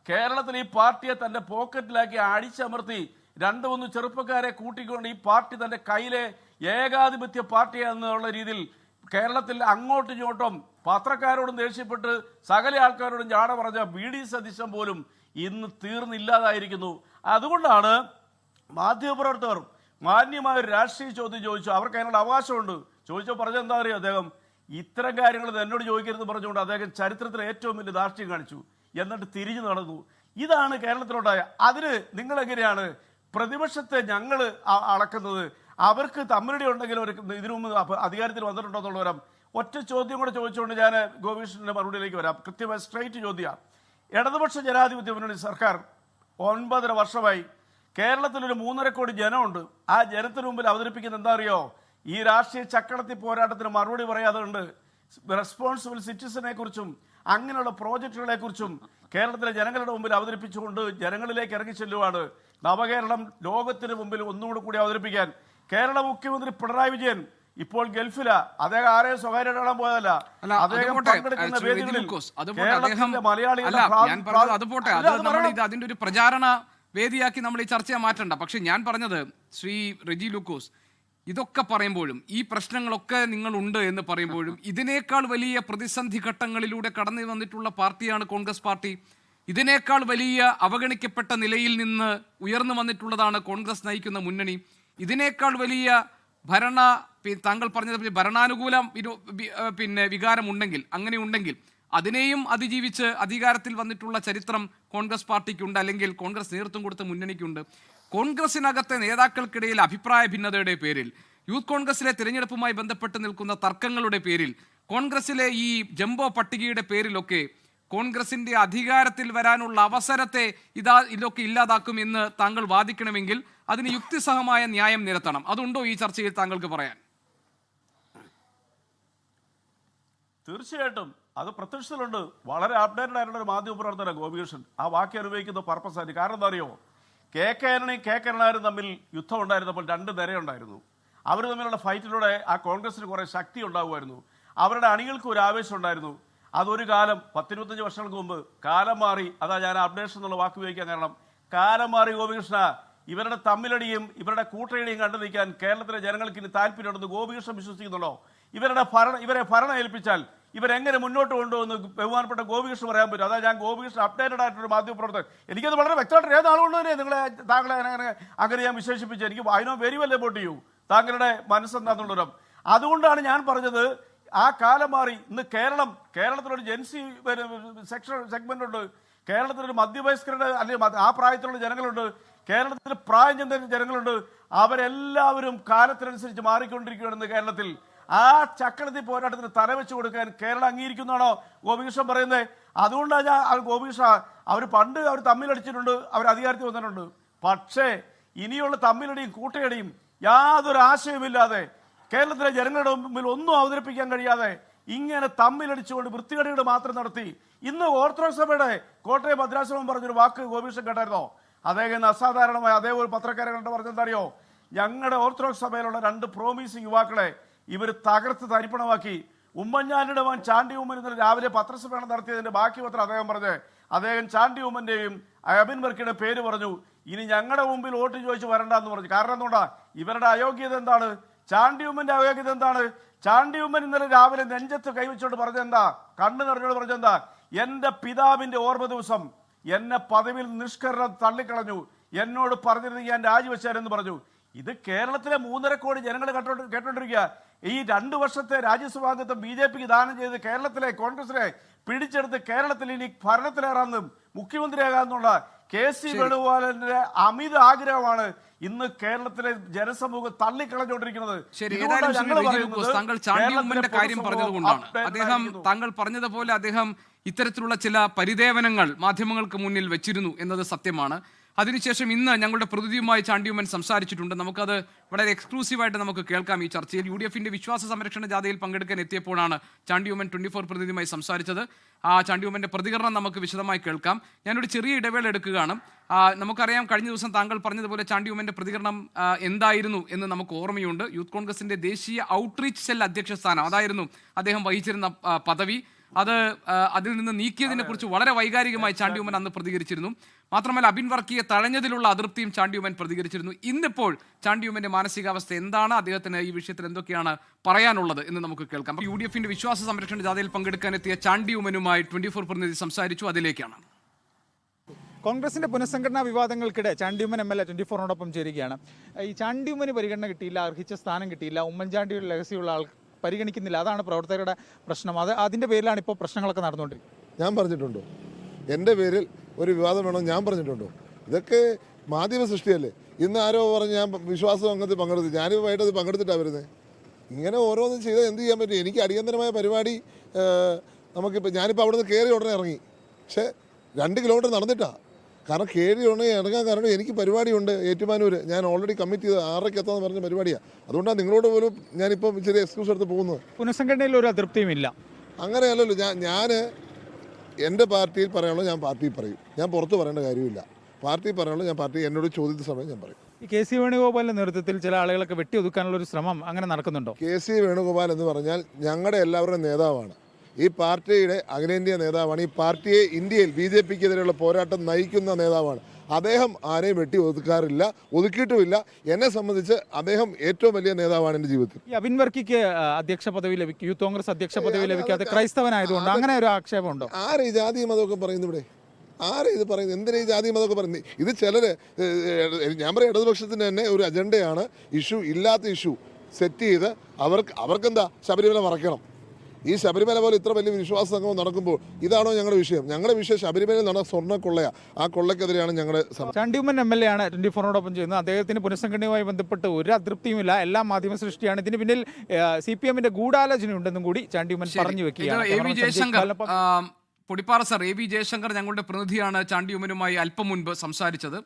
കേരളത്തിൽ ഈ പാർട്ടിയെ തന്റെ പോക്കറ്റിലാക്കി അടിച്ചമർത്തി 2-3 ചെറുപ്പക്കാരെ കൂട്ടിക്കൊണ്ട് ഈ പാർട്ടി തന്റെ കയ്യിലെ ഏകാധിപത്യ പാർട്ടിയാണെന്നുള്ള രീതിയിൽ കേരളത്തിൽ അങ്ങോട്ടും ഇങ്ങോട്ടും പത്രക്കാരോടും ദേഷ്യപ്പെട്ട് സകല ആൾക്കാരോടും ജാട പറഞ്ഞ VD സതീശൻ പോലും ഇന്ന് തീർന്നില്ലാതായിരിക്കുന്നു. അതുകൊണ്ടാണ് മാധ്യമപ്രവർത്തകർ മാന്യമായ ഒരു രാഷ്ട്രീയ ചോദ്യം ചോദിച്ചു. അവർക്ക് അതിനുള്ള അവകാശമുണ്ട്. ചോദിച്ചപ്പോൾ പറഞ്ഞത് എന്താ അറിയോ? അദ്ദേഹം ഇത്തരം കാര്യങ്ങൾ എന്നോട് ചോദിക്കരുത് പറഞ്ഞുകൊണ്ട് അദ്ദേഹം ചരിത്രത്തിലെ ഏറ്റവും വലിയ ധാർഷ്ട്യം കാണിച്ചു, എന്നിട്ട് തിരിഞ്ഞു നടന്നു. ഇതാണ് കേരളത്തിലുണ്ടായ. അതിന് നിങ്ങളെങ്ങനെയാണ് പ്രതിപക്ഷത്തെ ഞങ്ങൾ അളക്കുന്നത്? അവർക്ക് തമ്മിലടി ഉണ്ടെങ്കിലും ഒരു ഇതിനു മുമ്പ് അധികാരത്തിൽ വന്നിട്ടുണ്ടോ എന്നുള്ളവരും ഒറ്റ ചോദ്യം കൂടെ ചോദിച്ചുകൊണ്ട് ഞാൻ ഗോപികൃഷ്ണന്റെ മറുപടിയിലേക്ക് വരാം. കൃത്യമായ സ്ട്രൈറ്റ് ചോദ്യമാണ്. ഇടതുപക്ഷ ജനാധിപത്യ മുന്നണി സർക്കാർ 9.5 വർഷമായി കേരളത്തിലൊരു 3.5 കോടി ജനമുണ്ട്. ആ ജനത്തിന് മുമ്പിൽ അവതരിപ്പിക്കുന്ന എന്താ അറിയോ? ഈ രാഷ്ട്രീയ ചക്രത്തി പോരാട്ടത്തിന് മറുപടി പറയാതെ ഉണ്ട്. റെസ്പോൺസിബിൾ സിറ്റിസനെ കുറിച്ചും അങ്ങനെയുള്ള പ്രോജക്റ്റുകളെ കുറിച്ചും കേരളത്തിലെ ജനങ്ങളുടെ മുമ്പിൽ അവതരിപ്പിച്ചുകൊണ്ട് ജനങ്ങളിലേക്ക് ഇറങ്ങി ചെല്ലുവാണ്. നവകേരളം ലോകത്തിന് മുമ്പിൽ ഒന്നുകൂടി അവതരിപ്പിക്കാൻ കേരള മുഖ്യമന്ത്രി പിണറായി വിജയൻ ഇപ്പോൾ ഗൾഫില. അദ്ദേഹം ആരെയും സ്വകാര്യ ഇടാൻ പോയതല്ല. അദ്ദേഹം പങ്കെടുക്കുന്ന വേദികളിൽ കേരളത്തിന്റെ മലയാളികളുടെ അതിന്റെ ഒരു പ്രചാരണ വേദിയാക്കി നമ്മൾ ഈ ചർച്ചയെ മാറ്റണ്ട. പക്ഷെ ഞാൻ പറഞ്ഞത് ശ്രീ റെജി ലൂക്കോസ്, ഇതൊക്കെ പറയുമ്പോഴും ഈ പ്രശ്നങ്ങളൊക്കെ നിങ്ങളുണ്ട് എന്ന് പറയുമ്പോഴും ഇതിനേക്കാൾ വലിയ പ്രതിസന്ധി ഘട്ടങ്ങളിലൂടെ കടന്നു വന്നിട്ടുള്ള പാർട്ടിയാണ് കോൺഗ്രസ് പാർട്ടി. ഇതിനേക്കാൾ വലിയ അവഗണിക്കപ്പെട്ട നിലയിൽ നിന്ന് ഉയർന്നു വന്നിട്ടുള്ളതാണ് കോൺഗ്രസ് നയിക്കുന്ന മുന്നണി. ഇതിനേക്കാൾ വലിയ താങ്കൾ പറഞ്ഞത് ഭരണാനുകൂല വികാരമുണ്ടെങ്കിൽ, അങ്ങനെ ഉണ്ടെങ്കിൽ അതിനെയും അതിജീവിച്ച് അധികാരത്തിൽ വന്നിട്ടുള്ള ചരിത്രം കോൺഗ്രസ് പാർട്ടിക്കുണ്ട്, അല്ലെങ്കിൽ കോൺഗ്രസ് നേതൃത്വം കൊടുത്ത മുന്നണിക്കുണ്ട്. കോൺഗ്രസിനകത്തെ നേതാക്കൾക്കിടയിൽ അഭിപ്രായ ഭിന്നതയുടെ പേരിൽ, യൂത്ത് കോൺഗ്രസിലെ തിരഞ്ഞെടുപ്പുമായി ബന്ധപ്പെട്ട് നിൽക്കുന്ന തർക്കങ്ങളുടെ പേരിൽ, കോൺഗ്രസിലെ ഈ ജംബോ പട്ടികയുടെ പേരിലൊക്കെ കോൺഗ്രസിന്റെ അധികാരത്തിൽ വരാനുള്ള അവസരത്തെ ഇതൊക്കെ ഇല്ലാതാക്കുമെന്ന് താങ്കൾ വാദിക്കണമെങ്കിൽ അതിന് യുക്തിസഹമായ ന്യായം നിരത്തണം. അതുണ്ടോ ഈ ചർച്ചയിൽ താങ്കൾക്ക് പറയാൻ? തീർച്ചയായിട്ടും അത് പ്രത്യക്ഷത്തിലുണ്ട്. വളരെ അപ്ഡേറ്റഡ് ആയിട്ടുള്ള ഒരു മാധ്യമപ്രവർത്തന ഗോപികൃഷ്ണൻ ആ വാക്യം അനുഭവിക്കുന്ന പർപ്പസ് ആയിട്ട്. കാരണം എന്താ അറിയോ? KK കരുണാകരനും തമ്മിൽ യുദ്ധം ഉണ്ടായിരുന്നപ്പോൾ 2 നിരയുണ്ടായിരുന്നു. അവർ തമ്മിലുള്ള ഫൈറ്റിലൂടെ ആ കോൺഗ്രസിന് കുറേ ശക്തി ഉണ്ടാകുമായിരുന്നു. അവരുടെ അണികൾക്ക് ഒരു ആവേശം ഉണ്ടായിരുന്നു. അതൊരു കാലം 10-25 വർഷങ്ങൾക്ക് മുമ്പ് കാലം മാറി. അതാ ഞാൻ അപ്ഡേഷൻ എന്നുള്ള വാക്ക് ഉപയോഗിക്കാൻ കാരണം. കാലം മാറി ഗോപികൃഷ്ണ. ഇവരുടെ തമ്മിലടിയും ഇവരുടെ കൂട്ടയടിയും കണ്ടു നിൽക്കാൻ കേരളത്തിലെ ജനങ്ങൾക്ക് ഇനി താല്പര്യമുണ്ടെന്ന് ഗോപികൃഷ്ണൻ വിശ്വസിക്കുന്നുണ്ടോ? ഇവരെ ഭരണം ഏൽപ്പിച്ചാൽ ഇവരെങ്ങനെ മുന്നോട്ട് കൊണ്ടുപോകുന്നു ബഹുമാനപ്പെട്ട ഗോപികൃഷ്ണൻ പറയാൻ പറ്റും. അതാ ഞാൻ ഗോപികൃഷ്ണൻ അപ്ഡേറ്റഡ് ആയിട്ടൊരു മാധ്യമപ്രവർത്തകൻ. എനിക്കത് വളരെ വ്യക്തമായിട്ട് ഏതാളുകൊണ്ട് തന്നെ താങ്കളെ അങ്ങനെ ഞാൻ വിശേഷിപ്പിച്ചു. എനിക്ക് I know very well about you, താങ്കളുടെ മനസ്സെന്താന്നുള്ളൊരു. അതുകൊണ്ടാണ് ഞാൻ പറഞ്ഞത് ആ കാലം മാറി. ഇന്ന് കേരളത്തിലൊരു ജെൻസി സെഗ്മെന്റ് ഉണ്ട്, കേരളത്തിലൊരു മധ്യവയസ്കരുടെ അല്ലെങ്കിൽ ആ പ്രായത്തിലുള്ള ജനങ്ങളുണ്ട്, കേരളത്തിൽ പ്രായം ചെന്ന ജനങ്ങളുണ്ട്. അവരെല്ലാവരും കാലത്തിനനുസരിച്ച് മാറിക്കൊണ്ടിരിക്കുകയാണെന്ന് കേരളത്തിൽ. ആ ചക്രത്തി പോരാട്ടത്തിന് തലവെച്ച് കൊടുക്കാൻ കേരളം അംഗീകരിക്കുന്നതാണോ ഗോപികൃഷ്ണൻ പറയുന്നത്? അതുകൊണ്ടാണ് ഞാൻ ഗോപികൃഷ്ണ അവർ തമ്മിലടിച്ചിട്ടുണ്ട്, അവർ അധികാരത്തിൽ വന്നിട്ടുണ്ട്. പക്ഷേ ഇനിയുള്ള തമ്മിലടിയും കൂട്ടയടിയും യാതൊരു ആശയമില്ലാതെ കേരളത്തിലെ ജനങ്ങളുടെ മുമ്പിൽ ഒന്നും അവതരിപ്പിക്കാൻ കഴിയാതെ ഇങ്ങനെ തമ്മിലടിച്ചുകൊണ്ട് വൃത്തികേടുകൾ മാത്രം നടത്തി. ഇന്ന് ഓർത്തഡോക്സ് സഭയുടെ കോട്ടയം ഭദ്രാശ്രമം പറഞ്ഞൊരു വാക്ക് ഗോപികൃഷ്ണൻ കേട്ടായിരുന്നോ? അദ്ദേഹം അസാധാരണമായ അതേ ഒരു പത്രക്കാരെ കണ്ട് പറഞ്ഞെന്തറിയോ? ഞങ്ങളുടെ ഓർത്തഡോക്സ് സഭയിലുള്ള 2 പ്രോമിസിംഗ് യുവാക്കളെ ഇവർ തകർത്ത് തരിപ്പണമാക്കി. ഉമ്മൻചാണ്ടിയുടെ മകൻ ചാണ്ടി ഉമ്മൻ ഇന്നലെ രാവിലെ പത്രസമ്മേളനം നടത്തിയതിന്റെ ബാക്കി പത്രം അദ്ദേഹം പറഞ്ഞ് അദ്ദേഹം ചാണ്ടി ഉമ്മന്റെയും അബിൻ വർക്കിയുടെ പേര് പറഞ്ഞു. ഇനി ഞങ്ങളുടെ മുമ്പിൽ വോട്ട് ചോദിച്ച് വരണ്ടെന്ന് പറഞ്ഞു. കാരണം എന്തുകൊണ്ടാ? ഇവരുടെ അയോഗ്യത എന്താണ്? ചാണ്ടി ഉമ്മന്റെ അയോഗ്യത എന്താണ്? ചാണ്ടി ഉമ്മൻ ഇന്നലെ രാവിലെ നെഞ്ചത്ത് കൈവച്ചോണ്ട് പറഞ്ഞെന്താ? കണ്ണു നിറഞ്ഞോട് പറഞ്ഞെന്താ? എന്റെ പിതാവിന്റെ ഓർമ്മ ദിവസം എന്നെ പദവിയിൽ നിഷ്കരണം തള്ളിക്കളഞ്ഞു, എന്നോട് പറഞ്ഞിരുന്നെങ്കിൽ ഞാൻ രാജിവെച്ചാരെന്ന് പറഞ്ഞു. ഇത് കേരളത്തിലെ 3.5 കോടി ജനങ്ങൾ കേട്ടോണ്ടിരിക്കുക. ഈ 2 വർഷത്തെ രാജ്യസഭാംഗത്വം BJPക്ക് ദാനം ചെയ്ത് കേരളത്തിലെ കോൺഗ്രസിനെ പിടിച്ചെടുത്ത് കേരളത്തിൽ ഇനി ഭരണത്തിലേറാന്നും മുഖ്യമന്ത്രിയാകാന്നുള്ള KC വേണുഗോപാലിന്റെ അമിത ആഗ്രഹമാണ് ഇന്ന് കേരളത്തിലെ ജനസമൂഹം തള്ളിക്കളഞ്ഞുകൊണ്ടിരിക്കുന്നത്. താങ്കൾ ചാണ്ടി ഉമ്മന്റെ കാര്യം പറഞ്ഞതുകൊണ്ടാണ്. താങ്കൾ പറഞ്ഞതുപോലെ അദ്ദേഹം ഇത്തരത്തിലുള്ള ചില പരിദേവനങ്ങൾ മാധ്യമങ്ങൾക്ക് മുന്നിൽ വെച്ചിരുന്നു എന്നത് സത്യമാണ്. അതിനുശേഷം ഇന്ന് ഞങ്ങളുടെ പ്രതിനിധിയുമായി ചാണ്ടി ഉമ്മൻ സംസാരിച്ചിട്ടുണ്ട്. നമുക്കത് വളരെ എക്സ്ക്ലൂസീവായിട്ട് നമുക്ക് കേൾക്കാം. ഈ ചർച്ചയിൽ UDFന്റെ വിശ്വാസ സംരക്ഷണ ജാഥയിൽ പങ്കെടുക്കാൻ എത്തിയപ്പോഴാണ് ചാണ്ടി ഉമ്മൻ 24 പ്രതിനിധിയുമായി സംസാരിച്ചത്. ആ ചാണ്ടി ഉമ്മന്റെ പ്രതികരണം നമുക്ക് വിശദമായി കേൾക്കാം. ഞാനൊരു ചെറിയ ഇടവേള എടുക്കുകയാണ്. നമുക്കറിയാം, കഴിഞ്ഞ ദിവസം താങ്കൾ പറഞ്ഞതുപോലെ ചാണ്ടി ഉമ്മന്റെ പ്രതികരണം എന്തായിരുന്നു എന്ന് നമുക്ക് ഓർമ്മയുണ്ട്. യൂത്ത് കോൺഗ്രസിന്റെ ദേശീയ ഔട്ട്റീച്ച് സെൽ അധ്യക്ഷ സ്ഥാനം, അതായിരുന്നു അദ്ദേഹം വഹിച്ചിരുന്ന പദവി. അതിൽ നിന്ന് നീക്കിയതിനെ കുറിച്ച് വളരെ വൈകാരികമായി ചാണ്ടി ഉമ്മൻ അന്ന് പ്രതികരിച്ചിരുന്നു. മാത്രമല്ല, അബിൻ വർക്കിയെ തഴഞ്ഞതിലുള്ള അതൃപ്തിയും ചാണ്ടി ഉമ്മൻ പ്രതികരിച്ചിരുന്നു. ഇന്നിപ്പോൾ ചാണ്ടി ഉമ്മന്റെ മാനസികാവസ്ഥ എന്താണ്, അദ്ദേഹത്തിന് ഈ വിഷയത്തിൽ എന്തൊക്കെയാണ് പറയാനുള്ളത് എന്ന് നമുക്ക് കേൾക്കാം. UDFന്റെ വിശ്വാസ സംരക്ഷണ ജാഥയിൽ പങ്കെടുക്കാനെത്തിയ ചാണ്ടി ഉമ്മനുമായി 24 പ്രതിനിധി സംസാരിച്ചു. അതിലേക്കാണ്. കോൺഗ്രസിന്റെ പുനഃസംഘടനാ വിവാദങ്ങൾക്കിടെ ചാണ്ടിയുമ്മൻ MLA 24നോടൊപ്പം ചേരുകയാണ്. ഈ ചാണ്ടിയുമ്മന് പരിഗണന കിട്ടിയില്ല, അർഹിച്ച സ്ഥാനം കിട്ടിയില്ല, ഉമ്മൻചാണ്ടിയുടെ ലെഗസിയുള്ള ആൾ പരിഗണിക്കുന്നില്ല, അതാണ് പ്രവർത്തകരുടെ പ്രശ്നം. അതിൻ്റെ പേരിലാണ് ഇപ്പോൾ പ്രശ്നങ്ങളൊക്കെ നടന്നുകൊണ്ടിരിക്കുന്നത്. ഞാൻ പറഞ്ഞിട്ടുണ്ടോ എൻ്റെ പേരിൽ ഒരു വിവാദം വേണമെന്ന് ഞാൻ പറഞ്ഞിട്ടുണ്ടോ? ഇതൊക്കെ മാധ്യമ സൃഷ്ടിയല്ലേ. ഇന്ന് ആരോ പറഞ്ഞ് ഞാൻ വിശ്വാസം അംഗത്തിൽ പങ്കെടുത്തു, ഞാനിപ്പോൾ വൈകിട്ടത് പങ്കെടുത്തിട്ടാണ് വരുന്നത്. ഇങ്ങനെ ഓരോന്നും ചെയ്താൽ എന്ത് ചെയ്യാൻ പറ്റും? എനിക്ക് അടിയന്തരമായ പരിപാടി നമുക്കിപ്പോൾ ഞാനിപ്പോൾ അവിടെ നിന്ന് കയറി ഉടനെ ഇറങ്ങി, പക്ഷേ 2 കിലോമീറ്റർ നടന്നിട്ടാണ്. കാരണം കയറി ഉടനെ ഇറങ്ങാൻ കാരണം എനിക്ക് പരിപാടിയുണ്ട് ഏറ്റുമാനൂർ. ഞാൻ ഓൾറെഡി കമ്മിറ്റ് ചെയ്ത് 6:00 എത്താമെന്ന് പറഞ്ഞ പരിപാടിയാണ്. അതുകൊണ്ടാണ് നിങ്ങളോട് പോലും ഞാനിപ്പം ചെറിയ എക്സ്ക്യൂസ് എടുത്ത് പോകുന്നത്. പുനഃസംഘടനയിൽ ഒരു അതൃപ്തിയും ഇല്ല. അങ്ങനെയല്ലല്ലോ. ഞാൻ എൻ്റെ പാർട്ടിയിൽ പറയാനുള്ളത് ഞാൻ പാർട്ടിയിൽ പറയും. ഞാൻ പുറത്ത് പറയേണ്ട കാര്യമില്ല. പാർട്ടി പറയാനുള്ളത് ഞാൻ പാർട്ടി എന്നോട് ചോദിച്ച സമയം ഞാൻ പറയും. ഈ KC വേണുഗോപാലിൻ്റെ നേതൃത്വത്തിൽ ചില ആളുകളൊക്കെ വെട്ടിയൊതുക്കാനുള്ള ഒരു ശ്രമം അങ്ങനെ നടക്കുന്നുണ്ടോ? KC വേണുഗോപാൽ എന്ന് പറഞ്ഞാൽ ഞങ്ങളുടെ എല്ലാവരുടെയും നേതാവാണ്. ഈ പാർട്ടിയുടെ അഖിലേന്ത്യാ നേതാവാണ്. ഈ പാർട്ടിയെ ഇന്ത്യയിൽ BJPക്കെതിരെയുള്ള പോരാട്ടം നയിക്കുന്ന നേതാവാണ്. അദ്ദേഹം ആരെയും വെട്ടി ഒതുക്കാറില്ല, ഒതുക്കിയിട്ടുമില്ല. എന്നെ സംബന്ധിച്ച് അദ്ദേഹം ഏറ്റവും വലിയ നേതാവാണ് എൻ്റെ ജീവിതത്തിൽ. ഈ അബിൻ വർക്കിക്ക് അധ്യക്ഷ പദവി ലഭിക്കും, യൂത്ത് കോൺഗ്രസ് അധ്യക്ഷ പദവി ലഭിക്കാതെ ക്രൈസ്തവനായതുകൊണ്ട് അങ്ങനെ ഒരു ആക്ഷേപമുണ്ടോ? ആരെ ഈ ജാതി മതമൊക്കെ പറയുന്നു ഇവിടെ? ആരെ ഇത് പറയുന്നത്? എന്തിനാ ഈ ജാതി മതമൊക്കെ പറയുന്നത്? ഇത് ചിലർ, ഞാൻ പറയാം, ഇടതുപക്ഷത്തിന് തന്നെ ഒരു അജണ്ടയാണ്. ഇല്ലാത്ത ഇഷ്യൂ സെറ്റ് ചെയ്ത് അവർക്കെന്താ ശബരിമല മറക്കണം. ഈ ശബരിമല പോലെ ഇത്ര വലിയ വിശ്വാസ സംഗമം നടക്കുമ്പോൾ ഇതാണോ ഞങ്ങളുടെ വിഷയം? ഞങ്ങളുടെ വിഷയം ശബരിമലയിൽ നടന്ന സ്വർണ്ണ കൊള്ളയാണ്. ആ കൊള്ളക്കെതിരെയാണ് ഞങ്ങളുടെ ചാണ്ടിയുമ്മൻ MLA ആണ് 24നോടൊപ്പം ചെയ്യുന്നത്. അദ്ദേഹത്തിന് പുനഃസംഘടനയുമായി ബന്ധപ്പെട്ട് ഒരു അതൃപ്തിയുമില്ല, എല്ലാം മാധ്യമ സൃഷ്ടിയാണ്. ഇതിന് പിന്നിൽ CPMന്റെ ഗൂഢാലോചനയുണ്ടെന്നും കൂടി ചാണ്ടിയുമ്മൻ പറഞ്ഞു വെക്കുകയാണ്. പൊടിപ്പാറ സർ, AV ജയശങ്കർ ഞങ്ങളുടെ പ്രതിനിധിയാണ് ചാണ്ടിയുമ്മനുമായി അല്പം മുൻപ് സംസാരിച്ചത്.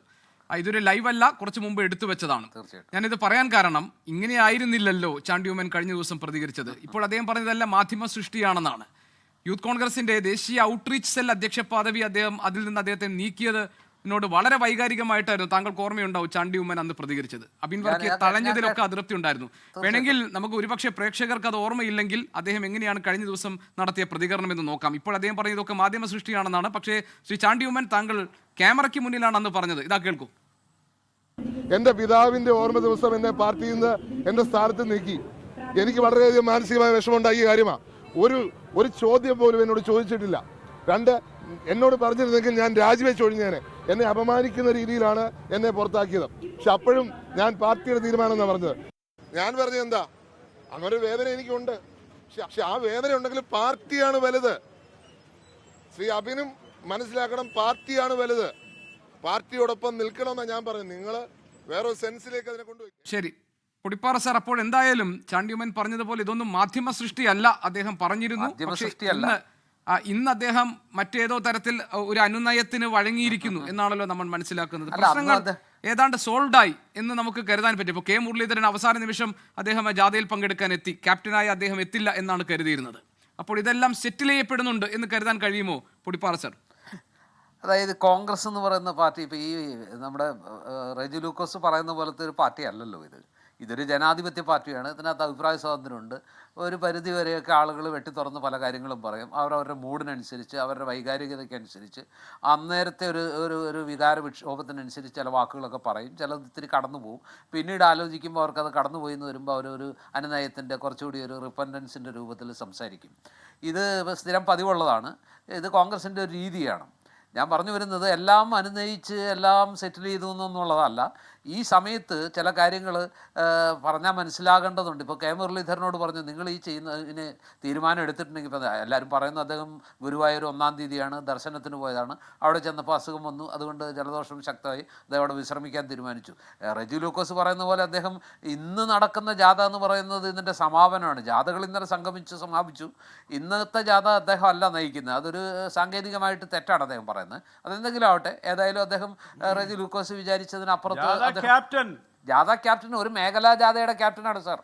ഇതൊരു ലൈവല്ല, കുറച്ച് മുമ്പ് എടുത്തു വെച്ചതാണ്. ഞാനിത് പറയാൻ കാരണം, ഇങ്ങനെയായിരുന്നില്ലല്ലോ ചാണ്ടിയുമ്മൻ കഴിഞ്ഞ ദിവസം പ്രതികരിച്ചത്. ഇപ്പോൾ അദ്ദേഹം പറഞ്ഞതല്ല മാധ്യമ സൃഷ്ടിയാണെന്നാണ്. യൂത്ത് കോൺഗ്രസിന്റെ ദേശീയ ഔട്ട്റീച്ച് സെൽ അധ്യക്ഷ പദവി അതിൽ നിന്ന് അദ്ദേഹത്തെ നീക്കിയതിനോട് വളരെ വൈകാരികമായിട്ടായിരുന്നു, താങ്കൾക്ക് ഓർമ്മയുണ്ടാവും, ചാണ്ടിയുമ്മൻ അന്ന് പ്രതികരിച്ചത്. അബിൻ വർക്കിയെ തഴഞ്ഞതിലൊക്കെ അതൃപ്തി ഉണ്ടായിരുന്നു. വേണമെങ്കിൽ നമുക്ക് ഒരുപക്ഷെ പ്രേക്ഷകർക്ക് അത് ഓർമ്മയില്ലെങ്കിൽ അദ്ദേഹം എങ്ങനെയാണ് കഴിഞ്ഞ ദിവസം നടത്തിയ പ്രതികരണം എന്ന് നോക്കാം. ഇപ്പോൾ അദ്ദേഹം പറഞ്ഞതൊക്കെ മാധ്യമ സൃഷ്ടിയാണെന്നാണ്. പക്ഷേ ശ്രീ ചാണ്ടിയുമ്മൻ, താങ്കൾ ക്യാമറയ്ക്ക് മുന്നിലാണ് അന്ന് പറഞ്ഞത്. ഇതാ കേൾക്കൂ. എൻ്റെ പിതാവിൻ്റെ ഓർമ്മ ദിവസം എന്നെ പാർട്ടിയിൽ നിന്ന് എൻ്റെ സ്ഥാനത്ത് നീക്കി. എനിക്ക് വളരെയധികം മാനസികമായ വിഷമമുണ്ടാക്കിയ കാര്യമാണ്. ഒരു ചോദ്യം പോലും എന്നോട് ചോദിച്ചിട്ടില്ല. 2, എന്നോട് പറഞ്ഞിരുന്നെങ്കിൽ ഞാൻ രാജിവെച്ചൊഴിഞ്ഞേനെ. എന്നെ അപമാനിക്കുന്ന രീതിയിലാണ് എന്നെ പുറത്താക്കിയത്. പക്ഷെ അപ്പോഴും ഞാൻ പാർട്ടിയുടെ തീരുമാനം എന്നാണ് പറഞ്ഞത്. ഞാൻ പറഞ്ഞത് എന്താ, അങ്ങനെ ഒരു വേദന എനിക്കുണ്ട്. പക്ഷെ ആ വേദന ഉണ്ടെങ്കിൽ പാർട്ടിയാണ് വലുത്. ശ്രീ അബിനും മനസ്സിലാക്കണം, പാർട്ടിയാണ് വലുത്. പാർട്ടിയോടൊപ്പം നിൽക്കണമെന്നാണ് ഞാൻ പറഞ്ഞു. നിങ്ങൾ വേറൊരു സെൻസിലേക്ക് അതിനെ കൊണ്ടുപോയി. ശരി പൊടിപ്പാറ സാർ, അപ്പോൾ എന്തായാലും ചാണ്ടിയുമ്മൻ പറഞ്ഞതുപോലെ ഇതൊന്നും മാധ്യമ സൃഷ്ടിയല്ല. അദ്ദേഹം പറഞ്ഞിരുന്നു. ഇന്ന് അദ്ദേഹം മറ്റേതോ തരത്തിൽ ഒരു അനുനയത്തിന് വഴങ്ങിയിരിക്കുന്നു എന്നാണല്ലോ നമ്മൾ മനസ്സിലാക്കുന്നത്. പ്രശ്നങ്ങൾ ഏതാണ്ട് സോൾഡായി എന്ന് നമുക്ക് കരുതാൻ പറ്റും. ഇപ്പോൾ മുരളീധരൻ അവസാന നിമിഷം അദ്ദേഹം ജാഥയിൽ പങ്കെടുക്കാൻ എത്തി, ക്യാപ്റ്റനായി അദ്ദേഹം എത്തില്ല എന്നാണ് കരുതിയിരുന്നത്. അപ്പോൾ ഇതെല്ലാം സെറ്റിൽ ചെയ്യപ്പെടുന്നുണ്ട് എന്ന് കരുതാൻ കഴിയുമോ പൊടിപ്പാറ സാർ? അതായത് കോൺഗ്രസ് എന്ന് പറയുന്ന പാർട്ടി, ഇപ്പോൾ ഈ നമ്മുടെ റെജി ലൂക്കോസ് പറയുന്ന പോലത്തെ ഒരു പാർട്ടി അല്ലല്ലോ ഇത്. ഇതൊരു ജനാധിപത്യ പാർട്ടിയാണ്. ഇതിനകത്ത് അഭിപ്രായ സ്വാതന്ത്ര്യമുണ്ട്. ഒരു പരിധി വരെയൊക്കെ ആളുകൾ വെട്ടിത്തുറന്ന് പല കാര്യങ്ങളും പറയും. അവരവരുടെ മൂഡിനനുസരിച്ച്, അവരുടെ വൈകാരികതയ്ക്കനുസരിച്ച്, അന്നേരത്തെ ഒരു വികാര വിക്ഷോഭത്തിനനുസരിച്ച് ചില വാക്കുകളൊക്കെ പറയും. ചിലത് ഇത്തിരി കടന്നു പോകും. പിന്നീട് ആലോചിക്കുമ്പോൾ അവർക്കത് കടന്നുപോയി എന്ന് വരുമ്പോൾ അവരൊരു അനുനയത്തിൻ്റെ കുറച്ചുകൂടി ഒരു റിപ്പൻഡൻസിൻ്റെ രൂപത്തിൽ സംസാരിക്കും. ഇത് സ്ഥിരം പതിവുള്ളതാണ്. ഇത് കോൺഗ്രസിൻ്റെ ഒരു രീതിയാണ്. ഞാൻ പറഞ്ഞു വരുന്നത് എല്ലാം അനുനയിച്ച് എല്ലാം സെറ്റിൽ ചെയ്തു എന്നുള്ളതല്ല. ഈ സമയത്ത് ചില കാര്യങ്ങൾ പറഞ്ഞാൽ മനസ്സിലാകേണ്ടതുണ്ട്. ഇപ്പോൾ കെ മുരളീധരനോട് പറഞ്ഞു, നിങ്ങൾ ഈ ചെയ്യുന്നതിന് തീരുമാനം എടുത്തിട്ടുണ്ടെങ്കിൽ, ഇപ്പം എല്ലാവരും പറയുന്നു അദ്ദേഹം ഗുരുവായൂർ 1-ാം തീയതിയാണ് ദർശനത്തിന് പോയതാണ്, അവിടെ ചെന്നപ്പോൾ അസുഖം വന്നു, അതുകൊണ്ട് ജലദോഷം ശക്തമായി, അദ്ദേഹം അവിടെ വിശ്രമിക്കാൻ തീരുമാനിച്ചു. റെജി ലൂക്കോസ് പറയുന്ന പോലെ അദ്ദേഹം ഇന്ന് നടക്കുന്ന ജാഥ എന്ന് പറയുന്നത് ഇതിൻ്റെ സമാപനമാണ്. ജാഥകൾ ഇന്നലെ സമാപിച്ചു. ഇന്നത്തെ ജാഥ അദ്ദേഹം അല്ല നയിക്കുന്നത്, അതൊരു സാങ്കേതികമായിട്ട് തെറ്റാണ് അദ്ദേഹം പറയുന്നത്. അതെന്തെങ്കിലും ആവട്ടെ, ഏതായാലും അദ്ദേഹം റെജി ലൂക്കോസ് വിചാരിച്ചതിനപ്പുറത്ത് ജാഥ ക്യാപ്റ്റൻ ഒരു മേഖലാ ജാഥയുടെ ക്യാപ്റ്റനാണ് സാർ,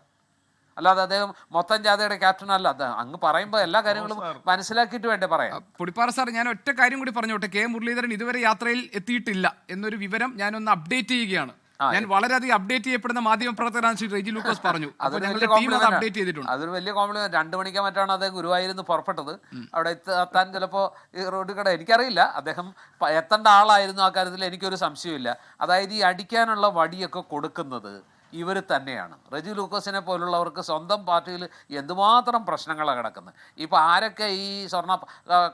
അല്ലാതെ അദ്ദേഹം മൊത്തം ജാഥയുടെ ക്യാപ്റ്റൻ അല്ല. അങ്ങ് പറയുമ്പോൾ എല്ലാ കാര്യങ്ങളും മനസ്സിലാക്കിയിട്ട് വേണ്ടേ പറയാം. പുടിപ്പാറ സാർ, ഞാൻ ഒറ്റ കാര്യം കൂടി പറഞ്ഞോട്ടെ. കെ മുരളീധരൻ ഇതുവരെ യാത്രയിൽ എത്തിയിട്ടില്ല എന്നൊരു വിവരം ഞാനൊന്ന് അപ്ഡേറ്റ് ചെയ്യുകയാണ്. ഞാൻ വളരെയധികം അപ്ഡേറ്റ് ചെയ്യപ്പെടുന്ന മാധ്യമപ്രവർത്തകരാണ് ശ്രീ റെജി ലൂക്കോസ് പറഞ്ഞു. അപ്ഡേറ്റ് ചെയ്തിട്ടുണ്ട്. അതൊരു വലിയ കോംപ്ലിമെന്റ്. 2 മണിക്ക് മറ്റാണ് അദ്ദേഹം ഗുരുവായൂരിൽ നിന്ന് പുറപ്പെട്ടത്. അവിടെ എത്താൻ ചിലപ്പോൾ ഈ റോഡ് കട എനിക്കറിയില്ല, അദ്ദേഹം എത്തേണ്ട ആളായിരുന്നു. ആ കാര്യത്തിൽ എനിക്കൊരു സംശയമില്ല. അതായത് ഈ അടിക്കാനുള്ള വടിയൊക്കെ കൊടുക്കുന്നത് ഇവർ തന്നെയാണ്. റെജി ലൂക്കോസിനെ പോലുള്ളവർക്ക് സ്വന്തം പാർട്ടിയിൽ എന്തുമാത്രം പ്രശ്നങ്ങളാണ് കിടക്കുന്നത്. ഇപ്പോൾ ആരൊക്കെ ഈ സ്വർണ്ണ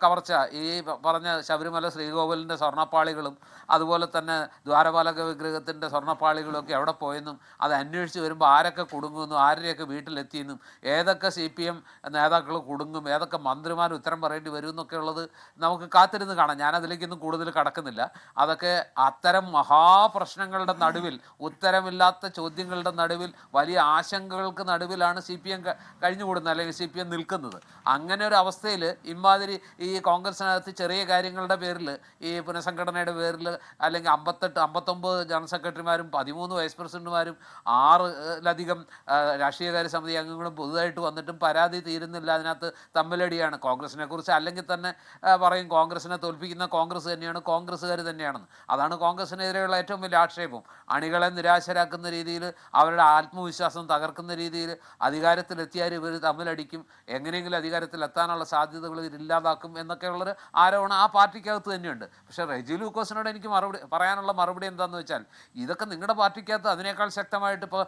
കവർച്ച, ഈ പറഞ്ഞ ശബരിമല ശ്രീകോവിലിൻ്റെ സ്വർണ്ണപ്പാളികളും അതുപോലെ തന്നെ ദ്വാരപാലക വിഗ്രഹത്തിൻ്റെ സ്വർണ്ണപ്പാളികളൊക്കെ എവിടെ പോയെന്നും അത് അന്വേഷിച്ച് വരുമ്പോൾ ആരൊക്കെ കുടുങ്ങുമെന്നും ആരുടെയൊക്കെ വീട്ടിലെത്തിയെന്നും ഏതൊക്കെ CPM നേതാക്കൾ കുടുങ്ങും, ഏതൊക്കെ മന്ത്രിമാർ ഉത്തരം പറയേണ്ടി വരും എന്നൊക്കെ ഉള്ളത് നമുക്ക് കാത്തിരുന്ന് കാണാം. ഞാനതിലേക്കൊന്നും കൂടുതൽ കടക്കുന്നില്ല. അതൊക്കെ അത്തരം മഹാപ്രശ്നങ്ങളുടെ നടുവിൽ, ഉത്തരമില്ലാത്ത ചോദ്യങ്ങളുടെ നടുവിൽ, വലിയ ആശങ്കകൾക്ക് നടുവിലാണ് CPM കഴിഞ്ഞുകൂടുന്നത്, അല്ലെങ്കിൽ CPM നിൽക്കുന്നത്. അങ്ങനെ ഒരു അവസ്ഥയിൽ ഇമാതിരി ഈ കോൺഗ്രസിനകത്ത് ചെറിയ കാര്യങ്ങളുടെ പേരിൽ, ഈ പുനഃസംഘടനയുടെ പേരിൽ, അല്ലെങ്കിൽ 59 ജനറൽ സെക്രട്ടറിമാരും 13 വൈസ് പ്രസിഡന്റുമാരും 6-ലധികം രാഷ്ട്രീയകാര്യ സമിതി അംഗങ്ങളും പുതുതായിട്ട് വന്നിട്ടും പരാതി തീരുന്നില്ല. അതിനകത്ത് തമ്മിലടിയാണ്. കോൺഗ്രസിനെ കുറിച്ച് അല്ലെങ്കിൽ തന്നെ പറയും കോൺഗ്രസിനെ തോൽപ്പിക്കുന്ന കോൺഗ്രസ് തന്നെയാണ്, കോൺഗ്രസ്സുകാർ തന്നെയാണെന്ന്. അതാണ് കോൺഗ്രസിനെതിരെയുള്ള ഏറ്റവും വലിയ ആക്ഷേപം. അണികളെ നിരാശരാക്കുന്ന രീതിയിൽ, അവരുടെ ആത്മവിശ്വാസം തകർക്കുന്ന രീതിയിൽ അധികാരത്തിലെത്തിയാൽ ഇവർ തമ്മിലടിക്കും, എങ്ങനെയെങ്കിലും അധികാരത്തിലെത്താനുള്ള സാധ്യതകൾ ഇല്ലാതാക്കും എന്നൊക്കെയുള്ളൊരു ആരോപണം ആ പാർട്ടിക്കകത്ത് തന്നെയുണ്ട്. പക്ഷേ റെജി ലൂക്കോസിനോട് എനിക്ക് പറയാനുള്ള മറുപടി എന്താണെന്ന് വെച്ചാൽ, ഇതൊക്കെ നിങ്ങളുടെ പാർട്ടിക്കകത്ത് അതിനേക്കാൾ ശക്തമായിട്ട് ഇപ്പോൾ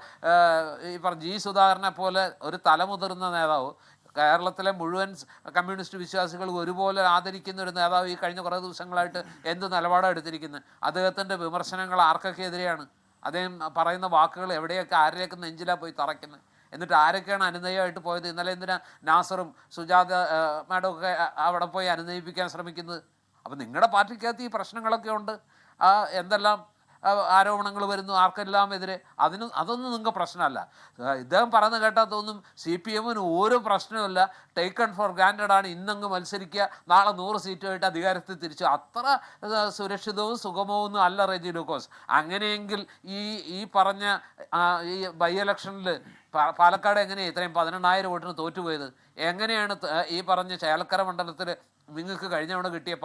ഈ G. സുധാകരനെ പോലെ ഒരു തലമുതിർന്ന നേതാവ്, കേരളത്തിലെ മുഴുവൻ കമ്മ്യൂണിസ്റ്റ് വിശ്വാസികൾ ഒരുപോലെ ആദരിക്കുന്ന ഒരു നേതാവ് ഈ കഴിഞ്ഞ കുറേ ദിവസങ്ങളായിട്ട് എന്ത് നിലപാടാണ് എടുത്തിരിക്കുന്നത്? അദ്ദേഹത്തിൻ്റെ വിമർശനങ്ങൾ ആർക്കൊക്കെ എതിരെയാണ്? അദ്ദേഹം പറയുന്ന വാക്കുകൾ എവിടെയൊക്കെ ആരുടെയൊക്കെ നെഞ്ചിലാണ് പോയി തറയ്ക്കുന്നത്? എന്നിട്ട് ആരൊക്കെയാണ് അനുനയമായിട്ട് പോയത്? ഇന്നലെ എന്തിനാ നാസറും സുജാത മാഡം ഒക്കെ അവിടെ പോയി അനുനയിപ്പിക്കാൻ ശ്രമിക്കുന്നത്? അപ്പം നിങ്ങളുടെ പാർട്ടിക്കകത്ത് ഈ പ്രശ്നങ്ങളൊക്കെ ഉണ്ട്. എന്തെല്ലാം ആരോപണങ്ങൾ വരുന്നു ആർക്കെല്ലാം എതിരെ, അതൊന്നും നിങ്ങൾക്ക് പ്രശ്നമല്ല. ഇദ്ദേഹം പറയുന്നത് കേട്ടാൽ തോന്നും CPM-ന് ഒരു പ്രശ്നമില്ല, ടേക്കൺ ഫോർ ഗ്രാൻഡഡ് ആണ്, ഇന്നങ്ങ് മത്സരിക്കുക, നാളെ 100 സീറ്റുമായിട്ട് അധികാരത്തിൽ തിരിച്ചു. അത്ര സുരക്ഷിതവും സുഗമവും അല്ല റെജി ലൂക്കോസ്. അങ്ങനെയെങ്കിൽ ഈ പറഞ്ഞ ഈ ബൈ ഇലക്ഷനിൽ പാലക്കാട് എങ്ങനെയാണ് ഇത്രയും 18,000 വോട്ടിന് തോറ്റുപോയത്? എങ്ങനെയാണ് ഈ പറഞ്ഞ ചേലക്കര മണ്ഡലത്തിൽ നിങ്ങൾക്ക് കഴിഞ്ഞ തവണ കിട്ടിയ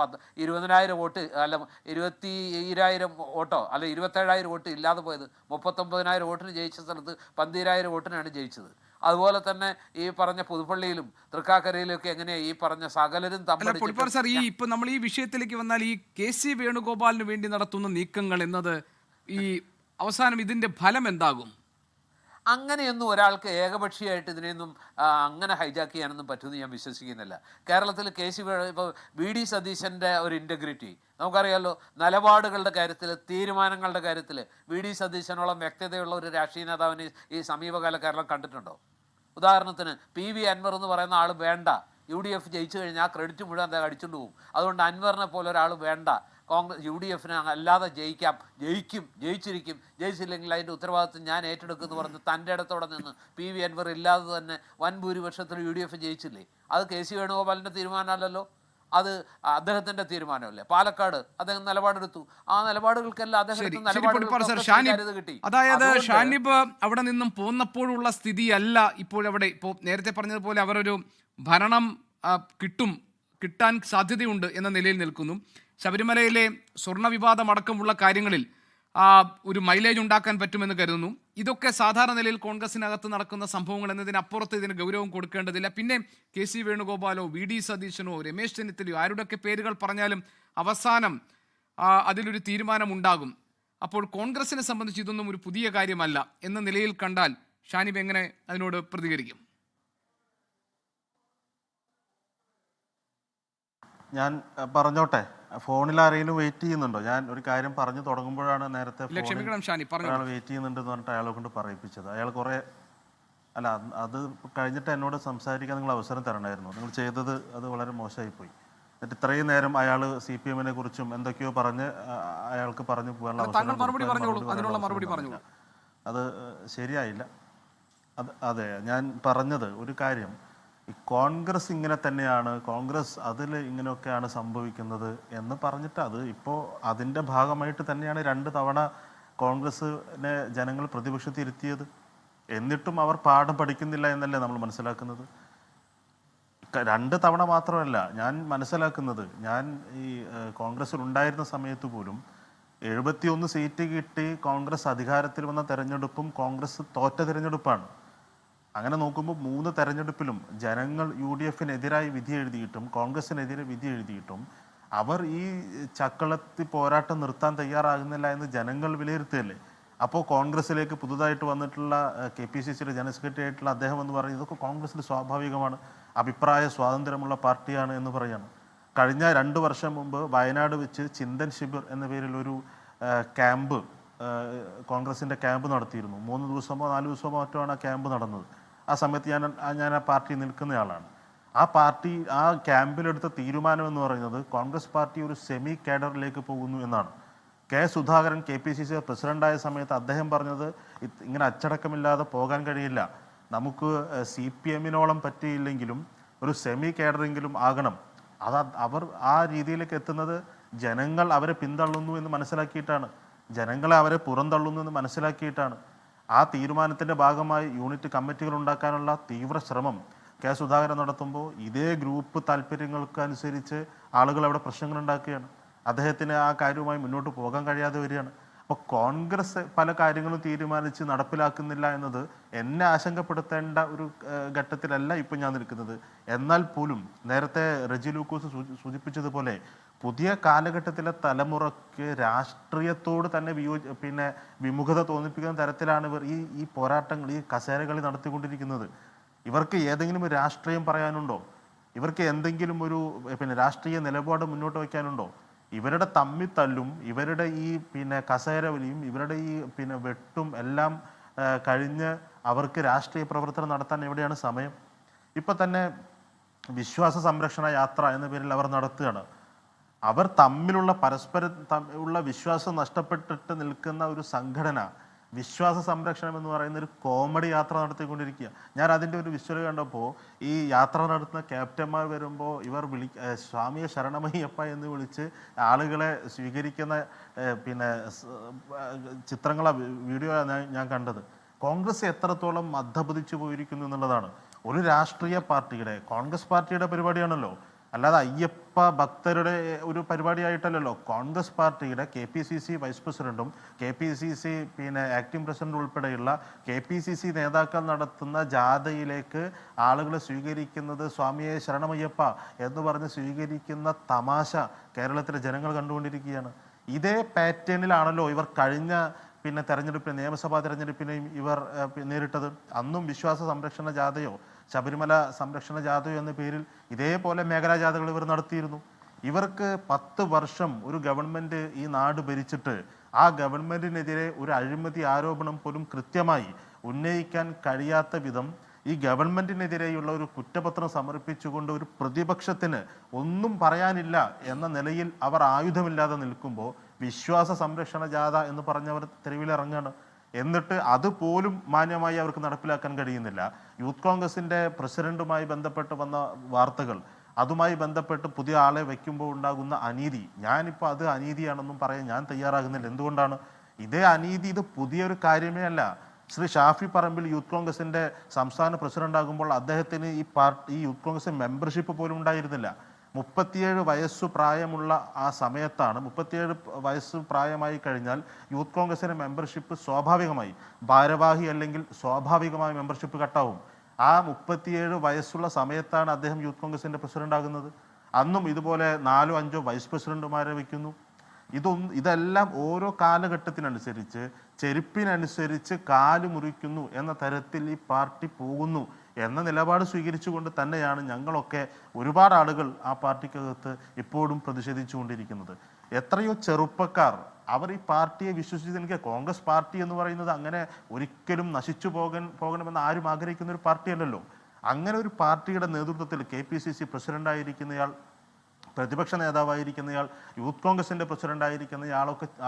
20,000 വോട്ട്, അല്ല 22,000 വോട്ടോ അല്ല 27,000 വോട്ട് ഇല്ലാതെ പോയത്? 39,000 വോട്ടിന് ജയിച്ച സ്ഥലത്ത് 12,000 വോട്ടിനാണ് ജയിച്ചത്. അതുപോലെ തന്നെ ഈ പറഞ്ഞ പുതുപ്പള്ളിയിലും തൃക്കാക്കരയിലും ഒക്കെ എങ്ങനെയാണ് ഈ പറഞ്ഞ സകലരും സാർ, ഈ ഇപ്പൊ നമ്മൾ ഈ വിഷയത്തിലേക്ക് വന്നാൽ, ഈ KC വേണുഗോപാലിന് വേണ്ടി നടത്തുന്ന നീക്കങ്ങൾ എന്നത് ഈ അവസാനം ഇതിന്റെ ഫലം എന്താകും? അങ്ങനെയൊന്നും ഒരാൾക്ക് ഏകപക്ഷീയമായിട്ട് ഇതിനെയൊന്നും അങ്ങനെ ഹൈജാക്ക് ചെയ്യാനൊന്നും പറ്റുമെന്ന് ഞാൻ വിശ്വസിക്കുന്നില്ല. കേരളത്തിൽ ഇപ്പോൾ VD സതീശൻ്റെ ഒരു ഇൻറ്റഗ്രിറ്റി നമുക്കറിയാമല്ലോ. നിലപാടുകളുടെ കാര്യത്തിൽ, തീരുമാനങ്ങളുടെ കാര്യത്തിൽ VD സതീശനോളം വ്യക്തതയുള്ള ഒരു രാഷ്ട്രീയ നേതാവിനെ ഈ സമീപകാല കേരളം കണ്ടിട്ടുണ്ടോ? ഉദാഹരണത്തിന് PV അൻവർ എന്ന് പറയുന്ന ആൾ വേണ്ട. UDF ജയിച്ചു കഴിഞ്ഞാൽ ആ ക്രെഡിറ്റ് മുഴുവൻ അദ്ദേഹം അടിച്ചുകൊണ്ട് പോകും. അതുകൊണ്ട് അൻവറിനെ പോലെ ഒരാൾ വേണ്ട. UDF-ന് അല്ലാതെ ജയിച്ചിരിക്കും, ജയിച്ചില്ലെങ്കിൽ അതിൻ്റെ ഉത്തരവാദിത്വം ഞാൻ ഏറ്റെടുക്കുമെന്ന് പറഞ്ഞ് തൻ്റെ ഇടത്തോടെ നിന്ന് PV അൻവർ ഇല്ലാതെ തന്നെ വൻ ഭൂരിപക്ഷത്തിൽ UDF ജയിച്ചില്ലേ? അത് KC വേണുഗോപാലിൻ്റെ തീരുമാനമല്ലല്ലോ, അത് അദ്ദേഹത്തിൻ്റെ തീരുമാനമല്ലേ? പാലക്കാട് അദ്ദേഹം നിലപാടെടുത്തു. ആ നിലപാടുകൾക്കെല്ലാം അദ്ദേഹത്തിന് കിട്ടി. അതായത് ഷാനിബ് അവിടെ നിന്നും പോന്നപ്പോഴുള്ള സ്ഥിതിയല്ല ഇപ്പോഴവിടെ. ഇപ്പോൾ നേരത്തെ പറഞ്ഞതുപോലെ അവരൊരു ഭരണം കിട്ടാൻ സാധ്യതയുണ്ട് എന്ന നിലയിൽ നിൽക്കുന്നു. ശബരിമലയിലെ സ്വർണ്ണ വിവാദം അടക്കമുള്ള കാര്യങ്ങളിൽ ഒരു മൈലേജ് ഉണ്ടാക്കാൻ പറ്റുമെന്ന് കരുതുന്നു. ഇതൊക്കെ സാധാരണ നിലയിൽ കോൺഗ്രസിനകത്ത് നടക്കുന്ന സംഭവങ്ങൾ എന്നതിനപ്പുറത്ത് ഇതിന് ഗൗരവം കൊടുക്കേണ്ടതില്ല. പിന്നെ KC വേണുഗോപാലോ VD സതീശനോ രമേശ് ചെന്നിത്തലയോ ആരുടെയൊക്കെ പേരുകൾ പറഞ്ഞാലും അവസാനം അതിലൊരു തീരുമാനം ഉണ്ടാകും. അപ്പോൾ കോൺഗ്രസിനെ സംബന്ധിച്ച് ഇതൊന്നും ഒരു പുതിയ കാര്യമല്ല എന്ന നിലയിൽ കണ്ടാൽ ഷാനിബ് എങ്ങനെ അതിനോട് പ്രതികരിക്കും? ഞാൻ പറഞ്ഞോട്ടെ, ഫോണിൽ ആരെങ്കിലും വെയിറ്റ് ചെയ്യുന്നുണ്ടോ? ഞാൻ ഒരു കാര്യം പറഞ്ഞു തുടങ്ങുമ്പോഴാണ് നേരത്തെ ക്ഷമിക്കണം ഷാനി, പറഞ്ഞു. ഒരാൾ വെയിറ്റ് ചെയ്യുന്നുണ്ടെന്ന് പറഞ്ഞിട്ട് അയാളെ കൊണ്ട് പറയിപ്പിച്ചത്. അയാൾ കുറേ അല്ല, അത് കഴിഞ്ഞിട്ട് എന്നോട് സംസാരിക്കാൻ നിങ്ങൾ അവസരം തരണമായിരുന്നു. നിങ്ങൾ ചെയ്തത് അത് വളരെ മോശമായിപ്പോയി. എന്നിട്ട് ഇത്രയും നേരം അയാൾ CPM കുറിച്ചും എന്തൊക്കെയോ പറഞ്ഞ് അയാൾക്ക് പറഞ്ഞു പോകാനുള്ള അവസരം അത് ശരിയായില്ല. അതെ, ഞാൻ പറഞ്ഞത് ഒരു കാര്യം, ഈ കോൺഗ്രസ് ഇങ്ങനെ തന്നെയാണ്, കോൺഗ്രസ് അതിൽ ഇങ്ങനെയൊക്കെയാണ് സംഭവിക്കുന്നത് എന്ന് പറഞ്ഞിട്ട് അത് ഇപ്പോൾ അതിൻ്റെ ഭാഗമായിട്ട് തന്നെയാണ് 2 തവണ കോൺഗ്രസിനെ ജനങ്ങൾ പ്രതിപക്ഷത്തിരുത്തിയത്. എന്നിട്ടും അവർ പാഠം പഠിക്കുന്നില്ല എന്നല്ലേ നമ്മൾ മനസ്സിലാക്കുന്നത്. 2 തവണ മാത്രമല്ല, ഞാൻ മനസ്സിലാക്കുന്നത്, ഞാൻ ഈ കോൺഗ്രസ്സിൽ ഉണ്ടായിരുന്ന സമയത്ത് പോലും 71 സീറ്റ് കിട്ടി കോൺഗ്രസ് അധികാരത്തിൽ വന്ന തെരഞ്ഞെടുപ്പും കോൺഗ്രസ് തോറ്റ തിരഞ്ഞെടുപ്പാണ്. അങ്ങനെ നോക്കുമ്പോൾ 3 തെരഞ്ഞെടുപ്പിലും ജനങ്ങൾ UDFനെതിരായി വിധി എഴുതിയിട്ടും കോൺഗ്രസിനെതിരെ വിധി എഴുതിയിട്ടും അവർ ഈ ചക്കളത്തി പോരാട്ടം നിർത്താൻ തയ്യാറാകുന്നില്ല എന്ന് ജനങ്ങൾ വിലയിരുത്തുകയല്ലേ. അപ്പോൾ കോൺഗ്രസിലേക്ക് പുതുതായിട്ട് വന്നിട്ടുള്ള KPCCയുടെ ജനറൽ സെക്രട്ടറി ആയിട്ടുള്ള അദ്ദേഹം എന്ന് പറയുന്നത് ഇതൊക്കെ കോൺഗ്രസിൽ സ്വാഭാവികമാണ്, അഭിപ്രായ സ്വാതന്ത്ര്യമുള്ള പാർട്ടിയാണ് എന്ന് പറയാണ്. കഴിഞ്ഞ 2 വർഷം മുമ്പ് വയനാട് വെച്ച് ചിന്തൻ ശിബിർ എന്ന പേരിൽ ഒരു ക്യാമ്പ്, കോൺഗ്രസിൻ്റെ ക്യാമ്പ് നടത്തിയിരുന്നു. 3 ദിവസമോ 4 ദിവസമോ മറ്റോ ആണ് ആ ക്യാമ്പ് നടന്നത്. ആ സമയത്ത് ഞാൻ ആ പാർട്ടി നിൽക്കുന്നയാളാണ്. ആ പാർട്ടി ആ ക്യാമ്പിലെടുത്ത തീരുമാനം എന്ന് പറയുന്നത് കോൺഗ്രസ് പാർട്ടി ഒരു സെമി കേഡറിലേക്ക് പോകുന്നു എന്നാണ്. സുധാകരൻ KPCC പ്രസിഡന്റായ സമയത്ത് അദ്ദേഹം പറഞ്ഞത് ഇങ്ങനെ അച്ചടക്കമില്ലാതെ പോകാൻ കഴിയില്ല, നമുക്ക് CPMനോളം പറ്റിയില്ലെങ്കിലും ഒരു സെമി കേഡറെങ്കിലും ആകണം. അവർ ആ രീതിയിലേക്ക് എത്തുന്നത് ജനങ്ങൾ അവരെ പിന്തള്ളുന്നു എന്ന് മനസ്സിലാക്കിയിട്ടാണ്, ജനങ്ങളെ അവരെ പുറന്തള്ളുന്നു എന്ന് മനസ്സിലാക്കിയിട്ടാണ്. ആ തീരുമാനത്തിൻ്റെ ഭാഗമായി യൂണിറ്റ് കമ്മിറ്റികൾ ഉണ്ടാക്കാനുള്ള തീവ്ര ശ്രമം സുധാകരൻ നടത്തുമ്പോൾ ഇതേ ഗ്രൂപ്പ് താല്പര്യങ്ങൾക്കനുസരിച്ച് ആളുകൾ അവിടെ പ്രശ്നങ്ങൾ ഉണ്ടാക്കുകയാണ്. അദ്ദേഹത്തിന് ആ കാര്യവുമായി മുന്നോട്ട് പോകാൻ കഴിയാതെ വരികയാണ്. അപ്പോൾ കോൺഗ്രസ് പല കാര്യങ്ങളും തീരുമാനിച്ച് നടപ്പിലാക്കുന്നില്ല എന്നത് എന്നെ ആശങ്കപ്പെടുത്തേണ്ട ഒരു ഘട്ടത്തിലല്ല ഇപ്പോൾ ഞാൻ നിൽക്കുന്നത്. എന്നാൽ പോലും നേരത്തെ റെജി ലൂക്കോസ് സൂചിപ്പിച്ചതുപോലെ പുതിയ കാലഘട്ടത്തിലെ തലമുറയ്ക്ക് രാഷ്ട്രീയത്തോട് തന്നെ വിമുഖത തോന്നിപ്പിക്കുന്ന തരത്തിലാണ് ഇവർ ഈ പോരാട്ടങ്ങൾ, ഈ കസേരകളി നടത്തിക്കൊണ്ടിരിക്കുന്നത്. ഇവർക്ക് ഏതെങ്കിലും ഒരു രാഷ്ട്രീയം പറയാനുണ്ടോ? ഇവർക്ക് എന്തെങ്കിലും ഒരു രാഷ്ട്രീയ നിലപാട് മുന്നോട്ട് വയ്ക്കാനുണ്ടോ? ഇവരുടെ തമ്മിത്തല്ലും ഇവരുടെ ഈ കസേരവലിയും ഇവരുടെ ഈ വെട്ടും എല്ലാം കഴിഞ്ഞ് അവർക്ക് രാഷ്ട്രീയ പ്രവർത്തനം നടത്താൻ എവിടെയാണ് സമയം? ഇപ്പം തന്നെ വിശ്വാസ സംരക്ഷണ യാത്ര എന്ന പേരിൽ അവർ നടത്തുകയാണ്. അവർ തമ്മിലുള്ള പരസ്പരം ഉള്ള വിശ്വാസം നഷ്ടപ്പെട്ടിട്ട് നിൽക്കുന്ന ഒരു സംഘടന വിശ്വാസ സംരക്ഷണം എന്ന് പറയുന്ന ഒരു കോമഡി യാത്ര നടത്തിക്കൊണ്ടിരിക്കുക. ഞാൻ അതിൻ്റെ ഒരു വിഷ്വൽ കണ്ടപ്പോൾ ഈ യാത്ര നടത്തുന്ന ക്യാപ്റ്റന്മാർ വരുമ്പോൾ ഇവർ സ്വാമിയെ ശരണമയ്യപ്പ എന്ന് വിളിച്ച് ആളുകളെ സ്വീകരിക്കുന്ന ചിത്രങ്ങളാ വീഡിയോ ഞാൻ കണ്ടത്. കോൺഗ്രസ് എത്രത്തോളം അധപതിച്ചു പോയിരിക്കുന്നു എന്നുള്ളതാണ്. ഒരു രാഷ്ട്രീയ പാർട്ടിയുടെ, കോൺഗ്രസ് പാർട്ടിയുടെ പരിപാടിയാണല്ലോ, അല്ലാതെ അയ്യപ്പ ഭക്തരുടെ ഒരു പരിപാടിയായിട്ടല്ലല്ലോ. കോൺഗ്രസ് പാർട്ടിയുടെ KPCC വൈസ് പ്രസിഡന്റും KPCC ആക്ടിംഗ് പ്രസിഡന്റ് ഉൾപ്പെടെയുള്ള KPCC നേതാക്കൾ നടത്തുന്ന ജാഥയിലേക്ക് ആളുകളെ സ്വീകരിക്കുന്നത് സ്വാമിയെ ശരണമയ്യപ്പ എന്ന് പറഞ്ഞ് സ്വീകരിക്കുന്ന തമാശ കേരളത്തിലെ ജനങ്ങൾ കണ്ടുകൊണ്ടിരിക്കുകയാണ്. ഇതേ പാറ്റേണിലാണല്ലോ ഇവർ കഴിഞ്ഞ തെരഞ്ഞെടുപ്പിന്, നിയമസഭാ തെരഞ്ഞെടുപ്പിനെയും ഇവർ നേരിട്ടത്. അന്നും വിശ്വാസ സംരക്ഷണ ജാഥയോ ശബരിമല സംരക്ഷണ ജാഥയോ എന്ന പേരിൽ ഇതേപോലെ മേഖലാ ജാഥകൾ ഇവർ നടത്തിയിരുന്നു. ഇവർക്ക് 10 വർഷം ഒരു ഗവൺമെൻറ് ഈ നാട് ഭരിച്ചിട്ട് ആ ഗവൺമെൻറ്റിനെതിരെ ഒരു അഴിമതി ആരോപണം പോലും കൃത്യമായി ഉന്നയിക്കാൻ കഴിയാത്ത വിധം ഈ ഗവൺമെൻറ്റിനെതിരെയുള്ള ഒരു കുറ്റപത്രം സമർപ്പിച്ചുകൊണ്ട് ഒരു പ്രതിപക്ഷത്തിന് ഒന്നും പറയാനില്ല എന്ന നിലയിൽ അവർ ആയുധമില്ലാതെ നിൽക്കുമ്പോൾ വിശ്വാസ സംരക്ഷണ ജാഥ എന്ന് പറഞ്ഞവർ തെരുവിലിറങ്ങാണ്. എന്നിട്ട് അതുപോലും മാന്യമായി അവർക്ക് നടപ്പിലാക്കാൻ കഴിയുന്നില്ല. യൂത്ത് കോൺഗ്രസിൻ്റെ പ്രസിഡന്റുമായി ബന്ധപ്പെട്ട് വന്ന വാർത്തകൾ, അതുമായി ബന്ധപ്പെട്ട് പുതിയ ആളെ വയ്ക്കുമ്പോൾ ഉണ്ടാകുന്ന അനീതി, ഞാനിപ്പോൾ അത് അനീതിയാണെന്നും പറയാൻ ഞാൻ തയ്യാറാകുന്നില്ല. എന്തുകൊണ്ടാണ്? ഇതേ അനീതി ഇത് പുതിയൊരു കാര്യമേ അല്ല. ശ്രീ ഷാഫി പറമ്പിൽ യൂത്ത് കോൺഗ്രസിൻ്റെ സംസ്ഥാന പ്രസിഡന്റ് ആകുമ്പോൾ അദ്ദേഹത്തിന് ഈ യൂത്ത് കോൺഗ്രസ് മെമ്പർഷിപ്പ് പോലും ഉണ്ടായിരുന്നില്ല. 37 വയസ്സു പ്രായമുള്ള ആ സമയത്താണ്, 37 വയസ്സ് പ്രായമായി കഴിഞ്ഞാൽ യൂത്ത് കോൺഗ്രസിൻ്റെ മെമ്പർഷിപ്പ് സ്വാഭാവികമായി, ഭാരവാഹി അല്ലെങ്കിൽ സ്വാഭാവികമായി മെമ്പർഷിപ്പ് കട്ടാവും. ആ 37 വയസ്സുള്ള സമയത്താണ് അദ്ദേഹം യൂത്ത് കോൺഗ്രസിൻ്റെ പ്രസിഡന്റ് ആകുന്നത്. അന്നും ഇതുപോലെ 4-5 വൈസ് പ്രസിഡന്റുമാരെ വയ്ക്കുന്നു. ഇതെല്ലാം ഓരോ കാലഘട്ടത്തിനനുസരിച്ച് ചെരുപ്പിനനുസരിച്ച് കാല് മുറിക്കുന്നു എന്ന തരത്തിൽ ഈ പാർട്ടി പോകുന്നു എന്ന നിലപാട് സ്വീകരിച്ചുകൊണ്ട് തന്നെയാണ് ഞങ്ങളൊക്കെ ഒരുപാട് ആളുകൾ ആ പാർട്ടിക്കകത്ത് ഇപ്പോഴും പ്രതിഷേധിച്ചുകൊണ്ടിരിക്കുന്നത്. എത്രയോ ചെറുപ്പക്കാർ അവർ ഈ പാർട്ടിയെ വിശ്വസിച്ച് നിൽക്കുക. കോൺഗ്രസ് പാർട്ടി എന്ന് പറയുന്നത് അങ്ങനെ ഒരിക്കലും നശിച്ചു പോകണമെന്ന് ആരും ആഗ്രഹിക്കുന്ന ഒരു പാർട്ടിയല്ലല്ലോ. അങ്ങനെ ഒരു പാർട്ടിയുടെ നേതൃത്വത്തിൽ KPCC പ്രസിഡന്റായിരിക്കുന്നയാൾ, പ്രതിപക്ഷ നേതാവായിരിക്കുന്നയാൾ, യൂത്ത് കോൺഗ്രസിൻ്റെ പ്രസിഡന്റായിരിക്കുന്ന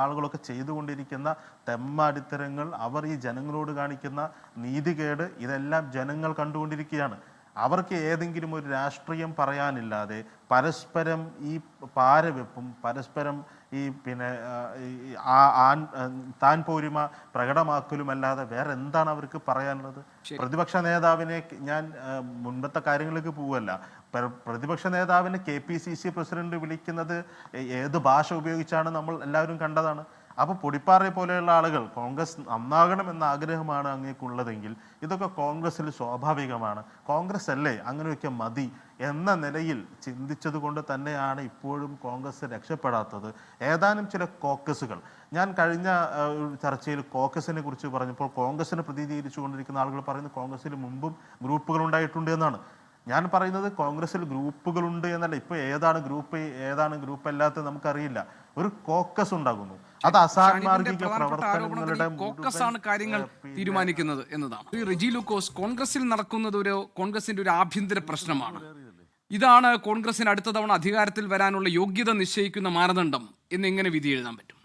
ആളുകളൊക്കെ ചെയ്തുകൊണ്ടിരിക്കുന്ന തെമ്മാടിത്തരങ്ങൾ, അവർ ഈ ജനങ്ങളോട് കാണിക്കുന്ന നീതികേട്, ഇതെല്ലാം ജനങ്ങൾ കണ്ടുകൊണ്ടിരിക്കുകയാണ്. അവർക്ക് ഏതെങ്കിലും ഒരു രാഷ്ട്രീയം പറയാനില്ലാതെ പരസ്പരം ഈ പാരവെപ്പും പരസ്പരം ഈ താൻ പോരിമ പ്രകടമാക്കലുമല്ലാതെ വേറെ എന്താണ് അവർക്ക് പറയാനുള്ളത്? പ്രതിപക്ഷ നേതാവിനെ ഞാൻ മുൻപത്തെ കാര്യങ്ങളിലേക്ക് പോവല്ല, പ്രതിപക്ഷ നേതാവിനെ KPCC പ്രസിഡന്റ് വിളിക്കുന്നത് ഏത് ഭാഷ ഉപയോഗിച്ചാണ് നമ്മൾ എല്ലാവരും കണ്ടതാണ്. അപ്പോൾ പൊടിപ്പാറയെ പോലെയുള്ള ആളുകൾ കോൺഗ്രസ് നന്നാകണമെന്ന ആഗ്രഹമാണ് അങ്ങേക്കുള്ളതെങ്കിൽ ഇതൊക്കെ കോൺഗ്രസ്സിൽ സ്വാഭാവികമാണ്. കോൺഗ്രസ് അല്ലേ അങ്ങനെയൊക്കെ മതി എന്ന നിലയിൽ ചിന്തിച്ചത് കൊണ്ട് തന്നെയാണ് ഇപ്പോഴും കോൺഗ്രസ് രക്ഷപ്പെടാത്തത്. ഏതാനും ചില കോക്കസുകൾ, ഞാൻ കഴിഞ്ഞ ചർച്ചയിൽ കോക്കസിനെ കുറിച്ച് പറഞ്ഞപ്പോൾ കോൺഗ്രസിനെ പ്രതിനിധീകരിച്ചുകൊണ്ടിരിക്കുന്ന ആളുകൾ പറയുന്നത് കോൺഗ്രസ്സിൽ മുമ്പും ഗ്രൂപ്പുകൾ ഉണ്ടായിട്ടുണ്ട് എന്നാണ്. ഞാൻ പറയുന്നത് കോൺഗ്രസിൽ ഗ്രൂപ്പുകളുണ്ട് എന്നല്ല. ഇപ്പോൾ ഏതാണ് ഗ്രൂപ്പ് അല്ലാത്തത് നമുക്കറിയില്ല. ഒരു കോക്കസ് ഉണ്ടാകുന്നു. അത് അസാൻമാർഗിക പ്രവർത്തനങ്ങളുടെ കോക്കസാണ് കാര്യങ്ങൾ തീരുമാനിക്കുന്നത് എന്നതാണ്. റെജി ലൂക്കോസ്, കോൺഗ്രസിൽ നടക്കുന്നത് കോൺഗ്രസിന്റെ ഒരു ആഭ്യന്തര പ്രശ്നമാണ്. ഇതാണ് കോൺഗ്രസിന് അടുത്ത തവണ അധികാരത്തിൽ വരാനുള്ള യോഗ്യത നിശ്ചയിക്കുന്ന മാനദണ്ഡം എന്ന് എങ്ങനെ വിധി എഴുതാൻ പറ്റും?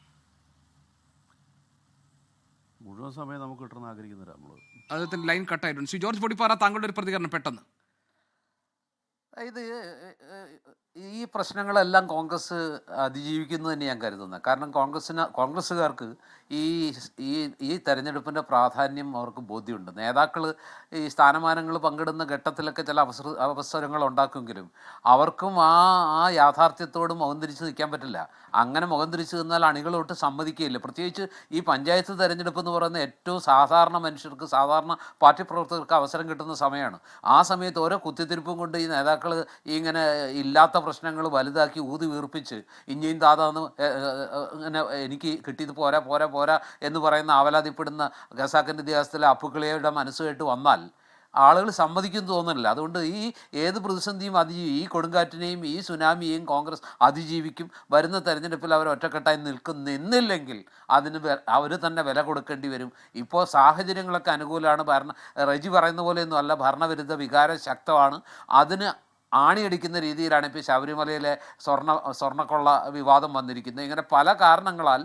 മുഴുവൻ സമയം നമുക്ക് കിട്ടണമെന്ന് ആഗ്രഹിക്കുന്നില്ല നമ്മൾ. അദ്ദേഹത്തിന്റെ ലൈൻ കട്ടായിട്ടുണ്ട്. ശ്രീ ജോർജ് പൊടിപ്പാറ, താങ്കളുടെ ഒരു പ്രതികരണം പെട്ടെന്ന്. ഇത് ഈ പ്രശ്നങ്ങളെല്ലാം കോൺഗ്രസ് അതിജീവിക്കുന്നു തന്നെ ഞാൻ കരുതുന്നത്. കാരണം കോൺഗ്രസ്സുകാർക്ക് ഈ തെരഞ്ഞെടുപ്പിൻ്റെ പ്രാധാന്യം അവർക്ക് ബോധ്യമുണ്ട്. നേതാക്കൾ ഈ സ്ഥാനമാനങ്ങൾ പങ്കിടുന്ന ഘട്ടത്തിലൊക്കെ ചില അവസരങ്ങൾ ഉണ്ടാക്കുമെങ്കിലും അവർക്കും ആ യാഥാർത്ഥ്യത്തോട് മുഖം തിരിച്ച് നിൽക്കാൻ പറ്റില്ല. അങ്ങനെ മുഖം തിരിച്ച് നിന്നാൽ അണികളോട്ട് സമ്മതിക്കുകയില്ല. പ്രത്യേകിച്ച് ഈ പഞ്ചായത്ത് തെരഞ്ഞെടുപ്പ് എന്ന് പറയുന്ന ഏറ്റവും സാധാരണ മനുഷ്യർക്ക്, സാധാരണ പാർട്ടി പ്രവർത്തകർക്ക് അവസരം കിട്ടുന്ന സമയമാണ്. ആ സമയത്ത് ഓരോ കുത്തിത്തിരിപ്പും കൊണ്ട് ഈ നേതാക്കൾ ഇങ്ങനെ ഇല്ലാത്ത പ്രശ്നങ്ങൾ വലുതാക്കി ഊതി വീർപ്പിച്ച് ഇനിയും താതാന്ന് ഇങ്ങനെ എനിക്ക് കിട്ടിയത് പോരാ എന്ന് പറയുന്ന ആവലാതിപ്പെടുന്ന ഖസാക്കിൻ്റെ ഇതിഹാസത്തിലെ അപ്പുക്കിളിയുടെ മനസ്സുമായിട്ട് വന്നാൽ ആളുകൾ സമ്മതിക്കുമെന്ന് തോന്നുന്നില്ല. അതുകൊണ്ട് ഏത് പ്രതിസന്ധിയും ഈ കൊടുങ്കാറ്റിനെയും ഈ സുനാമിയെയും കോൺഗ്രസ് അതിജീവിക്കും. വരുന്ന തെരഞ്ഞെടുപ്പിൽ അവർ ഒറ്റക്കെട്ടായി നിന്നില്ലെങ്കിൽ അതിന് അവർ തന്നെ വില കൊടുക്കേണ്ടി വരും. ഇപ്പോൾ സാഹചര്യങ്ങളൊക്കെ അനുകൂലമാണ്. റെജി പറയുന്ന പോലെയൊന്നും അല്ല, ഭരണവിരുദ്ധ വികാരം ശക്തമാണ്. അതിന് ആണിയടിക്കുന്ന രീതിയിലാണ് ഇപ്പോൾ ശബരിമലയിലെ സ്വർണ്ണക്കൊള്ള വിവാദം വന്നിരിക്കുന്നത്. ഇങ്ങനെ പല കാരണങ്ങളാൽ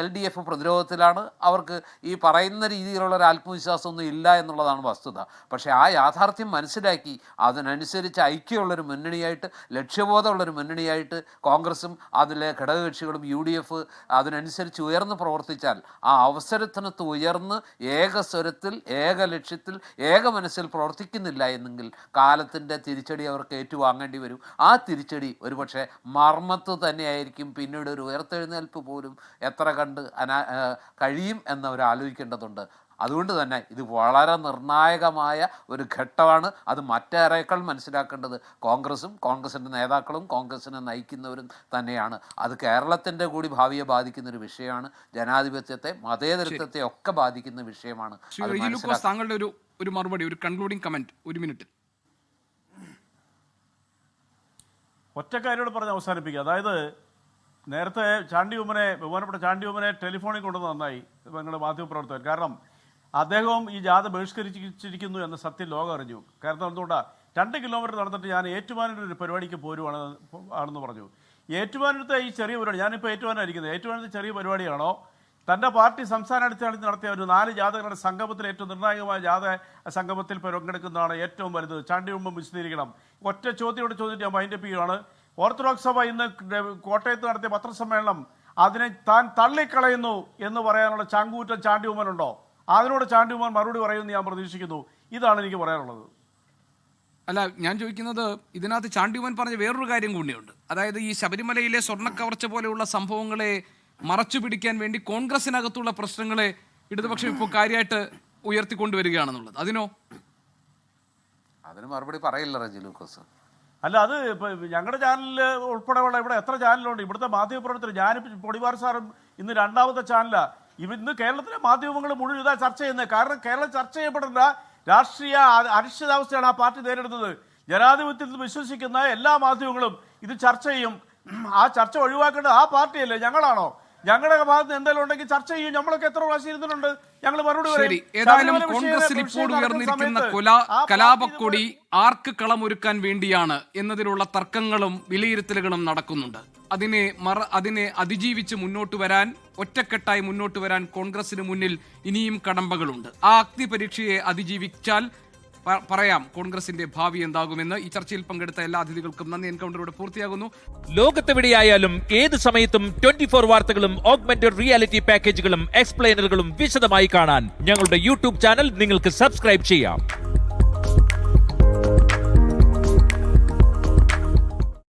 LDF പ്രതിരോധത്തിലാണ്. അവർക്ക് ഈ പറയുന്ന രീതിയിലുള്ള ഒരു ആത്മവിശ്വാസമൊന്നും ഇല്ല എന്നുള്ളതാണ് വസ്തുത. പക്ഷേ ആ യാഥാർത്ഥ്യം മനസ്സിലാക്കി അതിനനുസരിച്ച് ഐക്യമുള്ളൊരു മുന്നണിയായിട്ട്, ലക്ഷ്യബോധമുള്ളൊരു മുന്നണിയായിട്ട് കോൺഗ്രസും അതിലെ ഘടകകക്ഷികളും UDF അതിനനുസരിച്ച് ഉയർന്ന് പ്രവർത്തിച്ചാൽ ആ അവസരത്തിനൊത്ത് ഉയർന്ന് ഏകസ്വരത്തിൽ, ഏക ലക്ഷ്യത്തിൽ, ഏക മനസ്സിൽ പ്രവർത്തിക്കുന്നില്ല എന്നെങ്കിൽ കാലത്തിൻ്റെ തിരിച്ചടി അവർക്ക് ഏറ്റുവാങ്ങേണ്ടി വരും. ആ തിരിച്ചടി ഒരുപക്ഷെ മർമ്മത്ത് തന്നെയായിരിക്കും. പിന്നീട് ഒരു ഉയർത്തെഴുന്നേൽപ്പ് പോലും എത്ര കണ്ട് കഴിയും എന്നവർ ആലോചിക്കേണ്ടതുണ്ട്. അതുകൊണ്ട് തന്നെ ഇത് വളരെ നിർണായകമായ ഒരു ഘട്ടമാണ്. അത് മറ്റേറെക്കാൾ മനസ്സിലാക്കേണ്ടത് കോൺഗ്രസും കോൺഗ്രസിൻ്റെ നേതാക്കളും കോൺഗ്രസിനെ നയിക്കുന്നവരും തന്നെയാണ്. അത് കേരളത്തിൻ്റെ കൂടി ഭാവിയെ ബാധിക്കുന്നൊരു വിഷയമാണ്. ജനാധിപത്യത്തെ, മതേതരത്വത്തെ ഒക്കെ ബാധിക്കുന്ന വിഷയമാണ്. താങ്കളുടെ ഒരു മറുപടി, ഒരു കൺക്ലൂഡിംഗ് കമന്റ്, ഒരു മിനിറ്റ്. ഒറ്റക്കാരോട് പറഞ്ഞ് അവസാനിപ്പിക്കുക. അതായത് നേരത്തെ ബഹുമാനപ്പെട്ട ചാണ്ടി ഉമ്മനെ ടെലിഫോണിൽ കൊണ്ടുവന്ന് നന്നായി നിങ്ങളുടെ മാധ്യമപ്രവർത്തകർ. കാരണം അദ്ദേഹവും ഈ ജാഥ ബഹിഷ്കരിച്ചിരിക്കുന്നു എന്ന സത്യം ലോകം അറിഞ്ഞു. കാരണം എന്തുകൊണ്ടാണ് 2 കിലോമീറ്റർ നടന്നിട്ട് ഞാൻ ഏറ്റുമാനൂരിൽ ഒരു പരിപാടിക്ക് ആണെന്ന് പറഞ്ഞു. ഏറ്റുമാനൂരത്തെ ഈ ചെറിയ പരിപാടി, ഞാനിപ്പോൾ ഏറ്റുമാനായിരിക്കുന്നത്, ഏറ്റുമാനൂരത്തെ ചെറിയ പരിപാടിയാണോ തൻ്റെ പാർട്ടി സംസ്ഥാന അടിസ്ഥാനത്തിൽ നടത്തിയ ഒരു 4 ജാഥകളുടെ സംഗമത്തിൽ ഏറ്റവും നിർണായകമായ ജാഥ സംഗമത്തിൽ പങ്കെടുക്കുന്നതാണ് ഏറ്റവും വലുത്? ചാണ്ടി ഉമ്മ വിശദീകരിക്കണം. ഒറ്റ ചോദ്യത്തോട് ചോദിച്ചിട്ട് ഞാൻ മൈൻഡപ്പ് ചെയ്യുകയാണ്. ഓർത്തഡോക്സ് സഭ ഇന്ന് കോട്ടയത്ത് നടത്തിയ പത്രസമ്മേളനം അതിനെ താൻ തള്ളിക്കളയുന്നു എന്ന് പറയാനുള്ള ചങ്കൂറ്റം ചാണ്ടി ഉമ്മനുണ്ടോ? അതിനോട് ചാണ്ടി ഉമ്മൻ മറുപടി പറയുമെന്ന് ഞാൻ പ്രതീക്ഷിക്കുന്നു. ഇതാണ് എനിക്ക് പറയാനുള്ളത്. അല്ല, ഞാൻ ചോദിക്കുന്നത് ഇതിനകത്ത് ചാണ്ടി ഉമ്മൻ പറഞ്ഞ വേറൊരു കാര്യം കൂടിയുണ്ട്. അതായത് ഈ ശബരിമലയിലെ സ്വർണ്ണക്കവർച്ച പോലെയുള്ള സംഭവങ്ങളെ മറച്ചു പിടിക്കാൻ വേണ്ടി കോൺഗ്രസിനകത്തുള്ള പ്രശ്നങ്ങളെ ഇടതുപക്ഷം ഇപ്പോൾ കാര്യമായിട്ട് ഉയർത്തിക്കൊണ്ടുവരികയാണെന്നുള്ളത്. അതിന് മറുപടി പറയില്ല റെജി ലൂക്കോസ്. അല്ല, അത് ഇപ്പോൾ ഞങ്ങളുടെ ചാനലിൽ ഉൾപ്പെടെയുള്ള ഇവിടെ എത്ര ചാനലുണ്ട്? ഇവിടുത്തെ മാധ്യമപ്രവർത്തകർ, ഞാനിപ്പോൾ പൊടിവാർ സാറും ഇന്ന് 2ാമത്തെ ചാനലാണ്. ഇന്ന് കേരളത്തിലെ മാധ്യമങ്ങൾ മുഴുവൻ ഇതാ ചർച്ച ചെയ്യുന്നത്. കാരണം കേരളം ചർച്ച ചെയ്യപ്പെടേണ്ട രാഷ്ട്രീയ അനിശ്ചിതാവസ്ഥയാണ് ആ പാർട്ടി നേരിടുന്നത്. ജനാധിപത്യത്തിൽ വിശ്വസിക്കുന്ന എല്ലാ മാധ്യമങ്ങളും ഇത് ചർച്ച ചെയ്യും. ആ ചർച്ച ഒഴിവാക്കേണ്ടത് ആ പാർട്ടിയല്ലേ, ഞങ്ങളാണോ? ഞങ്ങളുടെ ഭാഗത്ത് എന്തെങ്കിലും ഉണ്ടെങ്കിൽ ചർച്ച ചെയ്യും. നമ്മളൊക്കെ എത്ര പ്രാവശ്യം ഇരുന്നിട്ടുണ്ട്, ഞങ്ങൾ മറുപടി ശരി. ഏതായാലും കോൺഗ്രസിൽ ഇപ്പോൾ ഉയർന്നിരിക്കുന്ന കലാപക്കൊടി ആർക്ക് കളമൊരുക്കാൻ വേണ്ടിയാണ് എന്നതിലുള്ള തർക്കങ്ങളും വിലയിരുത്തലുകളും നടക്കുന്നുണ്ട്. അതിനെ അതിജീവിച്ച് മുന്നോട്ട് വരാൻ, ഒറ്റക്കെട്ടായി മുന്നോട്ട് വരാൻ കോൺഗ്രസിന് മുന്നിൽ ഇനിയും കടമ്പകളുണ്ട്. ആ അഗ്നിപരീക്ഷയെ അതിജീവിച്ചാൽ പറയാം കോൺഗ്രസിന്റെ ഭാവി എന്താകുമെന്ന്. ഈ ചർച്ചയിൽ പങ്കെടുത്ത എല്ലാ അതിഥികൾക്കും നന്ദി. എൻകൗണ്ടറോടെ പൂർത്തിയാകുന്നു. ലോകത്തെവിടെയായാലും ഏത് സമയത്തും 24 വാർത്തകളും ഓഗ്മെന്റഡ് റിയാലിറ്റി പാക്കേജുകളും എക്സ്പ്ലെയിനറുകളും വിശദമായി കാണാൻ ഞങ്ങളുടെ യൂട്യൂബ് ചാനൽ നിങ്ങൾക്ക് സബ്സ്ക്രൈബ് ചെയ്യാം.